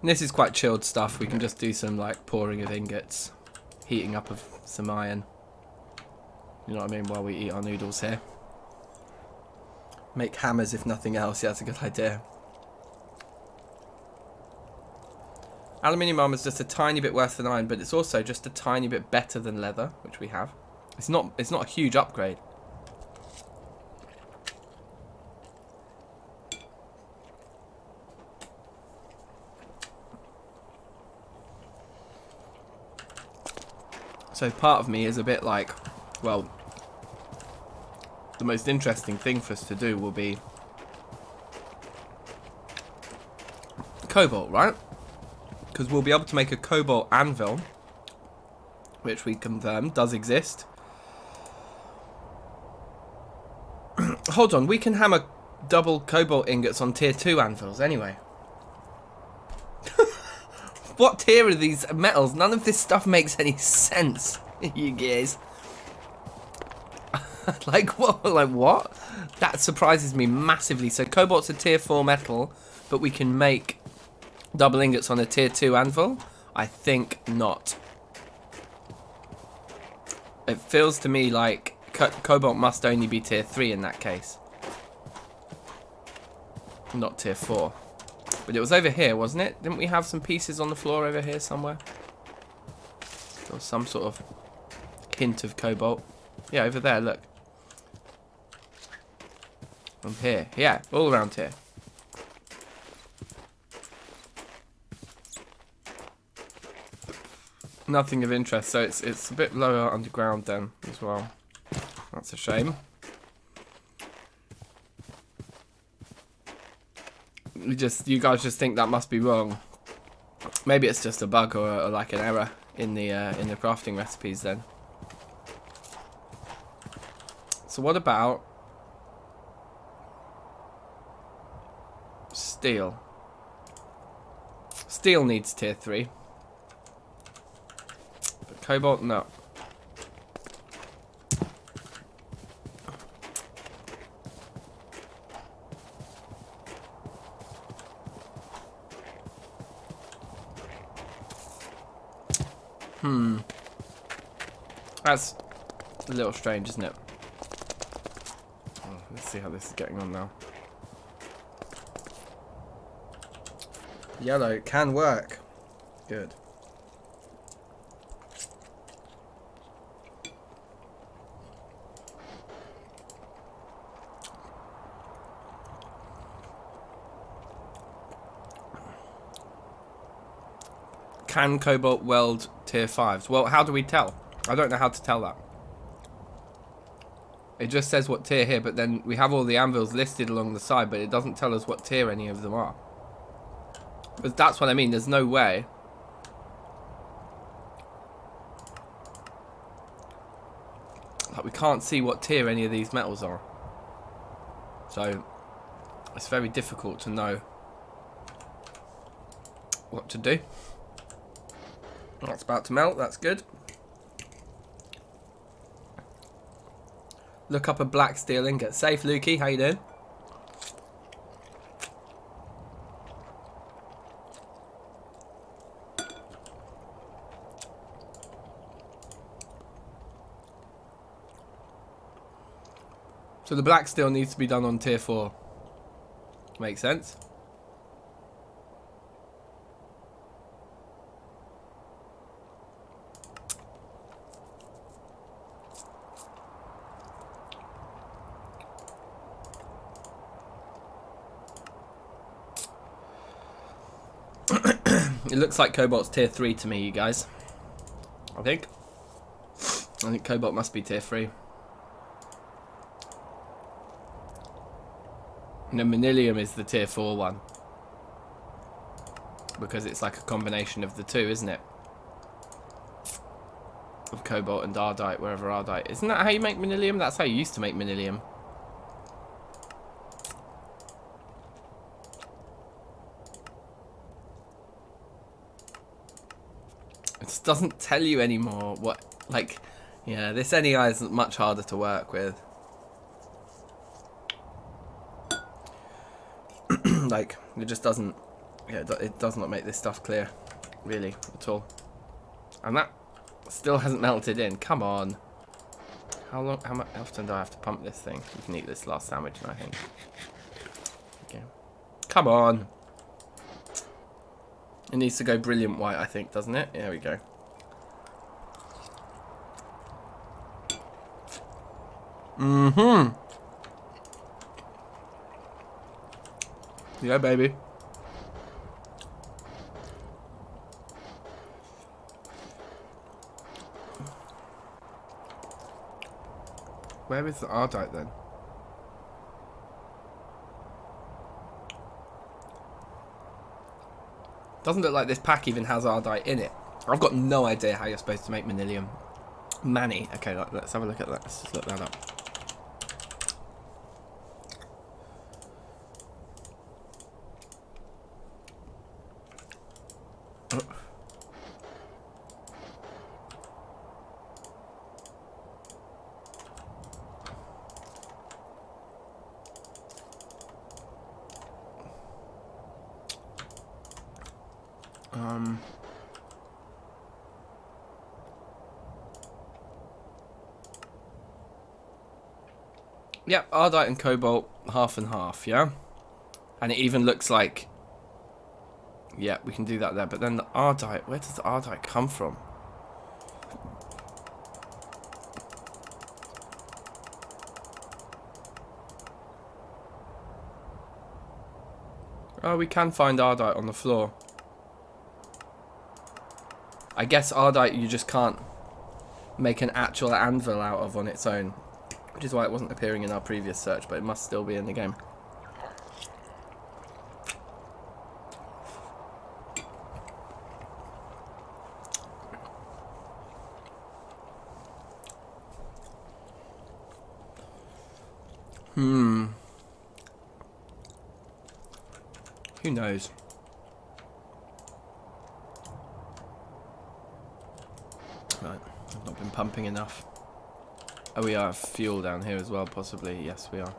And this is quite chilled stuff. We can just do some like pouring of ingots, heating up of some iron. You know what I mean? While we eat our noodles here. Make hammers if nothing else. Yeah, that's a good idea. Aluminium armor is just a tiny bit worse than iron, but it's also just a tiny bit better than leather, which we have. It's not a huge upgrade. So part of me is a bit like, well, the most interesting thing for us to do will be cobalt, right? Because we'll be able to make a cobalt anvil, which we confirmed does exist. Hold on, we can hammer double cobalt ingots on tier 2 anvils anyway. What tier are these metals? None of this stuff makes any sense, you guys. Like what? Like what? That surprises me massively. So cobalt's a tier 4 metal, but we can make double ingots on a tier 2 anvil? I think not. It feels to me like cobalt must only be tier 3 in that case. Not tier 4. But it was over here, wasn't it? Didn't we have some pieces on the floor over here somewhere? There was some sort of hint of cobalt. Yeah, over there, look. From here. Yeah, all around here. Nothing of interest, so it's a bit lower underground then as well. That's a shame. You guys just think that must be wrong. Maybe it's just a bug or like an error in the crafting recipes then. So what about steel? Steel needs tier 3. But cobalt, no. That's a little strange, isn't it? Oh, let's see how this is getting on now. Yellow can work. Good. Can cobalt weld tier 5s? Well, how do we tell? I don't know how to tell that. It just says what tier here, but then we have all the anvils listed along the side, but it doesn't tell us what tier any of them are. But that's what I mean, there's no way. Like, we can't see what tier any of these metals are. So, it's very difficult to know what to do. That's about to melt, that's good. Look up a black steel ingot. Safe, Lukey, how you doing? So the black steel needs to be done on tier 4. Makes sense. It looks like cobalt's tier 3 to me, you guys. I think cobalt must be tier 3. And then manilium is the tier 4 one. Because it's like a combination of the two, isn't it? Of cobalt and ardite, wherever ardite. Isn't that how you make manilium? That's how you used to make manilium. It doesn't tell you anymore what, like, yeah, this NEI is much harder to work with. Like, it just doesn't, yeah, it does not make this stuff clear, really, at all. And that still hasn't melted in. Come on. How often do I have to pump this thing? You can eat this last sandwich, I think. Okay. Come on. It needs to go brilliant white, I think, doesn't it? There we go. Mm-hmm. Yeah, baby. Where is the ardite then? Doesn't look like this pack even has ardite in it. I've got no idea how you're supposed to make manilium. Manny. Okay, let's have a look at that. Let's just look that up. Yep, ardite and cobalt, half and half, yeah? And it even looks like... Yeah, we can do that there. But then the ardite, where does the ardite come from? Oh, we can find ardite on the floor. I guess ardite you just can't make an actual anvil out of on its own. Which is why it wasn't appearing in our previous search, but it must still be in the game. Who knows? Right, I've not been pumping enough. Oh, we have fuel down here as well, possibly. Yes, we are.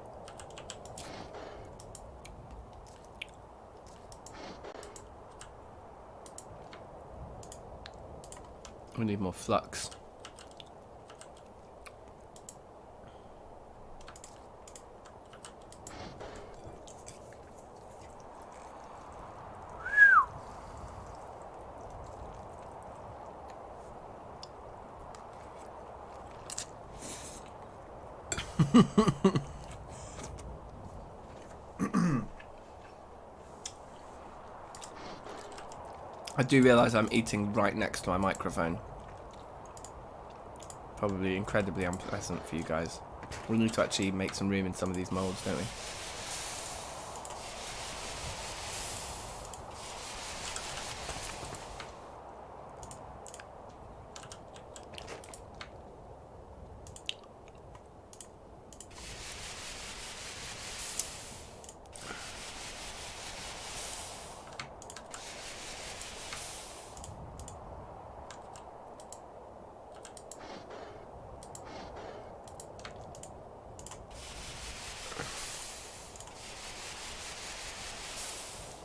We need more flux. I do realise I'm eating right next to my microphone. Probably incredibly unpleasant for you guys. We need to actually make some room in some of these moulds, don't we?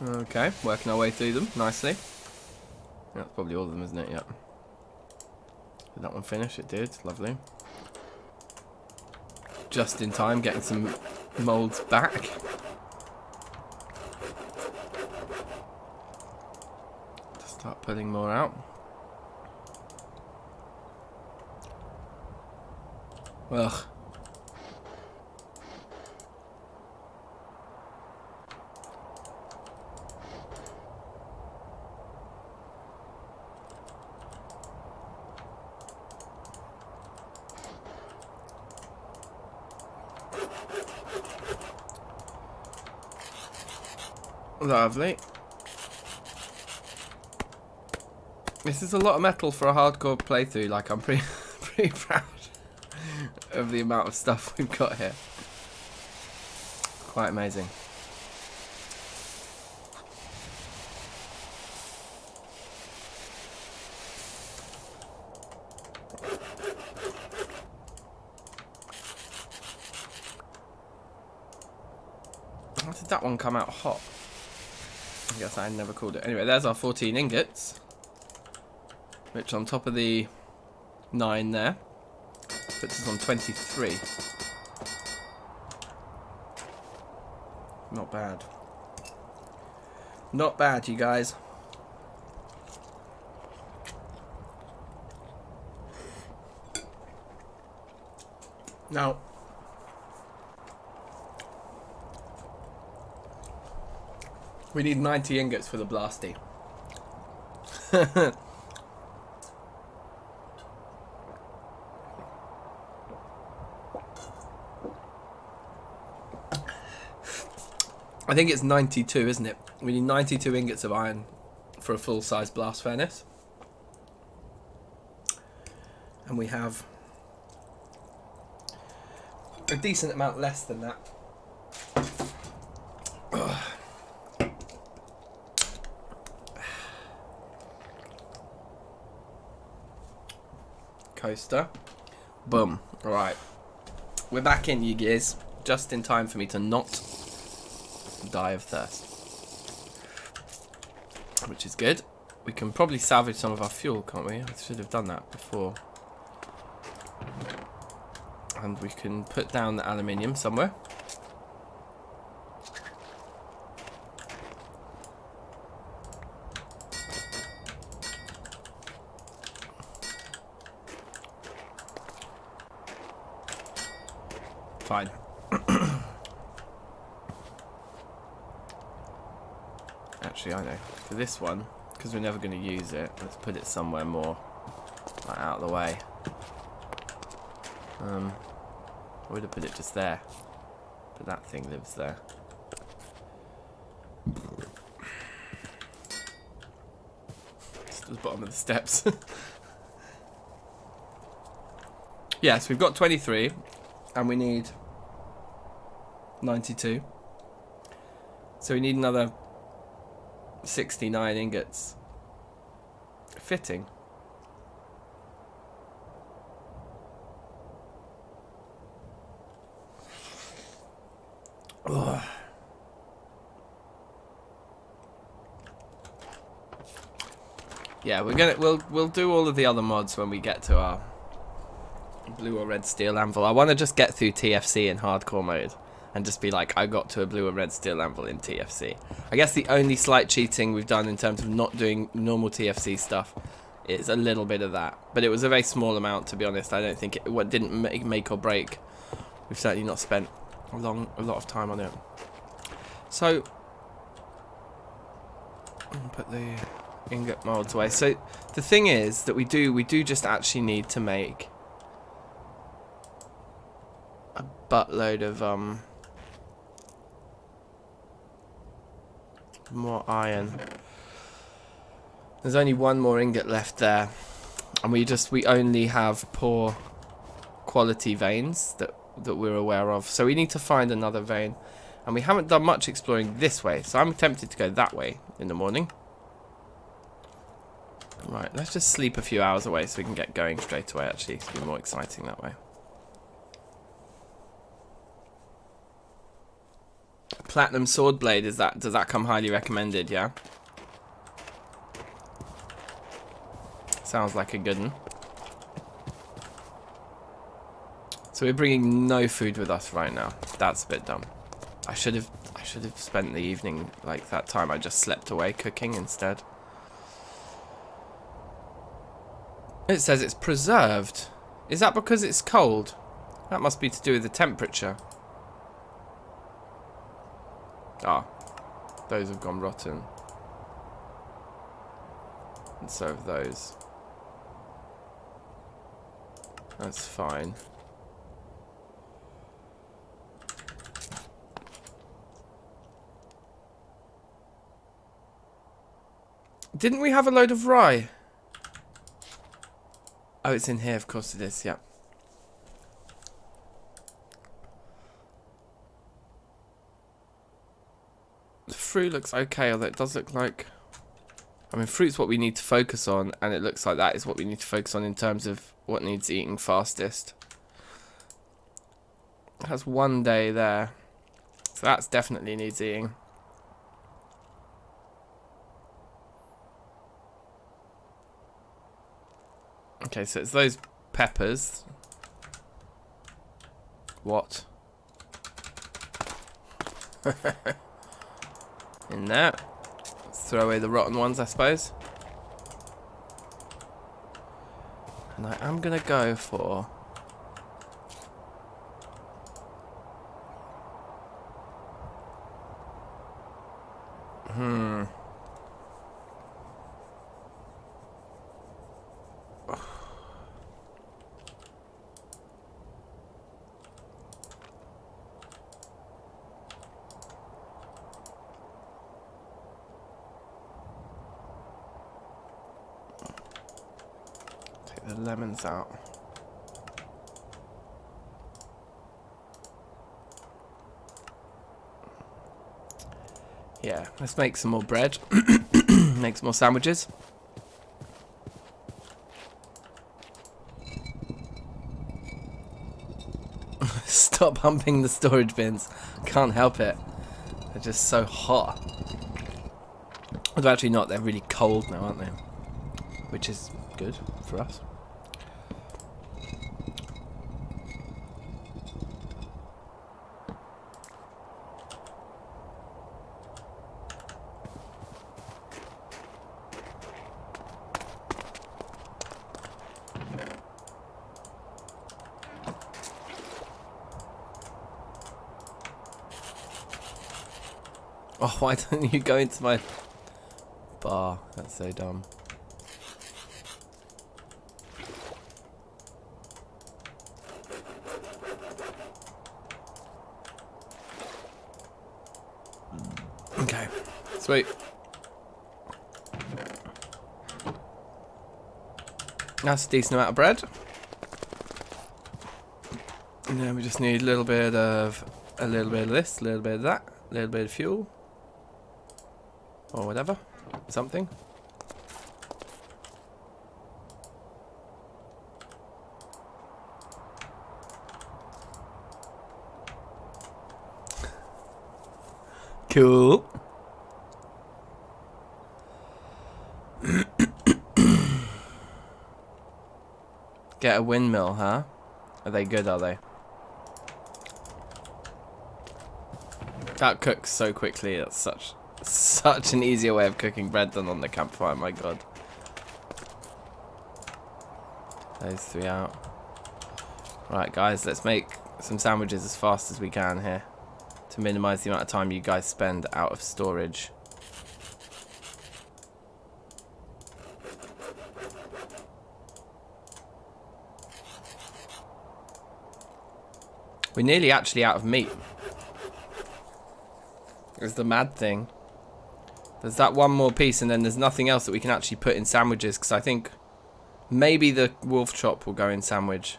Okay, working our way through them nicely. Yeah, that's probably all of them, isn't it? Yep. Did that one finish? It did. Lovely. Just in time, getting some moulds back. To start putting more out. Ugh. Lovely. This is a lot of metal for a hardcore playthrough. Like, I'm pretty pretty proud of the amount of stuff we've got here. Quite amazing. How did that one come out hot? I guess I never called it. Anyway, there's our 14 ingots. Which on top of the 9 there puts us on 23. Not bad. Not bad, you guys. Now, we need 90 ingots for the blasty. I think it's 92, isn't it? We need 92 ingots of iron for a full-size blast furnace. And we have a decent amount less than that. Ugh. Coaster. Boom. Alright. We're back in, you gears. Just in time for me to not die of thirst. Which is good. We can probably salvage some of our fuel, can't we? I should have done that before. And we can put down the aluminium somewhere. Fine. Actually, I know. For this one, because we're never going to use it, let's put it somewhere more like, out of the way. I would have put it just there, but that thing lives there. Just at the bottom of the steps. Yes, we've got 23, and we need 92. So we need another 69 ingots. Fitting. Ugh. Yeah, we'll do all of the other mods when we get to our blue or red steel anvil. I want to just get through TFC in hardcore mode and just be like, I got to a blue or red steel anvil in TFC. I guess the only slight cheating we've done in terms of not doing normal TFC stuff is a little bit of that, but it was a very small amount, to be honest. I don't think it didn't make or break. We've certainly not spent a lot of time on it. So I'll put the ingot molds away. So the thing is that we do just actually need to make a buttload of more iron. There's only one more ingot left there, and we only have poor quality veins that we're aware of. So we need to find another vein, and we haven't done much exploring this way, so I'm tempted to go that way in the morning. Right, let's just sleep a few hours away so we can get going straight away. Actually, it's more exciting that way. Platinum sword blade, does that come highly recommended? Yeah, sounds like a good one. So we're bringing no food with us right now. That's a bit dumb. I should have spent the evening like that time I just slept away cooking instead. It says it's preserved. Is that because it's cold? That must be to do with the temperature. Ah, those have gone rotten. And so have those. That's fine. Didn't we have a load of rye? Oh, it's in here. Of course it is. Yeah. The fruit looks okay, although it does look like... I mean, fruit's what we need to focus on, and it looks like that is what we need to focus on in terms of what needs eating fastest. That's 1 day there. So that's definitely needs eating. Okay, so it's those peppers. What? In there. Let's throw away the rotten ones, I suppose. And I am going to go for... Take the lemons out. Yeah, let's make some more bread. Make some more sandwiches. Stop humping the storage bins. Can't help it. They're just so hot. Well, they're actually not. They're really cold now, aren't they? Which is good for us. Oh, why don't you go into my bar? That's so dumb. Okay, sweet. That's a decent amount of bread. And then we just need a little bit of this, a little bit of that, a little bit of fuel. Or whatever. Something. Cool. Get a windmill, huh? Are they good, are they? That cooks so quickly. That's such an easier way of cooking bread than on the campfire, my god. Those three out. Right, guys, let's make some sandwiches as fast as we can here to minimize the amount of time you guys spend out of storage. We're nearly actually out of meat. Is the mad thing. There's that one more piece, and then there's nothing else that we can actually put in sandwiches, because I think maybe the wolf chop will go in sandwich.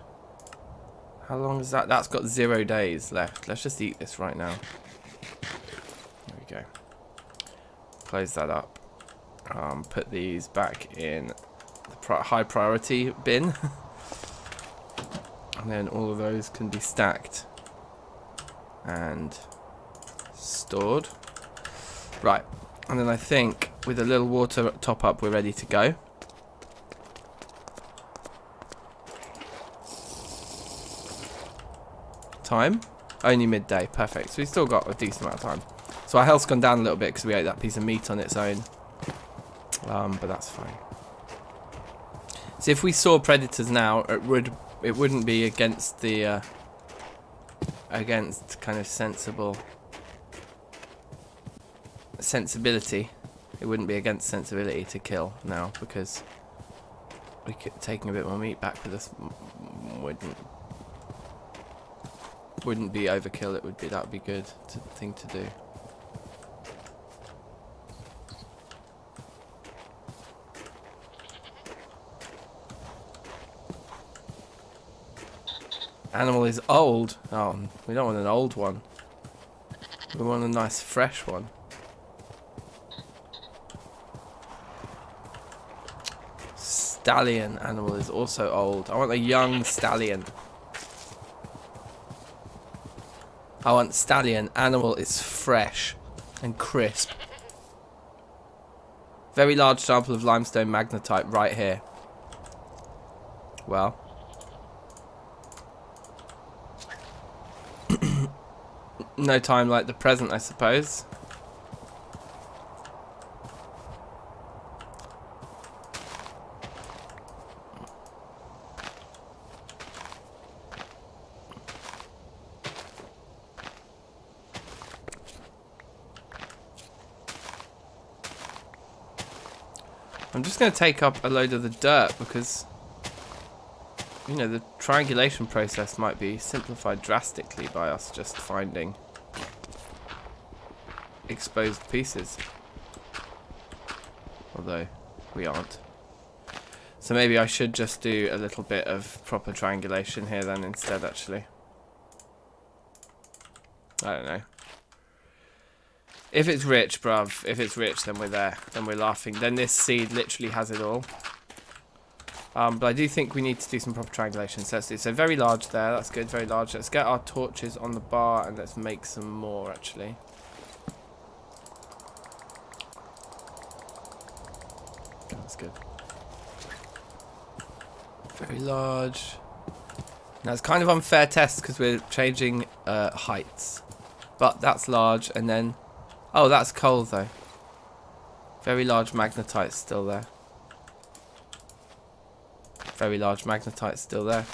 How long is that? That's got 0 days left. Let's just eat this right now. There we go. Close that up. Put these back in the high priority bin. And then all of those can be stacked and stored. Right. And then I think with a little water top up, we're ready to go. Time? Only midday. Perfect. So we've still got a decent amount of time. So our health's gone down a little bit because we ate that piece of meat on its own. But that's fine. So if we saw predators now, it wouldn't be against the against kind of sensibility. It wouldn't be against sensibility to kill now, because taking a bit more meat back with us wouldn't be overkill. That would be good thing to do. Animal is old. Oh, we don't want an old one. We want a nice fresh one. Stallion animal is also old. I want a young stallion. I want stallion animal is fresh and crisp. Very large sample of limestone magnetite right here. Well. No time like the present, I suppose. I'm just going to take up a load of the dirt because, you know, the triangulation process might be simplified drastically by us just finding exposed pieces. Although, we aren't. So maybe I should just do a little bit of proper triangulation here then instead, actually. I don't know. If it's rich, bruv, if it's rich, then we're there. Then we're laughing. Then this seed literally has it all. But I do think we need to do some proper triangulation. So let's do so very large there. That's good, very large. Let's get our torches on the bar and let's make some more, actually. That's good. Very large. Now it's kind of unfair test because we're changing heights. But that's large and then... Oh, that's coal though. Very large magnetite still there. Very large magnetite still there.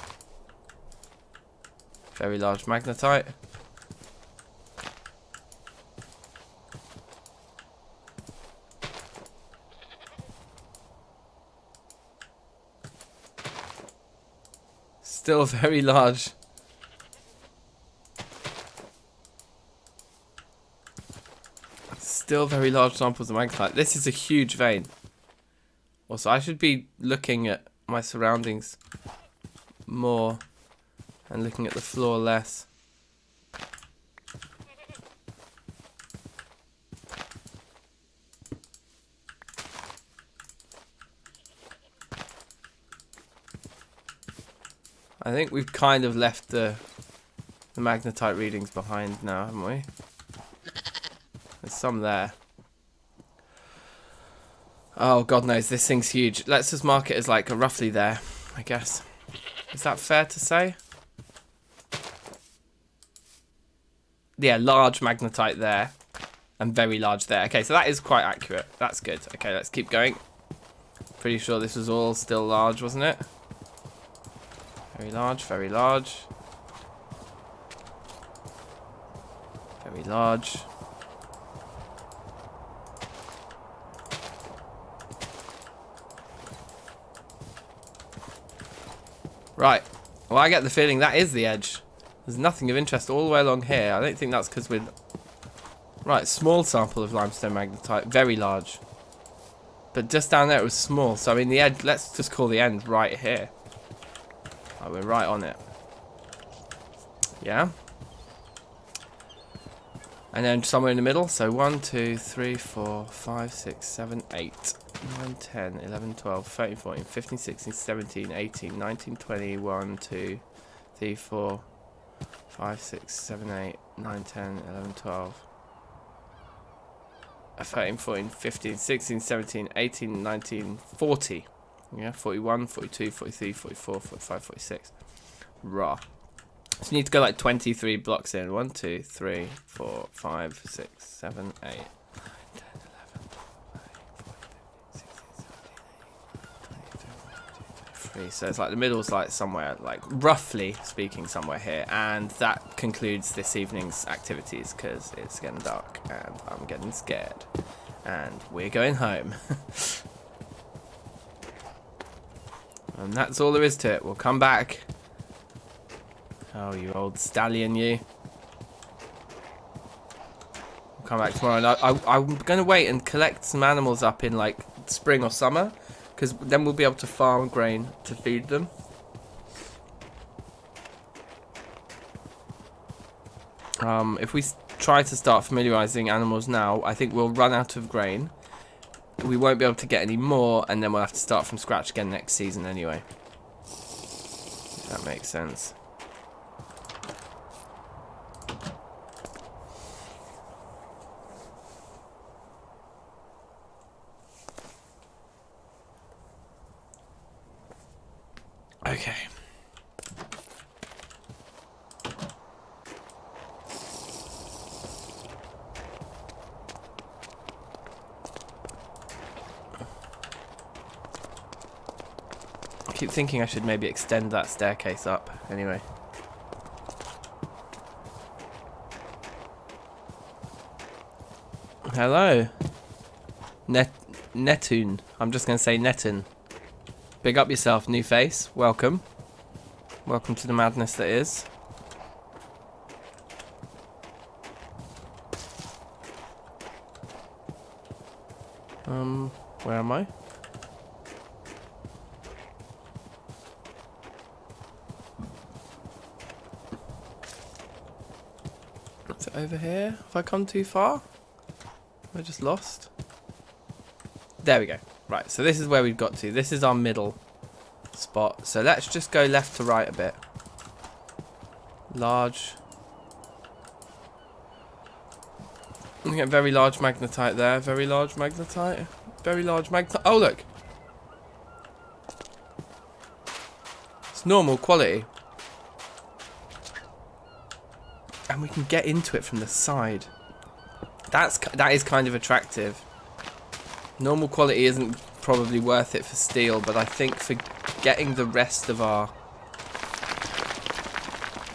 Very large magnetite. Still very large. Still very large samples of magnetite. This is a huge vein. Also, I should be looking at my surroundings more and looking at the floor less. I think we've kind of left the magnetite readings behind now, haven't we? There's some there. Oh, God knows, this thing's huge. Let's just mark it as like a roughly there, I guess. Is that fair to say? Yeah, large magnetite there. And very large there. Okay, so that is quite accurate. That's good. Okay, let's keep going. Pretty sure this was all still large, wasn't it? Very large, very large. Very large. Right, well I get the feeling that is the edge. There's nothing of interest all the way along here. I don't think that's because we're... Right, small sample of limestone magnetite, very large. But just down there it was small, so I mean the edge, let's just call the end right here. Right, we're right on it. Yeah. And then somewhere in the middle, so 1, 2, 3, 4, 5, 6, 7, 8. 9, 10, 11, 12, 13, 14, 15, 16, 17, 18, 19, 20, 1, 2, 3, 4, 5, 6, 7, 8, 9, 10, 11, 12, 13, 14, 15, 16, 17, 18, 19, 40. Yeah, 41, 42, 43, 44, 45, 46. Raw. So you need to go like 23 blocks in. 1, 2, 3, 4, 5, 6, 7, 8. So it's like the middle's like somewhere, like roughly speaking somewhere here, and that concludes this evening's activities because it's getting dark and I'm getting scared and we're going home. And that's all there is to it. We'll come back. Oh, you old stallion, you. We'll come back tomorrow, and I'm going to wait and collect some animals up in like spring or summer, because then we'll be able to farm grain to feed them. If we try to start familiarizing animals now, I think we'll run out of grain. We won't be able to get any more, and then we'll have to start from scratch again next season anyway. If that makes sense. Okay. I keep thinking I should maybe extend that staircase up. Anyway. Hello. Netun. I'm just going to say Netun. Big up yourself, new face. Welcome. Welcome to the madness that is. Where am I? Is it over here? Have I come too far? Am I just lost? There we go. Right, so this is where we've got to. This is our middle spot. So let's just go left to right a bit. Large. We get very large magnetite there. Very large magnetite. Very large magnetite. Oh, look. It's normal quality. And we can get into it from the side. That is kind of attractive. Normal quality isn't probably worth it for steel, but I think for getting the rest of our...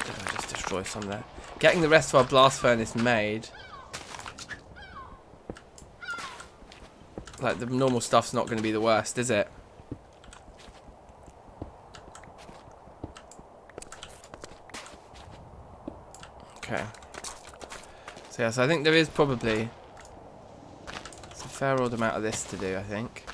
Did I just destroy some there? Getting the rest of our blast furnace made... Like, the normal stuff's not going to be the worst, is it? Okay. So, yeah, so I think there is probably... It's a fair old amount of this to do, I think.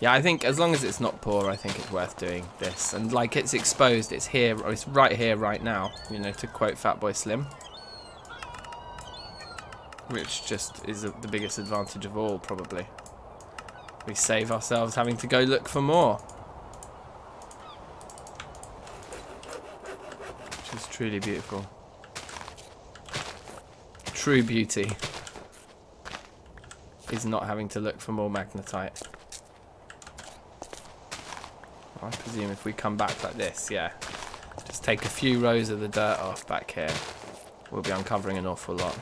Yeah, I think as long as it's not poor, I think it's worth doing this. And like, it's exposed, it's here, or it's right here, right now, you know, to quote Fatboy Slim. Which just is the biggest advantage of all, probably. We save ourselves having to go look for more. Which is truly beautiful. True beauty is not having to look for more magnetite. I presume if we come back like this, yeah, just take a few rows of the dirt off back here, we'll be uncovering an awful lot.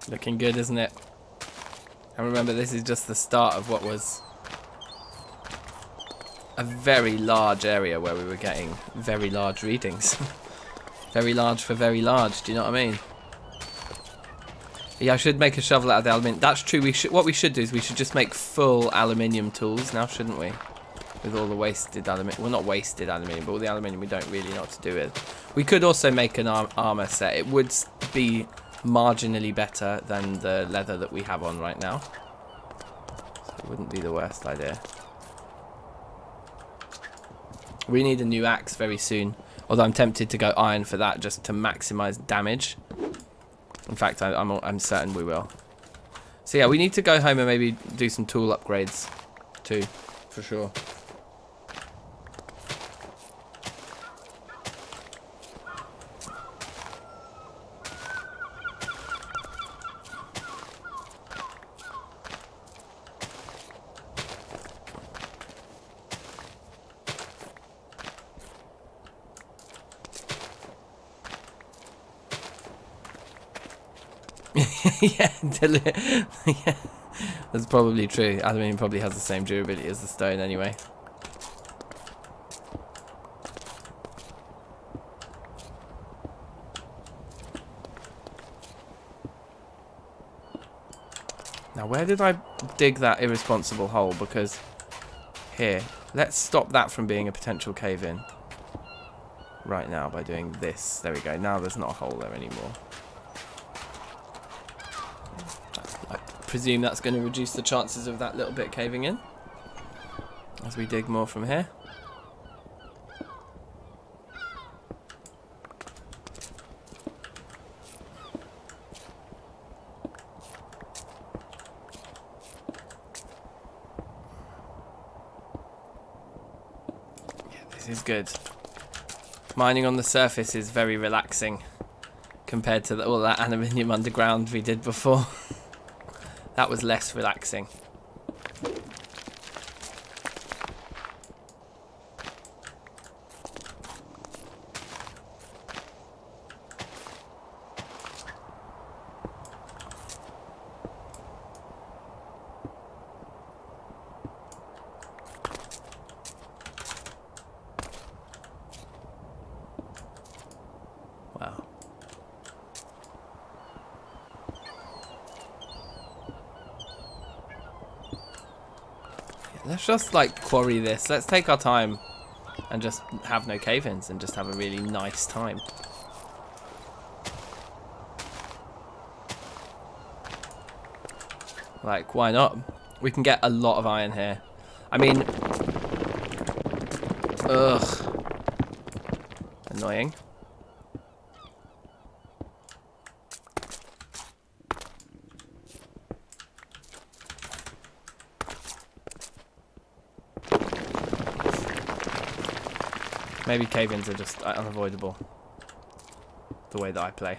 Looking good, isn't it? And remember, this is just the start of what was a very large area where we were getting very large readings. Very large for very large, do you know what I mean? Yeah, I should make a shovel out of the aluminium. That's true. What we should do is we should just make full aluminium tools now, shouldn't we? With all the wasted aluminium. Well, not wasted aluminium, but all the aluminium we don't really know what to do with. We could also make an armor set. It would be marginally better than the leather that we have on right now. So it wouldn't be the worst idea. We need a new axe very soon. Although I'm tempted to go iron for that just to maximize damage. In fact, I'm certain we will. So yeah, we need to go home and maybe do some tool upgrades too, for sure. Yeah, yeah, that's probably true. Aluminium probably has the same durability as the stone anyway. Now, where did I dig that irresponsible hole? Because here, let's stop that from being a potential cave-in right now by doing this. There we go. Now there's not a hole there anymore. I presume that's going to reduce the chances of that little bit caving in as we dig more from here. This is good. Mining on the surface is very relaxing compared to all that aluminium underground we did before. That was less relaxing. Wow. Let's just like quarry this. Let's take our time and just have no cave-ins and just have a really nice time. Like, why not? We can get a lot of iron here. I mean, ugh, annoying. Maybe cave-ins are just unavoidable, the way that I play.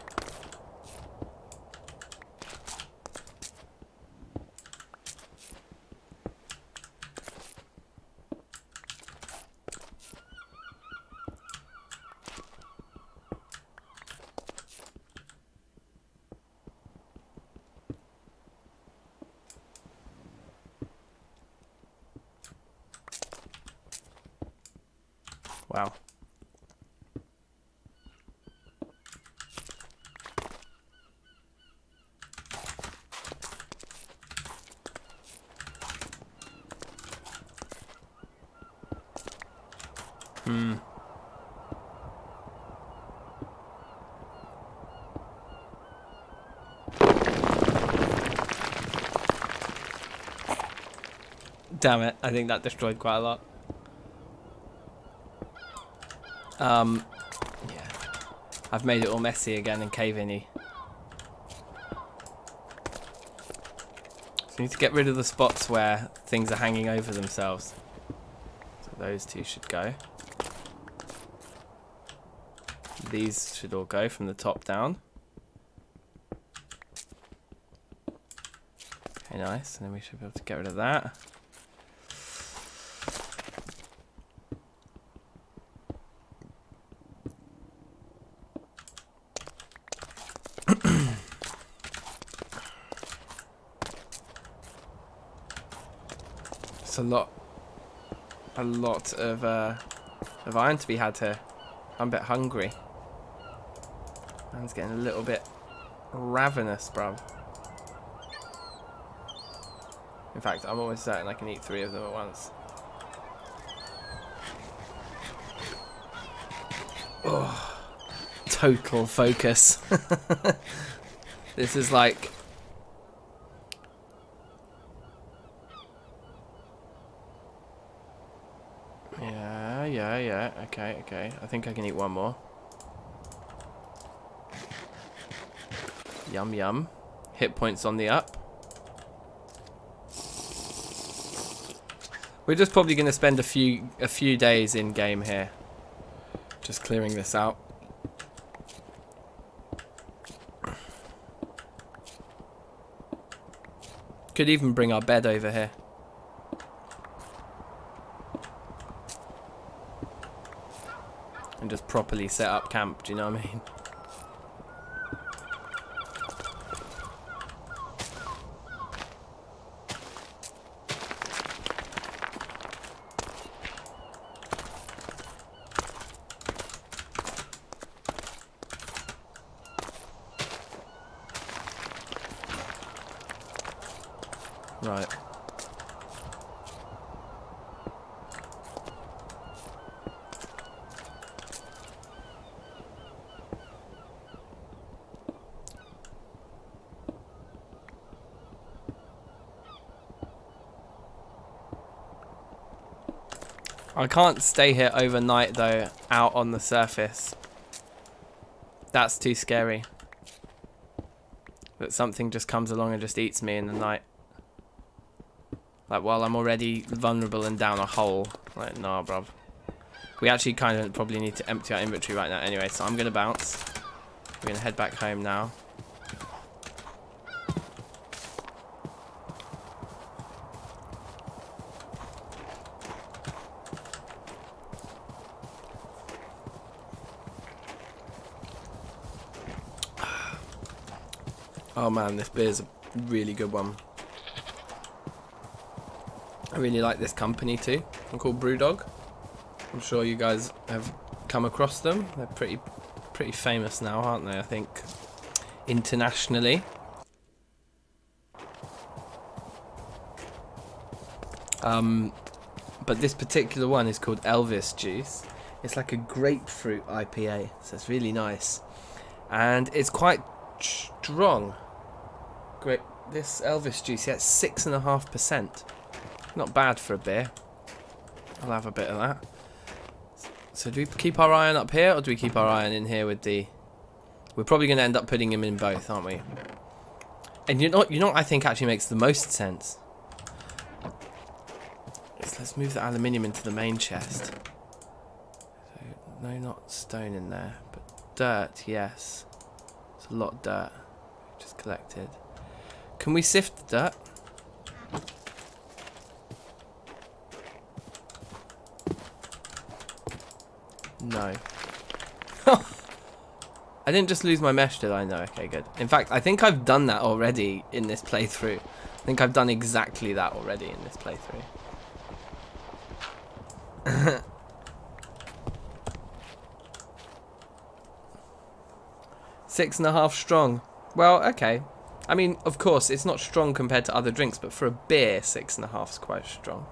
Wow. Damn it, I think that destroyed quite a lot. Yeah. I've made it all messy again and cave-in-y. So we need to get rid of the spots where things are hanging over themselves. So those two should go. These should all go from the top down. Okay, nice. And then we should be able to get rid of that. It's a lot of iron to be had here. I'm a bit hungry. Man's getting a little bit ravenous, bruv. In fact, I'm almost certain I can eat 3 of them at once. Oh, total focus. This is like... Yeah. Okay. I think I can eat one more. Yum. Hit points on the up. We're just probably going to spend a few days in game here, just clearing this out. Could even bring our bed over here. And just properly set up camp, do you know what I mean? Right. I can't stay here overnight though, out on the surface. That's too scary. That something just comes along and just eats me in the night. Like, while I'm already vulnerable and down a hole. Like, nah, bruv. We actually kind of probably need to empty our inventory right now anyway, so I'm going to bounce. We're going to head back home now. Oh man, this beer's a really good one. I really like this company too. They're called Brewdog. I'm sure you guys have come across them. They're pretty famous now, aren't they? I think internationally. But this particular one is called Elvis Juice. It's like a grapefruit IPA, so it's really nice, and it's quite strong. Great. This Elvis Juice, yeah, it's 6.5%. Not bad for a beer. I'll have a bit of that. So do we keep our iron up here, or do we keep our iron in here with the... We're probably going to end up putting him in both, aren't we? And you know what I think actually makes the most sense? Is let's move the aluminium into the main chest. So, no, not stone in there, but dirt, yes. It's a lot of dirt just collected. Can we sift the dirt? No. I didn't just lose my mesh, did I? No, okay, good. In fact, I think I've done that already in this playthrough. I think I've done exactly that already in this playthrough. 6.5 strong. Well, okay. I mean, of course, it's not strong compared to other drinks, but for a beer, 6.5 is quite strong.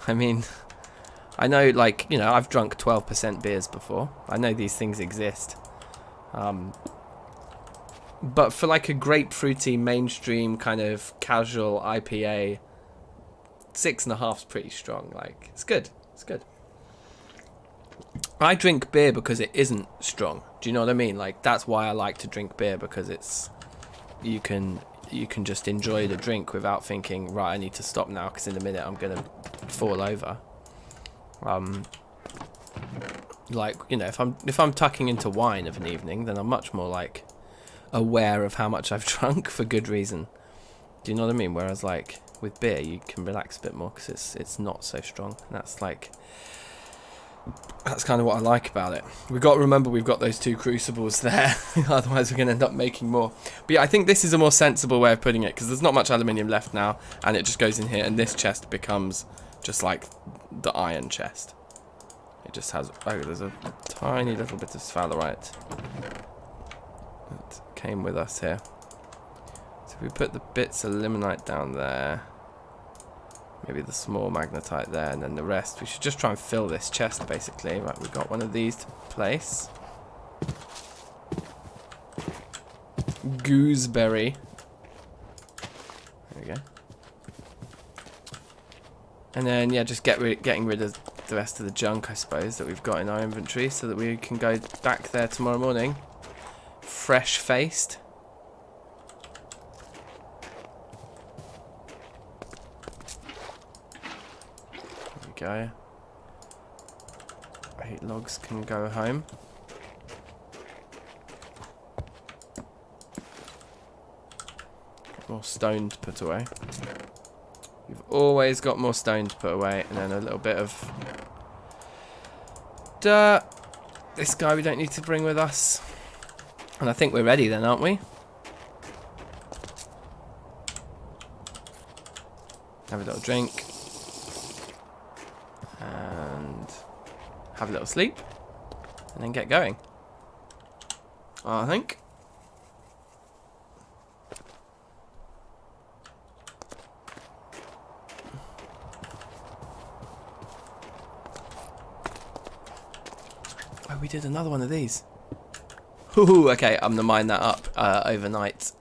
I mean... I know, like, you know, I've drunk 12% beers before. I know these things exist. But for like a grapefruity, mainstream, kind of casual IPA, 6.5 is pretty strong. Like, it's good. It's good. I drink beer because it isn't strong. Do you know what I mean? Like, that's why I like to drink beer, because it's... You can just enjoy the drink without thinking, right, I need to stop now because in a minute I'm going to fall over. Like, you know, if I'm tucking into wine of an evening, then I'm much more like aware of how much I've drunk for good reason. Do you know what I mean? Whereas like with beer, you can relax a bit more because it's not so strong. And that's kind of what I like about it. We've got to remember we've got those 2 crucibles there, otherwise we're going to end up making more. But yeah, I think this is a more sensible way of putting it, because there's not much aluminium left now, and it just goes in here, and this chest becomes just like the iron chest. It just has... Oh, there's a tiny little bit of sphalerite that came with us here. So if we put the bits of limonite down there, maybe the small magnetite there, and then the rest, we should just try and fill this chest basically. Right, we've got one of these to place. Gooseberry. There we go. And then, yeah, just getting rid of the rest of the junk, I suppose, that we've got in our inventory, so that we can go back there tomorrow morning, fresh-faced. There we go. 8 logs can go home. More stone to put away. We've always got more stone to put away, and then a little bit of dirt. This guy we don't need to bring with us. And I think we're ready then, aren't we? Have a little drink. And have a little sleep. And then get going. I think. Oh, we did another one of these. Ooh, okay, I'm gonna mine that up overnight.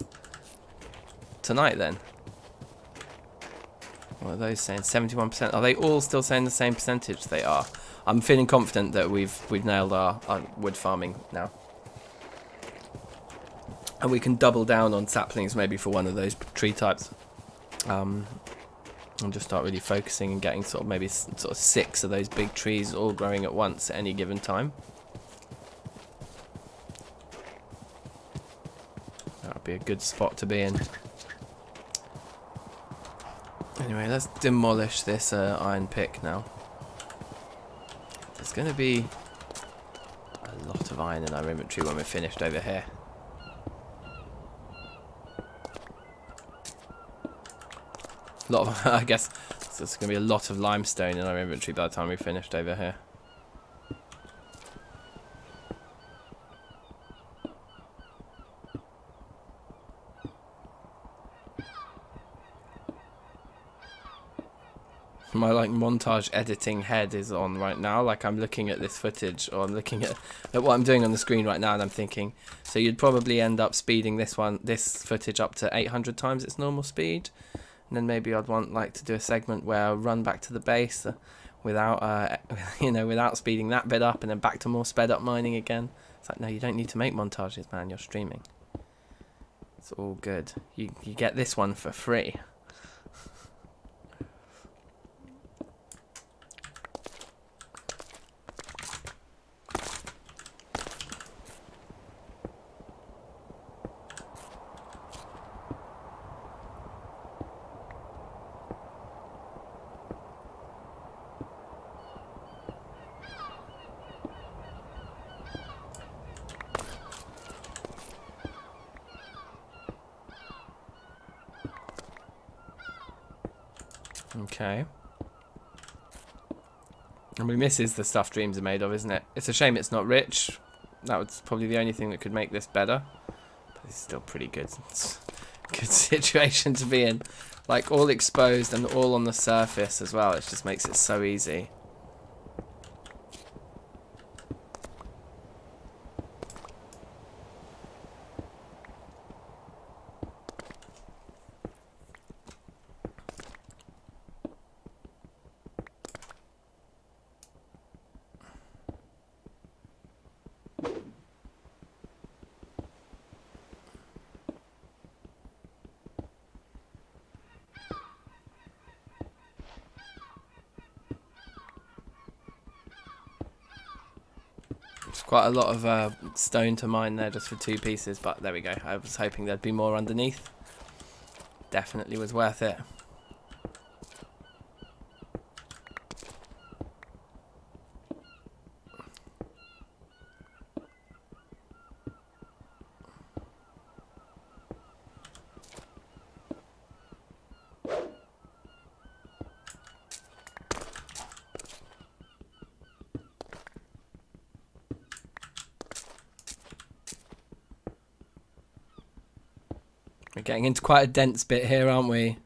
Tonight then. What are those saying? 71%. Are they all still saying the same percentage? They are. I'm feeling confident that we've nailed our wood farming now. And we can double down on saplings maybe for one of those tree types. And just start really focusing and getting sort of maybe sort of 6 of those big trees all growing at once at any given time. That would be a good spot to be in. Anyway, let's demolish this iron pick now. There's going to be a lot of iron in our inventory when we're finished over here. A lot of, I guess, there's going to be a lot of limestone in our inventory by the time we're finished over here. My like montage editing head is on right now. Like I'm looking at this footage, or I'm looking at what I'm doing on the screen right now, and I'm thinking, so you'd probably end up speeding this footage up to 800 times its normal speed, and then maybe I'd want like to do a segment where I run back to the base without without speeding that bit up, and then back to more sped up mining again. It's like, no, you don't need to make montages, man. You're streaming. It's all good. You get this one for free. Okay. I mean, this is the stuff dreams are made of, isn't it? It's a shame it's not rich. That was probably the only thing that could make this better. But it's still pretty good. It's a good situation to be in. Like, all exposed and all on the surface as well. It just makes it so easy. Quite a lot of stone to mine there just for 2 pieces, but there we go. I was hoping there'd be more underneath. Definitely was worth it. We're getting into quite a dense bit here, aren't we?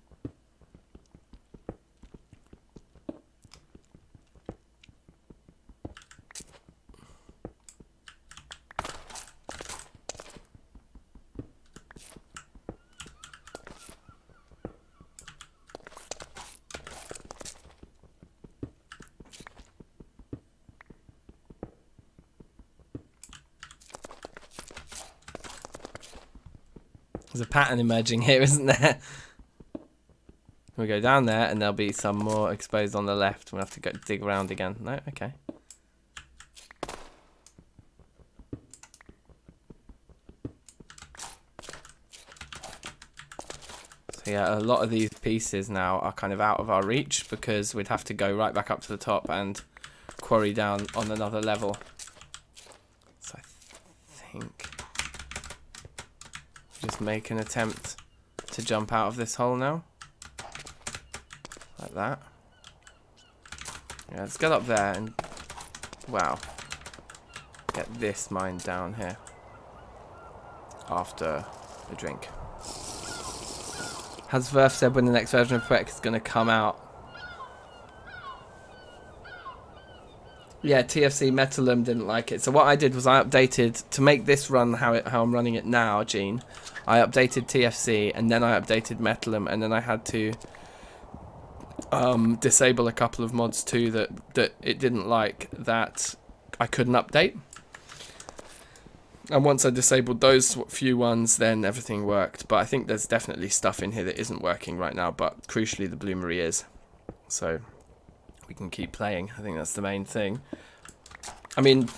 There's a pattern emerging here, isn't there? We go down there and there'll be some more exposed on the left. We'll have to go dig around again. No? Okay. So yeah, a lot of these pieces now are kind of out of our reach because we'd have to go right back up to the top and quarry down on another level. So I think just make an attempt to jump out of this hole now. Like that. Yeah, let's get up there and, wow, get this mine down here after the drink. Has Verf said when the next version of Poetica is going to come out? Yeah, TFC Metalum didn't like it. So what I did was I updated to make this run how I'm running it now, Gene. I updated TFC and then I updated Metalum, and then I had to disable a couple of mods too that it didn't like that I couldn't update. And once I disabled those few ones, then everything worked. But I think there's definitely stuff in here that isn't working right now, but crucially the bloomery is. So we can keep playing. I think that's the main thing. I mean,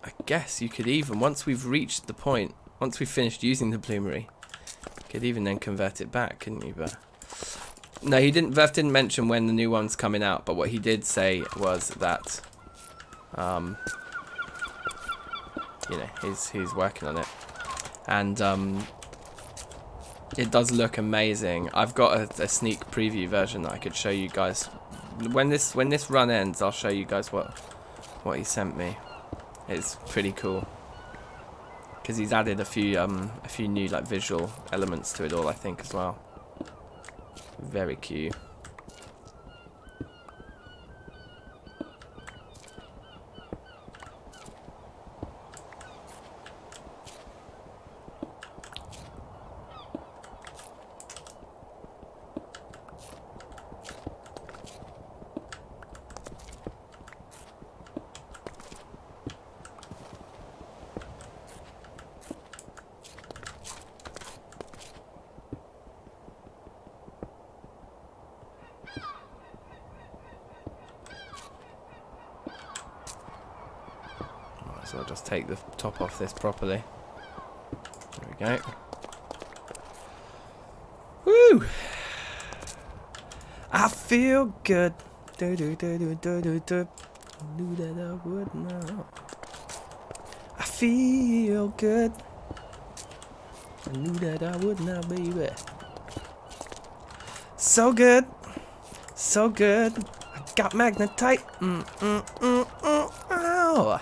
I guess you could even, once we've reached the point, once we've finished using the bloomery, you could even then convert it back, couldn't you? But no, he didn't. Verf didn't mention when the new one's coming out, but what he did say was that, you know, he's working on it, and it does look amazing. I've got a sneak preview version that I could show you guys. When this run ends, I'll show you guys what he sent me. It's pretty cool because he's added a few new like visual elements to it all, I think, as well. Very cute. So I'll just take the top off this properly. There we go. Woo! I feel good. Do do do do do do do. Knew that I would now. I feel good. I knew that I would now, baby. So good, so good. I got magnetite. Ow.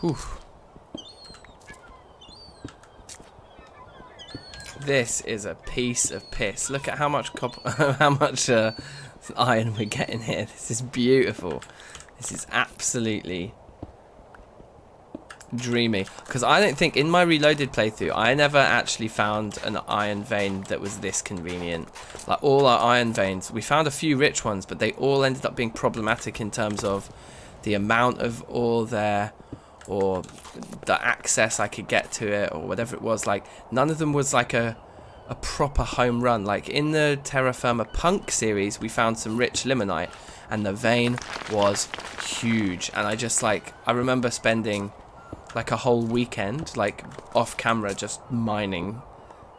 Oof. This is a piece of piss. Look at how much iron we're getting here. This is beautiful. This is absolutely dreamy. Because I don't think in my reloaded playthrough I never actually found an iron vein that was this convenient. Like all our iron veins, we found a few rich ones, but they all ended up being problematic in terms of the amount of ore there, or the access I could get to it, or whatever it was. Like none of them was like a proper home run. Like in the Terrafirmacraft series we found some rich limonite and the vein was huge, and I remember spending like a whole weekend like off camera just mining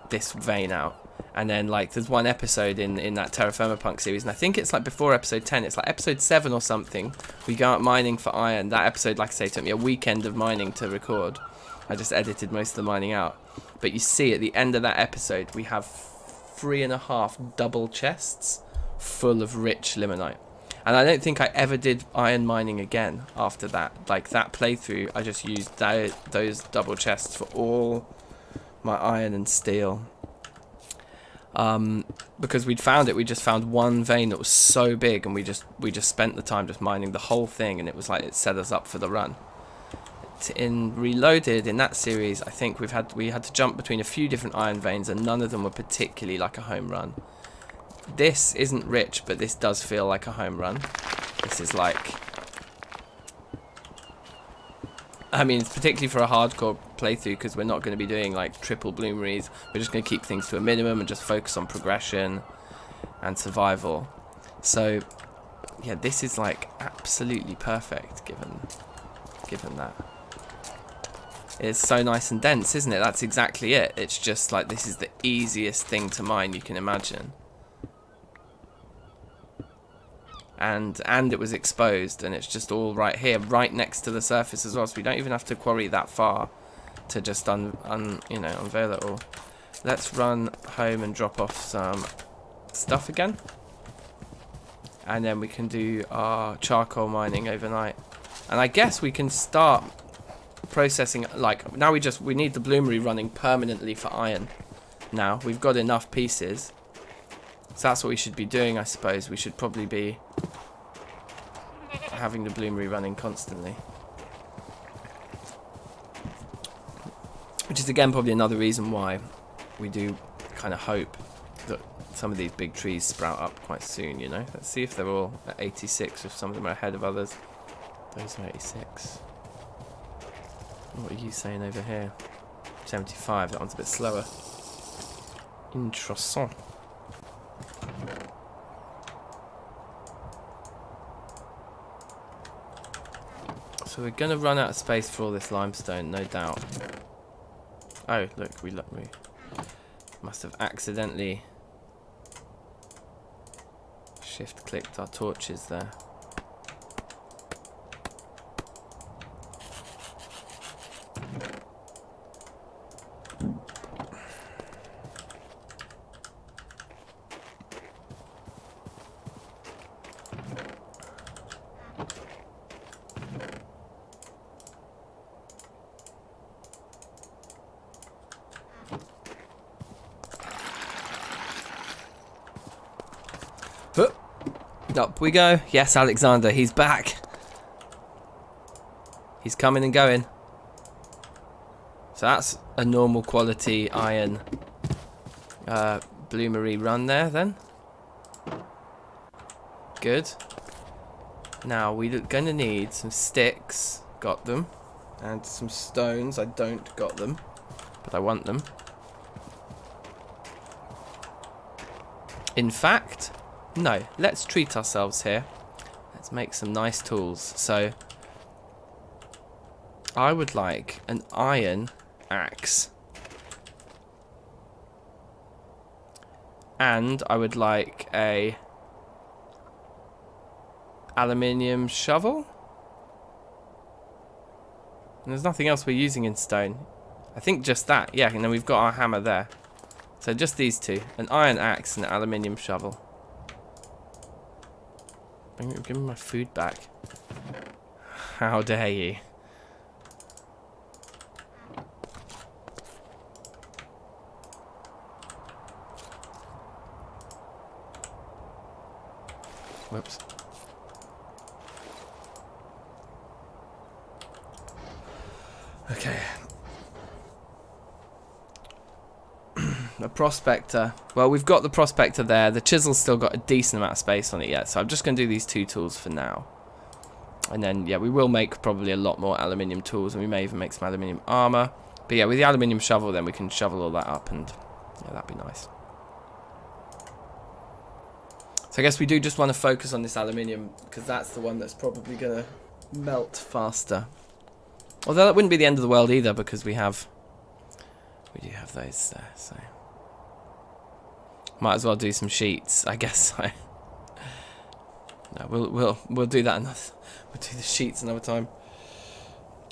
this vein out. And then like there's one episode in that Terrafirmacraft series, and I think it's like before episode 10, it's like episode 7 or something, we go out mining for iron. That episode, like I say, took me a weekend of mining to record. I just edited most of the mining out. But you see at the end of that episode we have 3.5 double chests full of rich limonite. And I don't think I ever did iron mining again after that. Like that playthrough, I just used those double chests for all my iron and steel. Because we just found one vein that was so big, and we just spent the time just mining the whole thing, and it was like it set us up for the run. In Reloaded, in that series, I think we had to jump between a few different iron veins, and none of them were particularly like a home run. This isn't rich, but this does feel like a home run. This is like, I mean, it's particularly for a hardcore playthrough, because we're not going to be doing like triple bloomeries. We're just going to keep things to a minimum and just focus on progression and survival. So yeah, this is like absolutely perfect given that. It's so nice and dense, isn't it? That's exactly it. It's just like, this is the easiest thing to mine you can imagine. And it was exposed, and it's just all right here, right next to the surface as well, so we don't even have to quarry that far to just unveil it all. Let's run home and drop off some stuff again. And then we can do our charcoal mining overnight. And I guess we can start processing, like, now we need the bloomery running permanently for iron. Now, we've got enough pieces. So that's what we should be doing, I suppose. We should probably be having the bloomery running constantly. Which is, again, probably another reason why we do kind of hope that some of these big trees sprout up quite soon, you know. Let's see if they're all at 86, if some of them are ahead of others. Those are 86. What are you saying over here? 75, that one's a bit slower. Interesting. So we're going to run out of space for all this limestone, no doubt. Oh, look, we must have accidentally shift-clicked our torches there. Up we go. Yes, Alexander, he's back. He's coming and going. So that's a normal quality iron bloomery run there then. Good. Now we're going to need some sticks. Got them. And some stones. I don't got them, but I want them. In fact, no, let's treat ourselves here. Let's make some nice tools. So, I would like an iron axe. And I would like a aluminium shovel. And there's nothing else we're using in stone. I think just that, yeah, and then we've got our hammer there. So just these two, an iron axe and an aluminium shovel. Give me my food back. How dare you? Whoops. Okay. A prospector. Well, we've got the prospector there. The chisel's still got a decent amount of space on it yet, so I'm just going to do these two tools for now. And then, yeah, we will make probably a lot more aluminium tools, and we may even make some aluminium armor. But yeah, with the aluminium shovel, then we can shovel all that up, and yeah, that'd be nice. So I guess we do just want to focus on this aluminium, because that's the one that's probably going to melt faster. Although that wouldn't be the end of the world either, because we do have those there, so might as well do some sheets, I guess. No, we'll do that another. We'll do the sheets another time.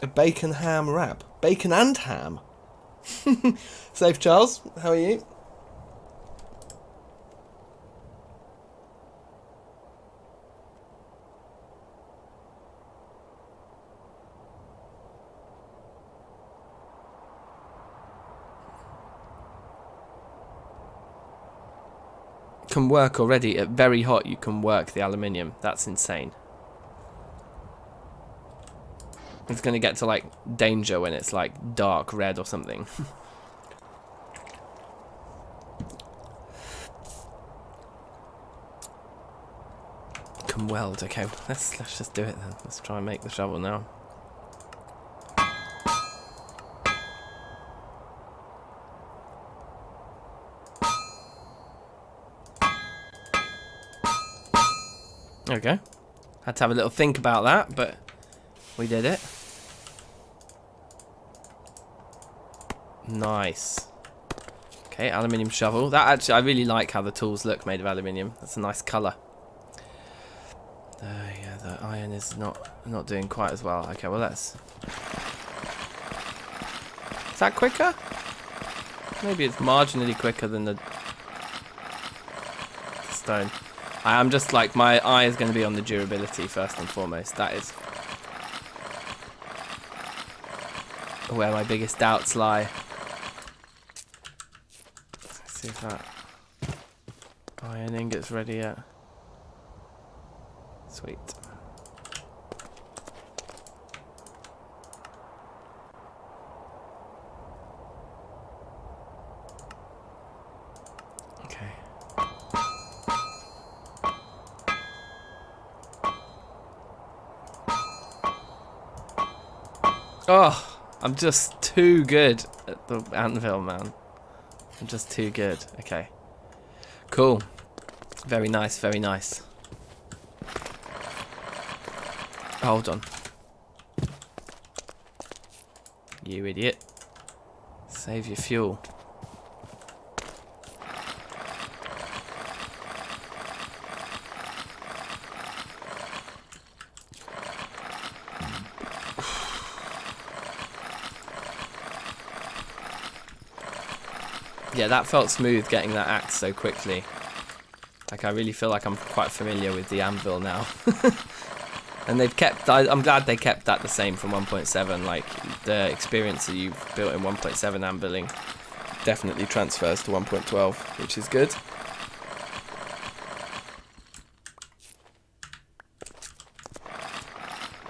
A bacon ham wrap, bacon and ham. Safe, Charles. How are you? Can work already at very hot. You can work the aluminium. That's insane. It's gonna get to like danger when it's like dark red or something. Can weld. Okay, let's just do it then. Let's try and make the shovel now. There we go. Had to have a little think about that, but we did it. Nice. Okay, aluminium shovel. That actually, I really like how the tools look made of aluminium. That's a nice colour. Yeah, the iron is not doing quite as well. Okay, well let's that quicker? Maybe it's marginally quicker than the stone. I'm just like, my eye is going to be on the durability first and foremost. That is where my biggest doubts lie. Let's see if that iron ingot's ready yet. Sweet. Okay. Oh, I'm just too good at the anvil, man. I'm just too good. Okay. Cool. Very nice, very nice. Hold on. You idiot. Save your fuel. Yeah, that felt smooth getting that axe so quickly. Like, I really feel like I'm quite familiar with the anvil now. And they've kept, I'm glad they kept that the same from 1.7. Like, the experience that you've built in 1.7 anviling definitely transfers to 1.12, which is good.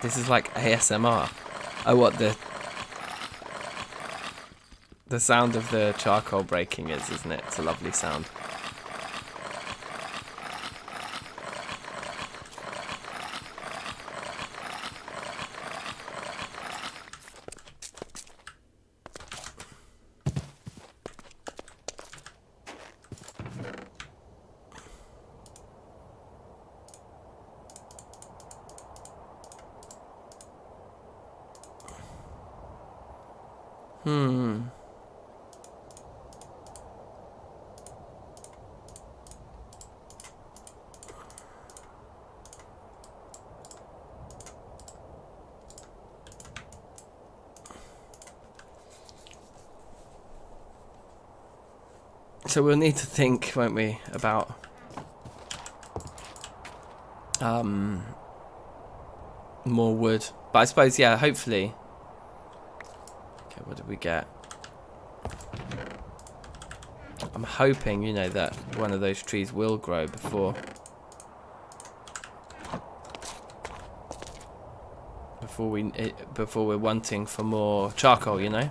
This is like ASMR. Oh, what, the sound of the charcoal breaking is, isn't it? It's a lovely sound. So we'll need to think, won't we, about more wood. But I suppose, yeah, hopefully. Okay, what did we get? I'm hoping, you know, that one of those trees will grow before we're wanting for more charcoal, you know.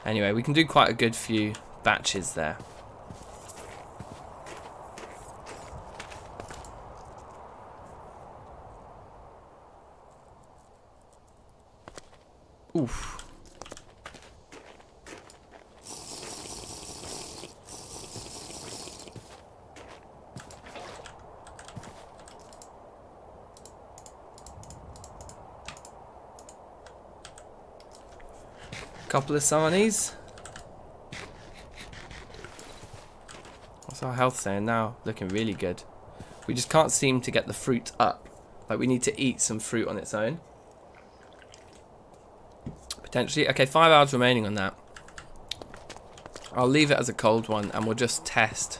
Anyway, we can do quite a good few batches there. Oof. Couple of sarnies. What's our health saying now? Looking really good. We just can't seem to get the fruit up. Like, we need to eat some fruit on its own. Potentially. Okay, 5 hours remaining on that. I'll leave it as a cold one and we'll just test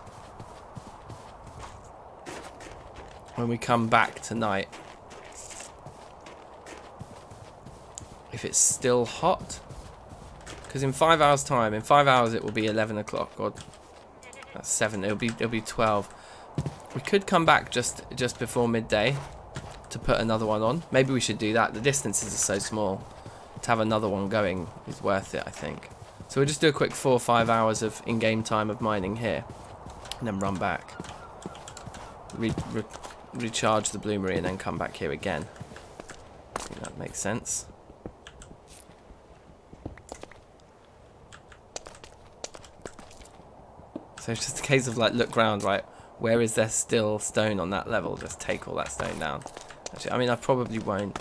when we come back tonight if it's still hot. Because in 5 hours time, in 5 hours it will be 11 o'clock, or that's 7, it'll be 12. We could come back just before midday to put another one on. Maybe we should do that. The distances are so small. To have another one going is worth it, I think. So we'll just do a quick 4 or 5 hours of in-game time of mining here, and then run back, recharge the bloomery, and then come back here again. I think that makes sense. So it's just a case of, like, look round, right? Where is there still stone on that level? Just take all that stone down. Actually, I mean, I probably won't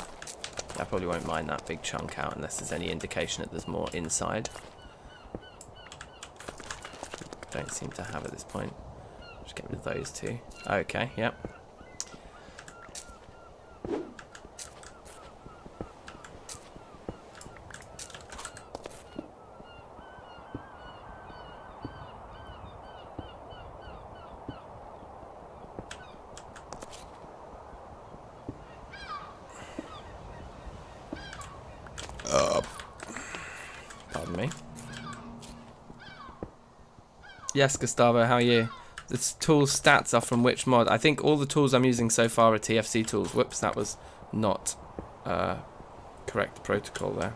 mine that big chunk out unless there's any indication that there's more inside. Don't seem to have at this point. Just get rid of those two. Okay, yep. me. Yes, Gustavo, how are you? The tool stats are from which mod? I think all the tools I'm using so far are TFC tools. Whoops, that was not correct protocol there.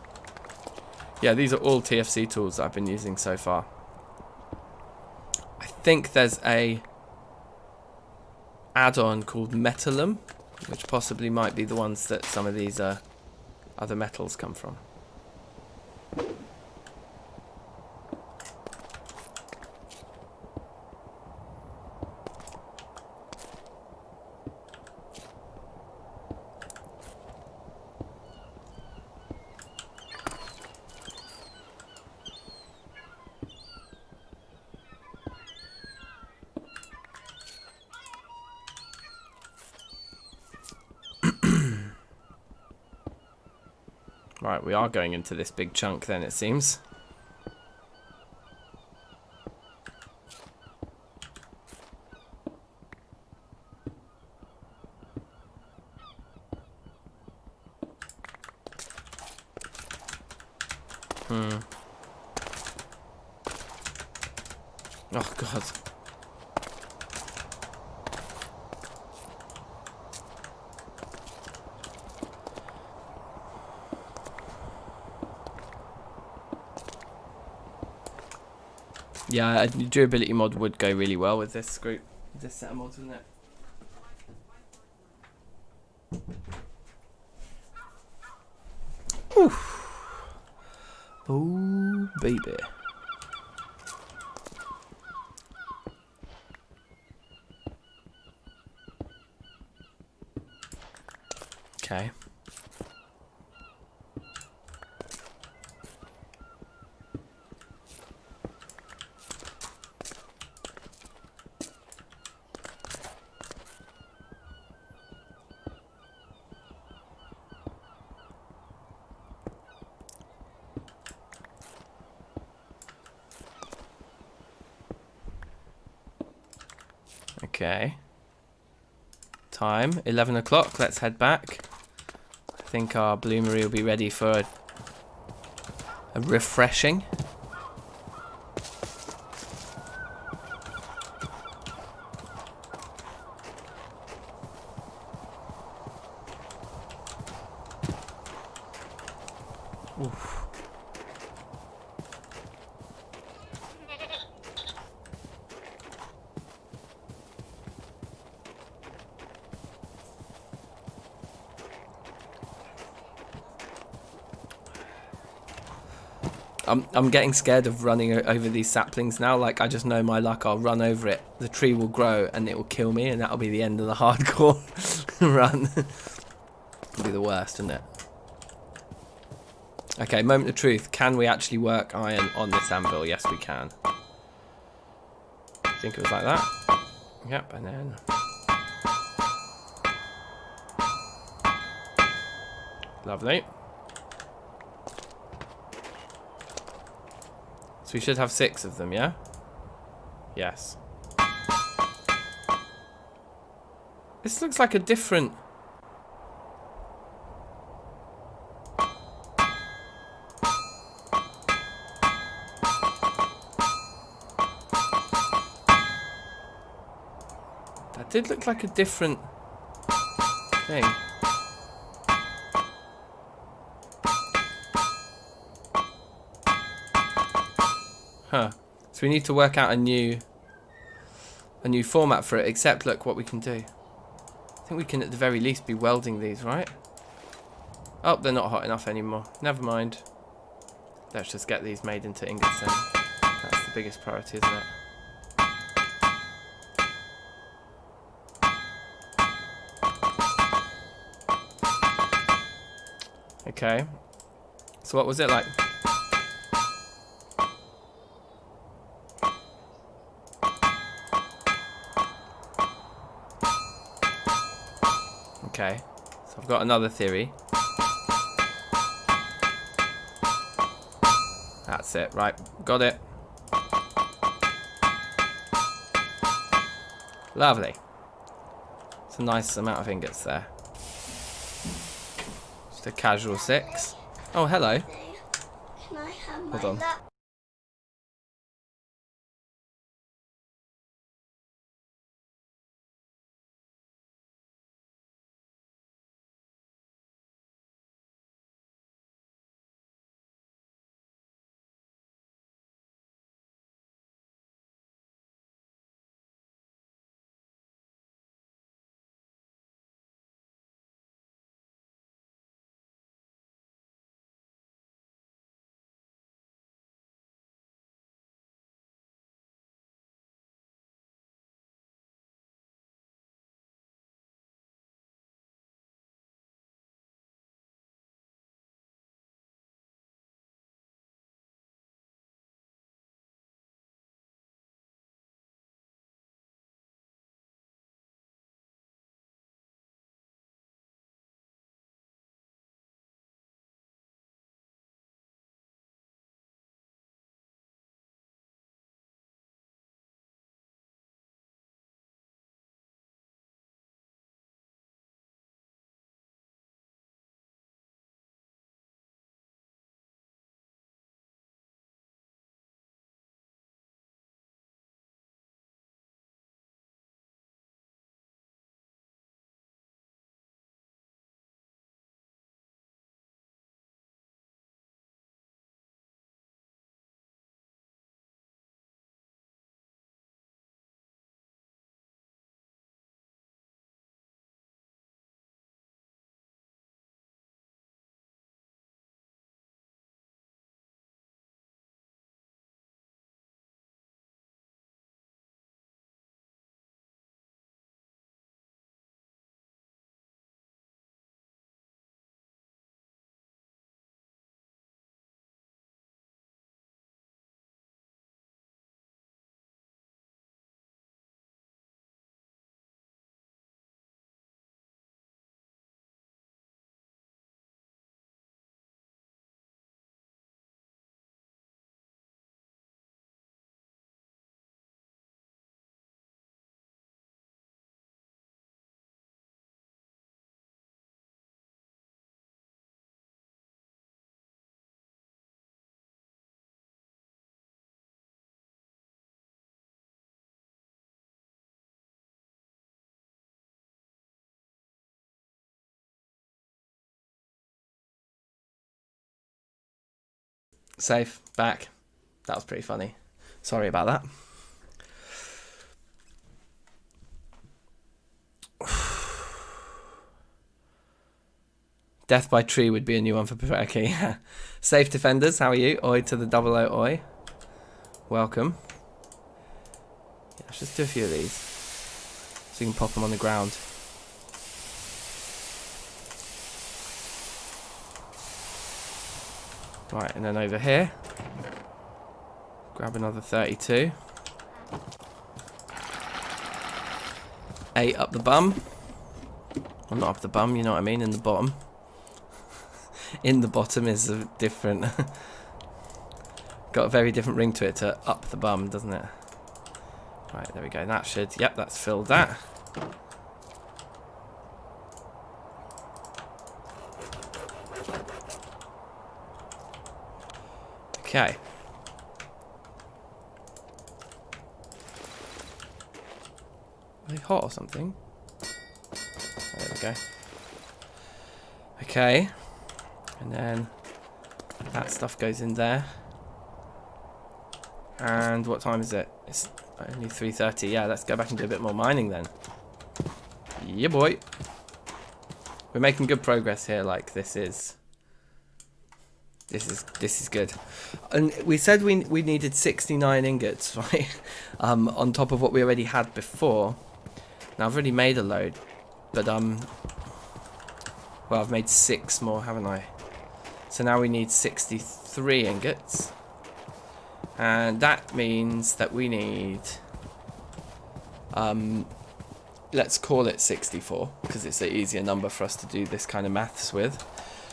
Yeah, these are all TFC tools that I've been using so far. I think there's a add-on called Metalum, which possibly might be the ones that some of these other metals come from. Right, we are going into this big chunk then, it seems. Oh, God. Yeah, a durability mod would go really well with this group, this set of mods, wouldn't it? Oof. Oh, baby. Okay. Okay. Time, 11 o'clock. Let's head back. I think our bloomery will be ready for a refreshing. Oof. I'm getting scared of running over these saplings now. Like, I just know my luck. I'll run over it. The tree will grow and it will kill me, and that'll be the end of the hardcore run. It'll be the worst, isn't it? Okay, moment of truth. Can we actually work iron on this anvil? Yes, we can. I think it was like that. Yep, and then... Lovely. So we should have 6 of them, yeah? Yes. This looks like a different... That did look like a different thing. Huh. So we need to work out a new format for it, except look what we can do. I think we can at the very least be welding these, right? Oh, they're not hot enough anymore. Never mind. Let's just get these made into ingots then. That's the biggest priority, isn't it? Okay. So what was it like? Okay, so I've got another theory. That's it, right, got it. Lovely. It's a nice amount of ingots there. Just a casual 6. Oh, hello. Can I have Hold my on. lap? Safe. Back. That was pretty funny. Sorry about that. Death by tree would be a new one for Poetica. Yeah. Safe defenders, how are you? Oi to the 00 oi. Welcome. Yeah, let's just do a few of these so you can pop them on the ground. Right, and then over here, grab another 32. 8 up the bum. Well, not up the bum, you know what I mean, in the bottom. In the bottom is a different... got a very different ring to it to up the bum, doesn't it? Right, there we go. That should... Yep, that's filled that. Okay. Are they hot or something? There we go. Okay. And then that stuff goes in there. And what time is it? It's only 3:30. Yeah, let's go back and do a bit more mining then. Yeah, boy. We're making good progress here. Like this is good. And we said we needed 69 ingots, right? On top of what we already had before. Now I've already made a load, but well, I've made 6 more, haven't I? So now we need 63 ingots. And that means that we need, let's call it 64, because it's an easier number for us to do this kind of maths with.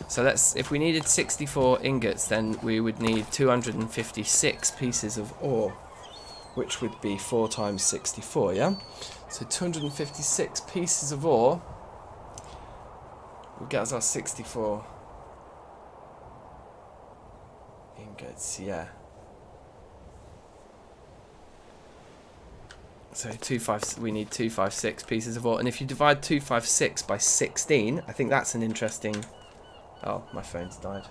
So if we needed 64 ingots, then we would need 256 pieces of ore, which would be 4 times 64, yeah? So 256 pieces of ore will get us our 64 ingots. ingots, yeah. So we need 256 pieces of ore, and if you divide 256 by 16, I think that's an interesting. Oh, my phone's died.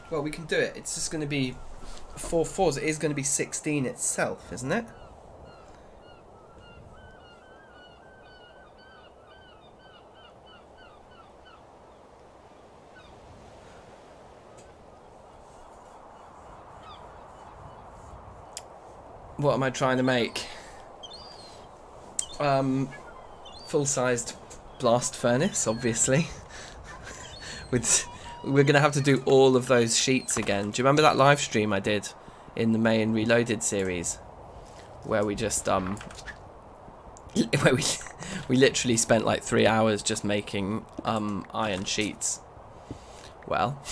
Well, we can do it. It's just going to be 4 4s. It is going to be 16 itself, isn't it? What am I trying to make? Full-sized blast furnace, obviously. We're going to have to do all of those sheets again. Do you remember that live stream I did in the May and Reloaded series? Where we just, where we literally spent like 3 hours just making, iron sheets. Well,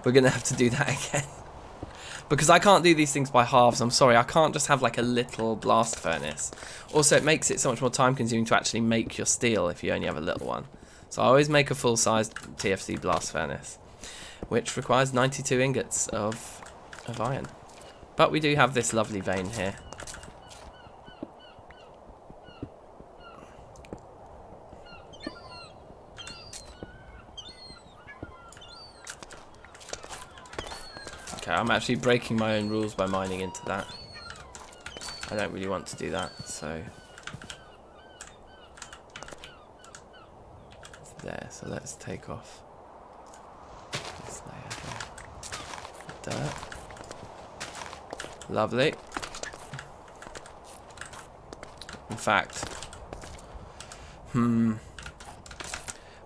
we're going to have to do that again. Because I can't do these things by halves, I'm sorry, I can't just have like a little blast furnace. Also, it makes it so much more time consuming to actually make your steel if you only have a little one. So I always make a full-sized TFC blast furnace, which requires 92 ingots of iron. But we do have this lovely vein here. Okay, I'm actually breaking my own rules by mining into that. I don't really want to do that, so... It's there, so let's take off this layer here. Dirt. Lovely. In fact... But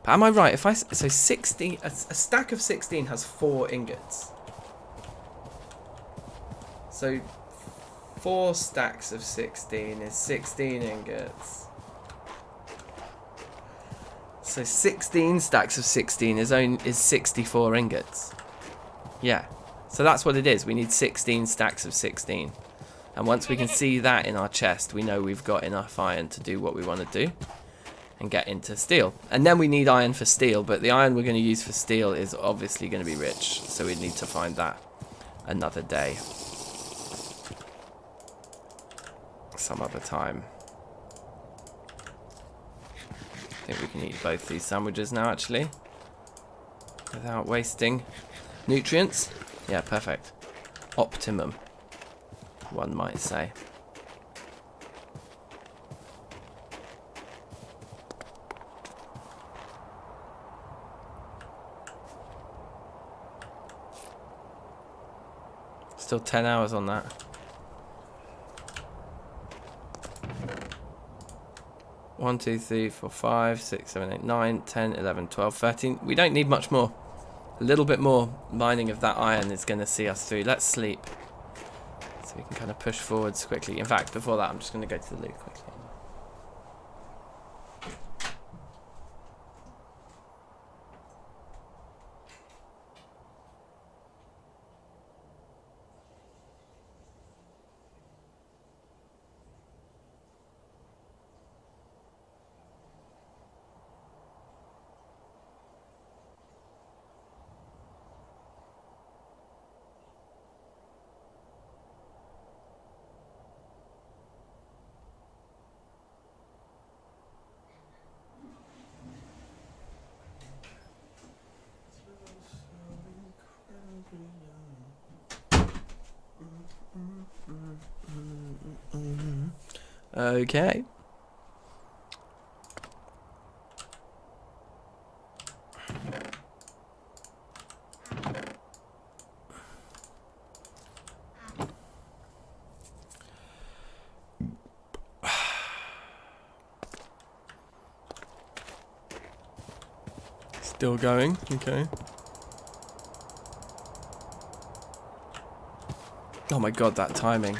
am I right? If I... So 16... A stack of 16 has 4 ingots. So 4 stacks of 16 is 16 ingots. So 16 stacks of 16 is 64 ingots. Yeah. So that's what it is. We need 16 stacks of 16. And once we can see that in our chest, we know we've got enough iron to do what we want to do and get into steel. And then we need iron for steel, but the iron we're going to use for steel is obviously going to be rich, so we need to find that another day. Some other time. I think we can eat both these sandwiches now, actually, without wasting nutrients. Yeah, perfect. Optimum, one might say. Still 10 hours on that. 1, 2, 3, 4, 5, 6, 7, 8, 9, 10, 11, 12, 13. We don't need much more. A little bit more mining of that iron is going to see us through. Let's sleep, so we can kind of push forwards quickly. In fact, before that, I'm just going to go to the loot quickly. Okay. Still going, okay. Oh my god, that timing.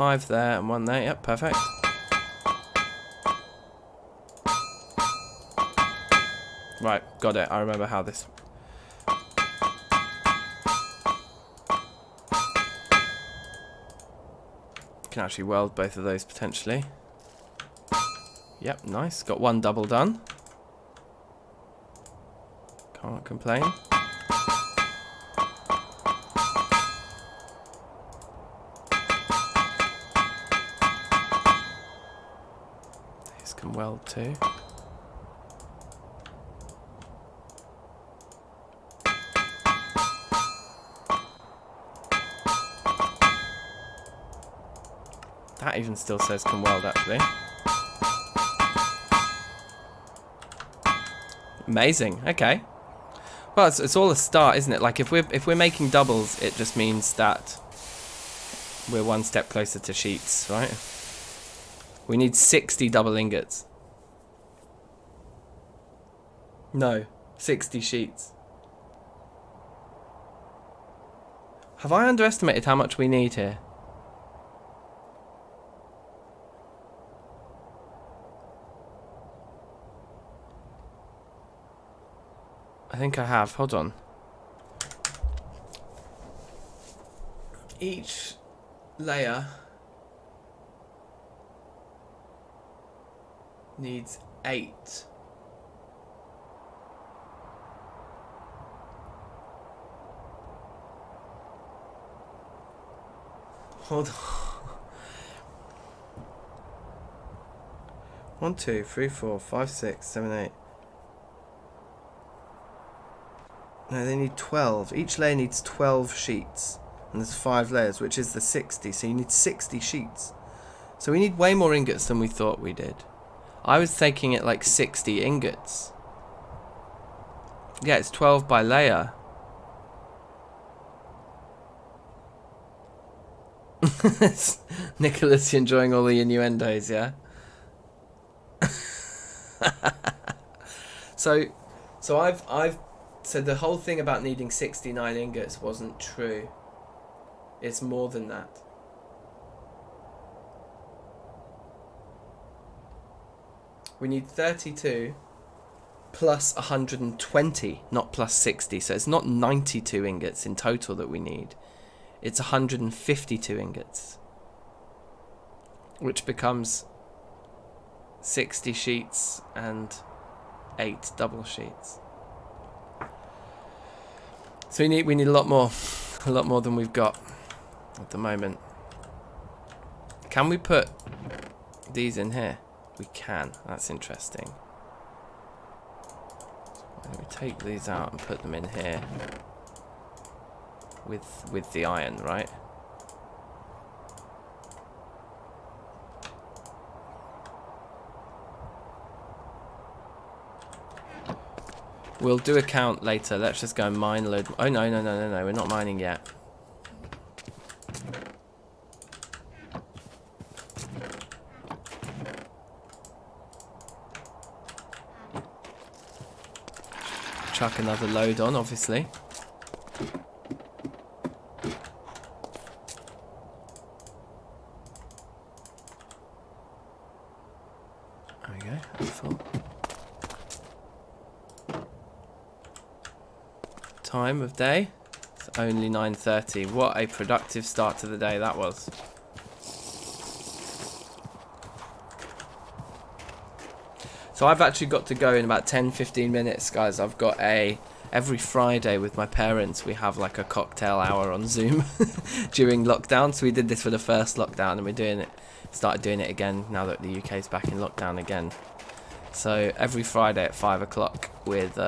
5 there and 1 there. Yep, perfect. Right, got it. I remember how this... Can actually weld both of those potentially. Yep, nice. Got 1 double done. Can't complain. This can weld too. That even still says can weld actually. Amazing. Okay. Well, it's all a start, isn't it? Like if we're making doubles, it just means that we're 1 step closer to sheets, right? We need 60 double ingots. No, 60 sheets. Have I underestimated how much we need here? I think I have. Hold on. Each layer needs 8. Hold on. 1, 2, 3, 4, 5, 6, 7, 8. No, they need 12. Each layer needs 12 sheets. And there's 5 layers, which is the 60. So you need 60 sheets. So we need way more ingots than we thought we did. I was taking it like 60 ingots. Yeah, it's 12 by layer. Nicholas enjoying all the innuendos, yeah? So I've so the whole thing about needing 69 ingots wasn't true. It's more than that. We need 32 plus 120, not plus 60. So it's not 92 ingots in total that we need. It's 152 ingots. Which becomes 60 sheets and 8 double sheets. So we need a lot more than we've got at the moment. Can we put these in here? We can. That's interesting. Let me take these out and put them in here with the iron, right? We'll do a count later. Let's just go and mine load. Oh, no. We're not mining yet. Chuck another load on, obviously. There we go. That's full. Time of day, it's only 9:30. What a productive start to the day that was. So I've actually got to go in about 10-15 minutes, guys. I've got every Friday with my parents we have like a cocktail hour on Zoom during lockdown. So we did this for the first lockdown and started doing it again now that the UK's back in lockdown again. So every Friday at 5 o'clock with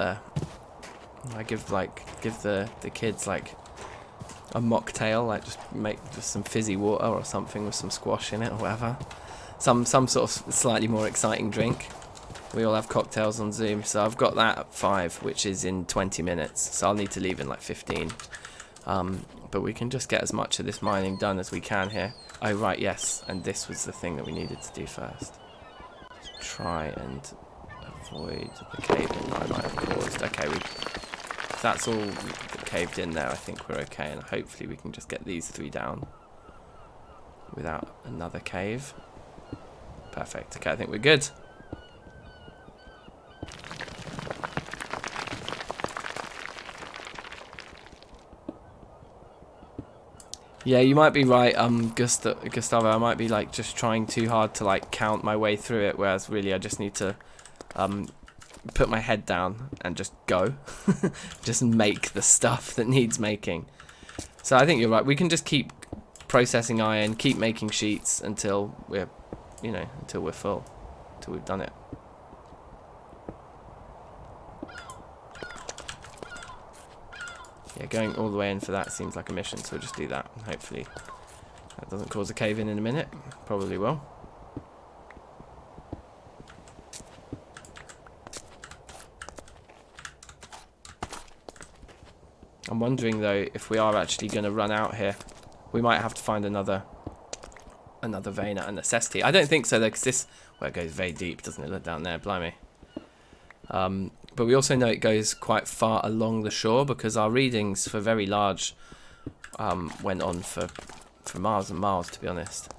I give the kids like a mocktail, like just make just some fizzy water or something with some squash in it or whatever, some sort of slightly more exciting drink. We all have cocktails on Zoom, so I've got that at 5, which is in 20 minutes, so I'll need to leave in like 15. But we can just get as much of this mining done as we can here. Oh right, yes, and this was the thing that we needed to do first. Try and avoid the cave-in I might have caused. Okay, if that's all caved in there, I think we're okay, and hopefully we can just get these 3 down without another cave. Perfect. Okay, I think we're good. Yeah, you might be right, Gustavo. I might be like just trying too hard to like count my way through it, whereas really I just need to put my head down and just go. Just make the stuff that needs making. So I think you're right. We can just keep processing iron, keep making sheets until we're, you know, until we're full, until we've done it. Yeah, going all the way in for that seems like a mission, so we'll just do that. And hopefully that doesn't cause a cave in a minute. Probably will. I'm wondering though if we are actually going to run out here. We might have to find another vein at a necessity. I don't think so though, because this, well, it goes very deep, doesn't it? Look down there, blimey. But we also know it goes quite far along the shore, because our readings for very large went on for miles and miles, to be honest.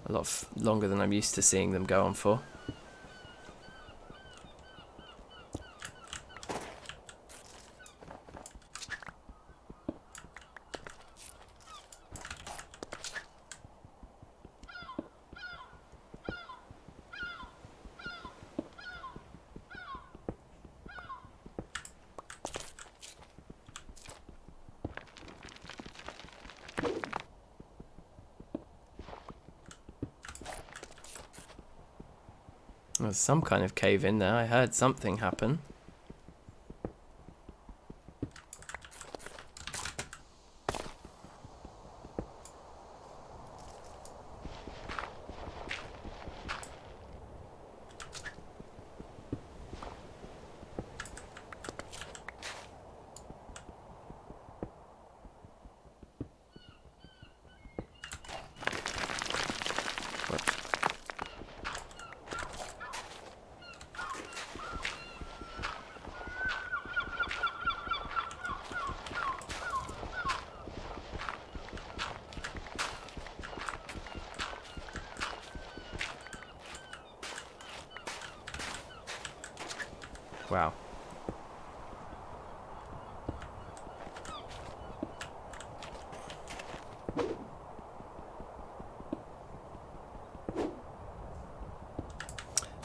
A lot longer than I'm used to seeing them go on for. There's some kind of cave in there. I heard something happen. Wow.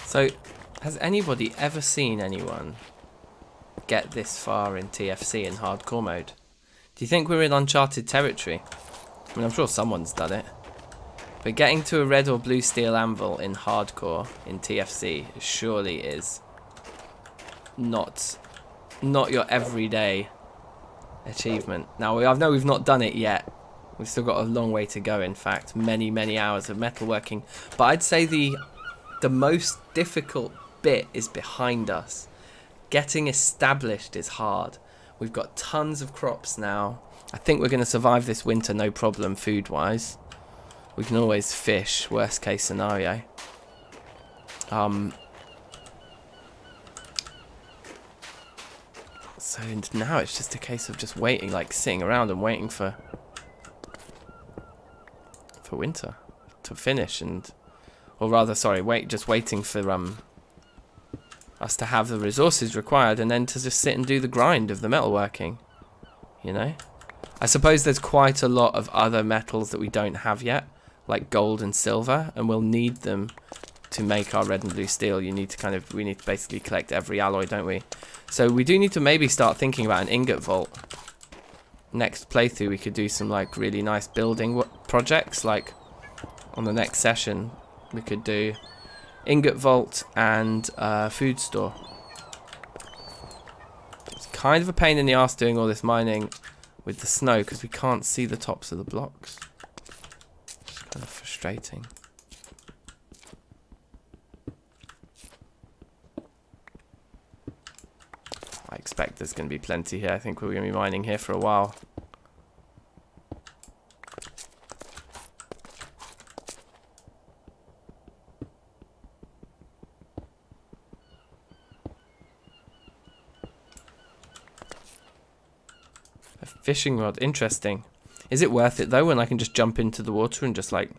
So, has anybody ever seen anyone get this far in TFC in hardcore mode? Do you think we're in uncharted territory? I mean, I'm sure someone's done it. But getting to a red or blue steel anvil in hardcore in TFC surely is not your everyday achievement. Now, I know we've not done it yet. We've still got a long way to go, in fact. Many hours of metalworking. But I'd say the most difficult bit is behind us. Getting established is hard. We've got tons of crops now. I think we're going to survive this winter no problem food-wise. We can always fish, worst case scenario. So now it's just a case of just waiting, like sitting around and waiting for winter to finish, or rather, sorry, waiting for us to have the resources required, and then to just sit and do the grind of the metalworking. You know, I suppose there's quite a lot of other metals that we don't have yet, like gold and silver, and we'll need them to make our red and blue steel. We need to basically collect every alloy, don't we? So we do need to maybe start thinking about an ingot vault. Next playthrough we could do some like really nice building projects, like on the next session we could do ingot vault and food store. It's kind of a pain in the ass doing all this mining with the snow because we can't see the tops of the blocks. It's kind of frustrating. I expect there's going to be plenty here. I think we're going to be mining here for a while. A fishing rod, interesting. Is it worth it though when I can just jump into the water and just like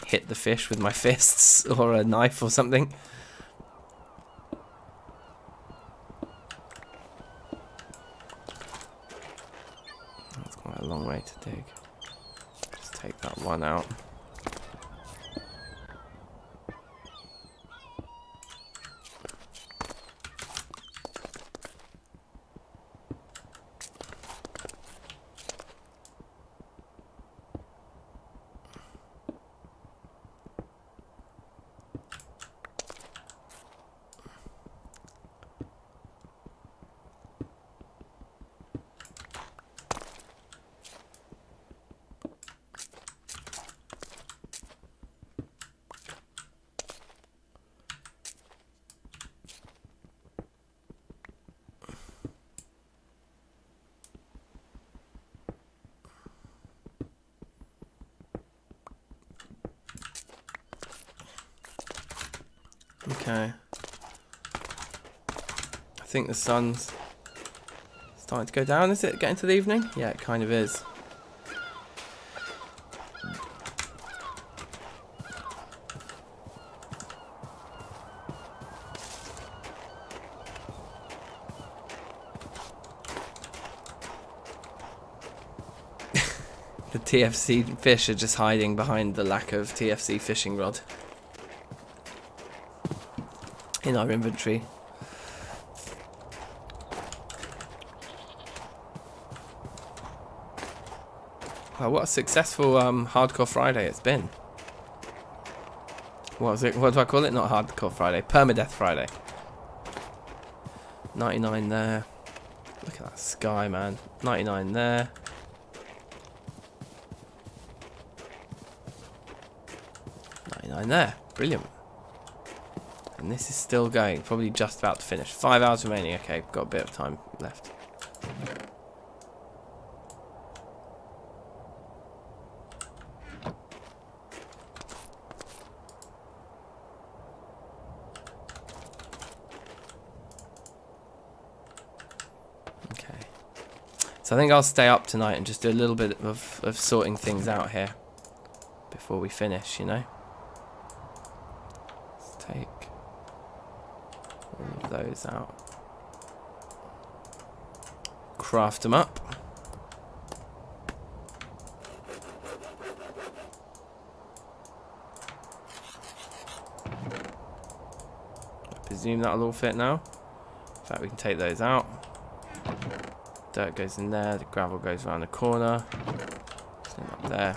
hit the fish with my fists or a knife or something? That's quite a long way to dig. Just take that one out. Okay. I think the sun's starting to go down. Is it getting to the evening? Yeah, it kind of is. The TFC fish are just hiding behind the lack of TFC fishing rod in our inventory. Well, what a successful Hardcore Friday it's been. What was it? What do I call it? Not Hardcore Friday. Permadeath Friday. 99 there. Look at that sky, man. 99 there. 99 there. Brilliant. And this is still going. Probably just about to finish. 5 hours remaining. Okay, got a bit of time left. Okay. So I think I'll stay up tonight and just do a little bit of sorting things out here before we finish, you know? Let's take all of those out. Craft them up. I presume that'll all fit now. In fact, we can take those out. Dirt goes in there, the gravel goes around the corner. Same up there.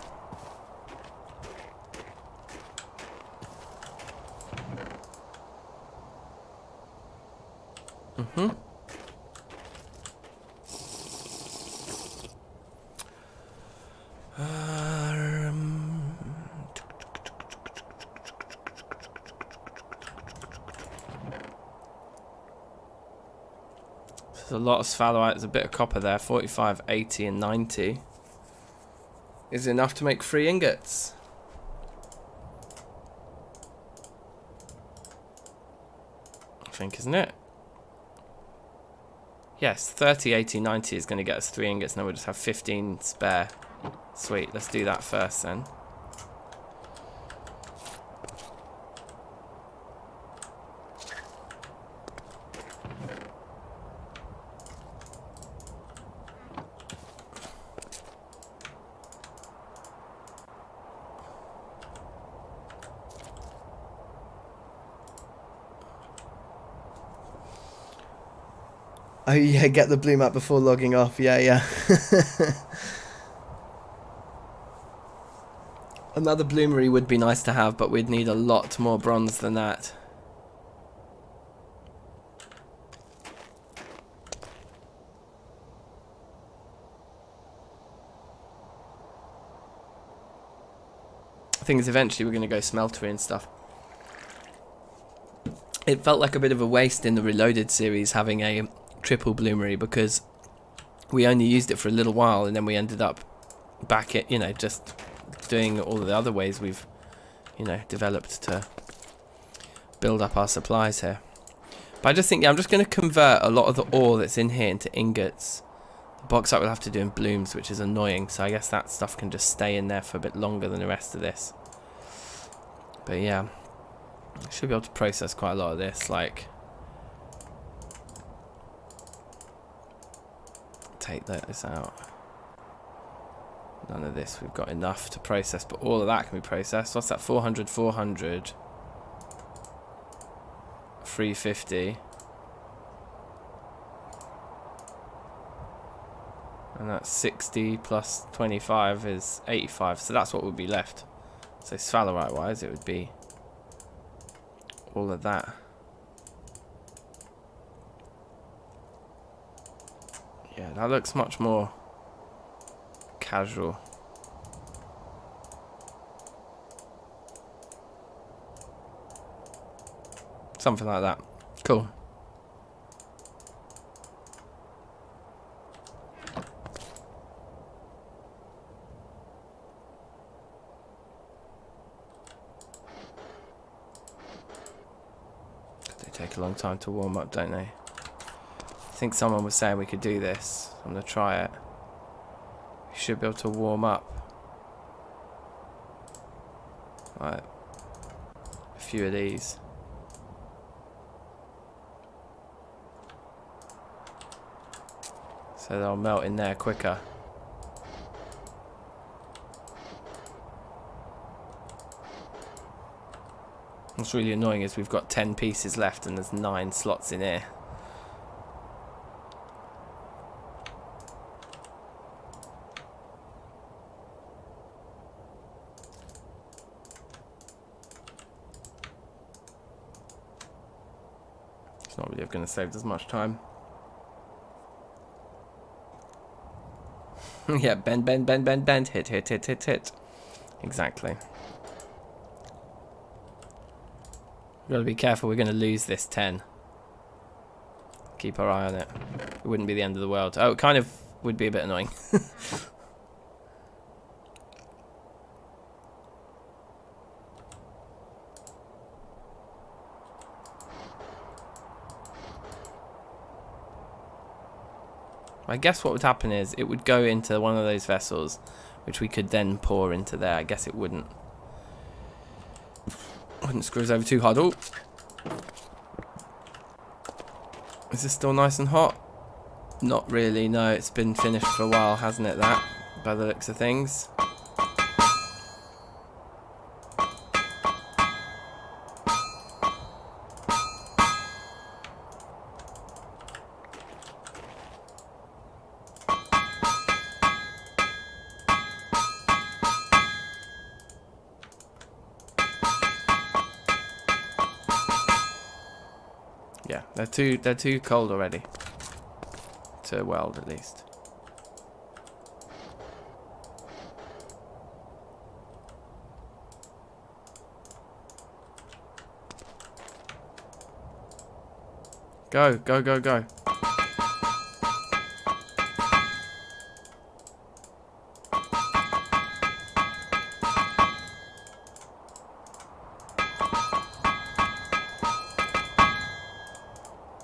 There's a lot of sphalerite. There's a bit of copper there. 45, 80 and 90 is enough to make 3 ingots. I think, isn't it? Yes, 30, 80, 90 is going to get us 3 ingots. Now we'll just have 15 spare. Sweet, let's do that first then. Oh yeah, get the blue map before logging off. Yeah, yeah. Another bloomery would be nice to have, but we'd need a lot more bronze than that. The thing is, eventually we're going to go smeltery and stuff. It felt like a bit of a waste in the Reloaded series having a triple bloomery because we only used it for a little while and then we ended up back at, you know, just doing all the other ways we've, you know, developed to build up our supplies here. But I just think, yeah, I'm just going to convert a lot of the ore that's in here into ingots. Bauxite we'll have to do in blooms, which is annoying, so I guess that stuff can just stay in there for a bit longer than the rest of this. But yeah, I should be able to process quite a lot of this, like take this out. None of this we've got enough to process, but all of that can be processed. What's that? 400, 400, 350. And that's 60 plus 25 is 85. So that's what would be left. So sphalerite wise, it would be all of that. Yeah, that looks much more casual. Something like that. Cool. They take a long time to warm up, don't they? I think someone was saying we could do this. I'm going to try it. We should be able to warm up. Right. A few of these. So they'll melt in there quicker. What's really annoying is we've got 10 pieces left and there's 9 slots in here. It's not really going to save as much time. Yeah, bend, bend, bend, bend, bend, hit, hit, hit, hit, hit. Exactly. We've got to be careful, we're going to lose this 10. Keep our eye on it. It wouldn't be the end of the world. Oh, it kind of would be a bit annoying. I guess what would happen is it would go into one of those vessels, which we could then pour into there. I guess it wouldn't screw us over too hard. Oh, is this still nice and hot? Not really. No, it's been finished for a while, hasn't it? That, by the looks of things. Yeah, they're too cold already to weld, at least. Go, go, go, go.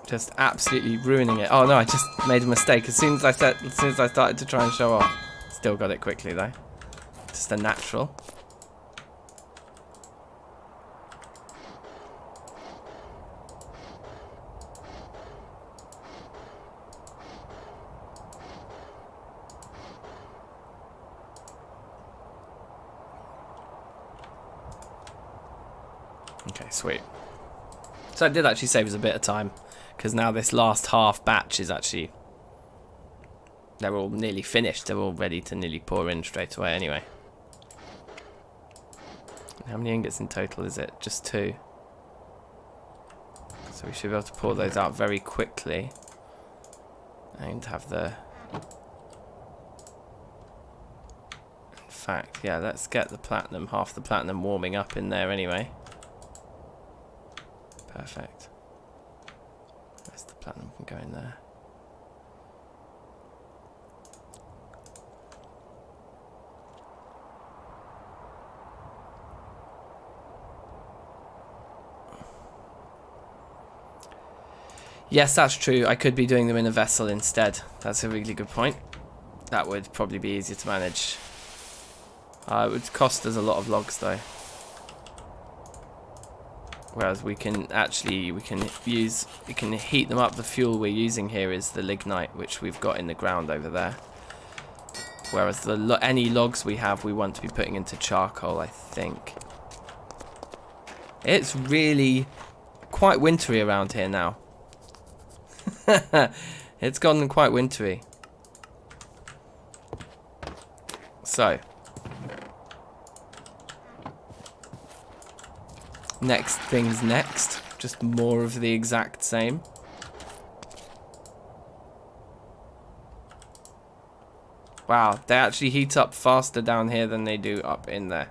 Just absolutely ruining it. Oh no, I just made a mistake. As soon as I started to try and show off. Still got it quickly though. Just a natural. Okay, sweet. So it did actually save us a bit of time, because now this last half batch is actually, they're all nearly finished. They're all ready to nearly pour in straight away anyway. How many ingots in total is it? Just 2. So we should be able to pour those out very quickly and have the... In fact, yeah, let's get the platinum, half the platinum warming up in there anyway. Perfect. The rest of the platinum can go in there. Yes, that's true. I could be doing them in a vessel instead. That's a really good point. that would probably be easier to manage. It would cost us a lot of logs though. Whereas we can heat them up. The fuel we're using here is the lignite, which we've got in the ground over there. Whereas any logs we have, we want to be putting into charcoal, I think. It's really quite wintry around here now. It's gotten quite wintry. So, next thing's next. Just more of the exact same. Wow, they actually heat up faster down here than they do up in there.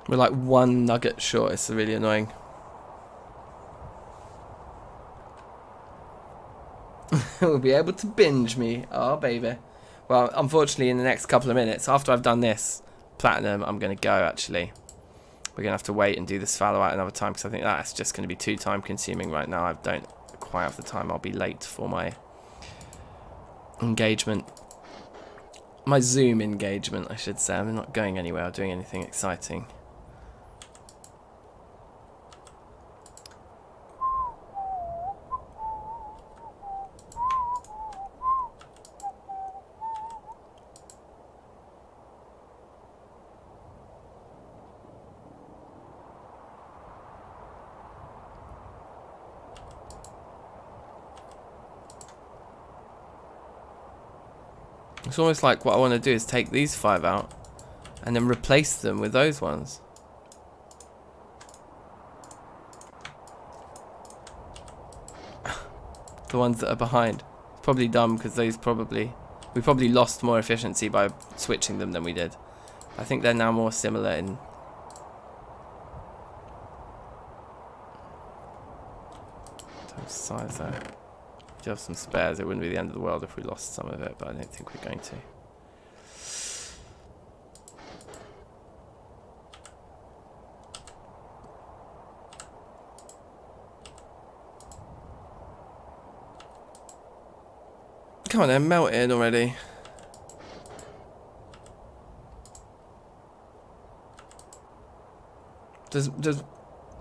We're like one nugget short. It's really annoying. We'll be able to binge me. Oh, baby. Well, unfortunately, in the next couple of minutes, after I've done this platinum, I'm going to go, actually. We're going to have to wait and do this fallow out another time, because I think that's just going to be too time-consuming right now. I don't quite have the time. I'll be late for my engagement. My Zoom engagement, I should say. I'm not going anywhere or doing anything exciting. It's almost like what I want to do is take these 5 out and then replace them with those ones. The ones that are behind. It's probably dumb because we probably lost more efficiency by switching them than we did. I think they're now more similar in terms of size there. If you have some spares, it wouldn't be the end of the world if we lost some of it, but I don't think we're going to. Come on then, melt in already. Does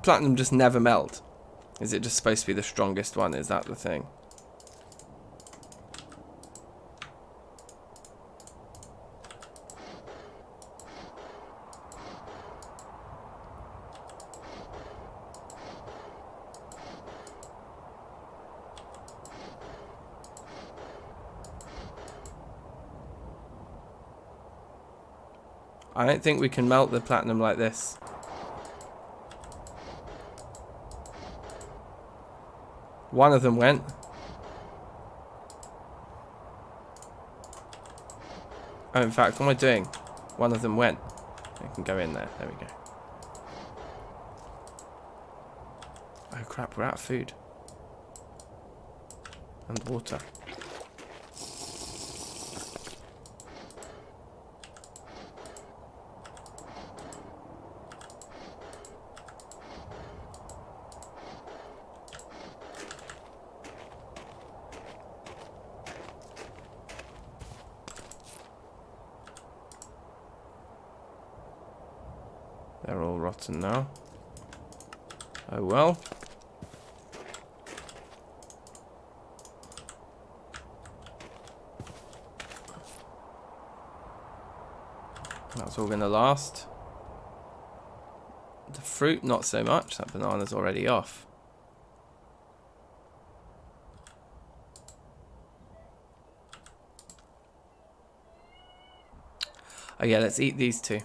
platinum just never melt? Is it just supposed to be the strongest one? Is that the thing? I don't think we can melt the platinum like this. One of them went. Oh, in fact, what am I doing? One of them went. I can go in there. There we go. Oh crap, we're out of food. And water. They're all rotten now. Oh well. That's all gonna last. The fruit, not so much. That banana's already off. Oh yeah, let's eat these two.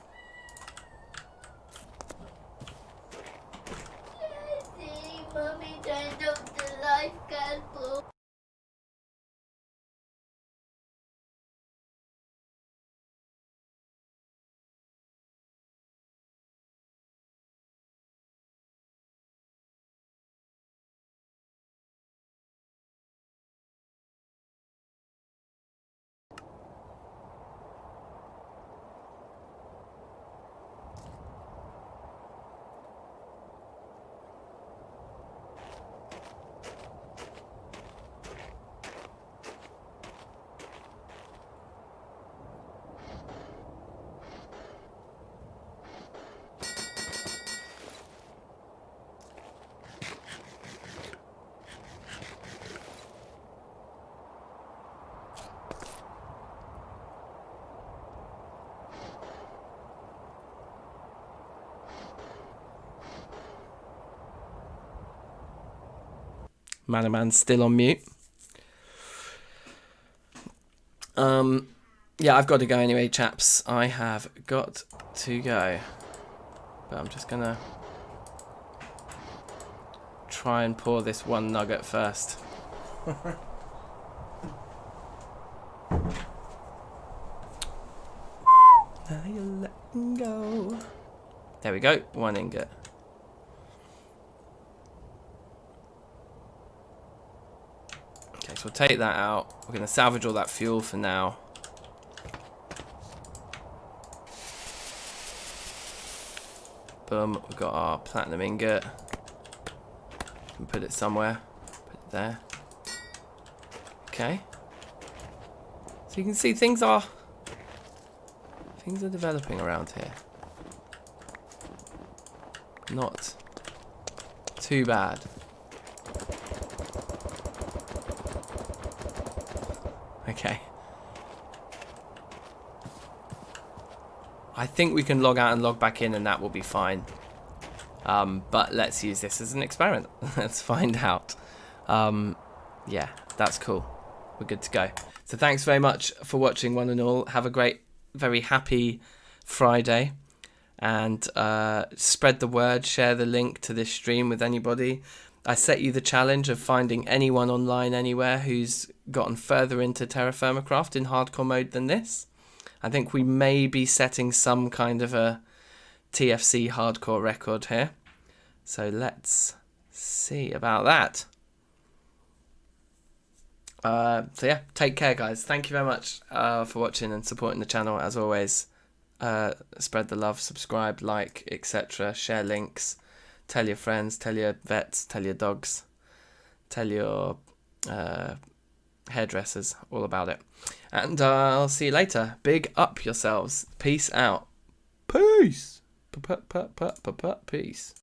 Man's still on mute. Yeah, I've got to go anyway, chaps. I have got to go. But I'm just gonna try and pour this one nugget first. Now you're letting go. There we go, 1 ingot. Okay, so we'll take that out. We're gonna salvage all that fuel for now. Boom, we've got our platinum ingot. Can put it somewhere. Put it there. Okay. So you can see things are developing around here. Not too bad. Okay. I think we can log out and log back in and that will be fine. But let's use this as an experiment. Let's find out. Yeah, that's cool. We're good to go. So thanks very much for watching, one and all. Have a great, very happy Friday. And spread the word, share the link to this stream with anybody. I set you the challenge of finding anyone online anywhere who's gotten further into Terrafirmacraft in hardcore mode than this. I think we may be setting some kind of a TFC hardcore record here. So let's see about that. So yeah, take care, guys. Thank you very much for watching and supporting the channel as always. Spread the love, subscribe, like, etc. Share links. Tell your friends, tell your vets, tell your dogs, tell your hairdressers all about it. And I'll see you later. Big up yourselves. Peace out. Peace. Peace.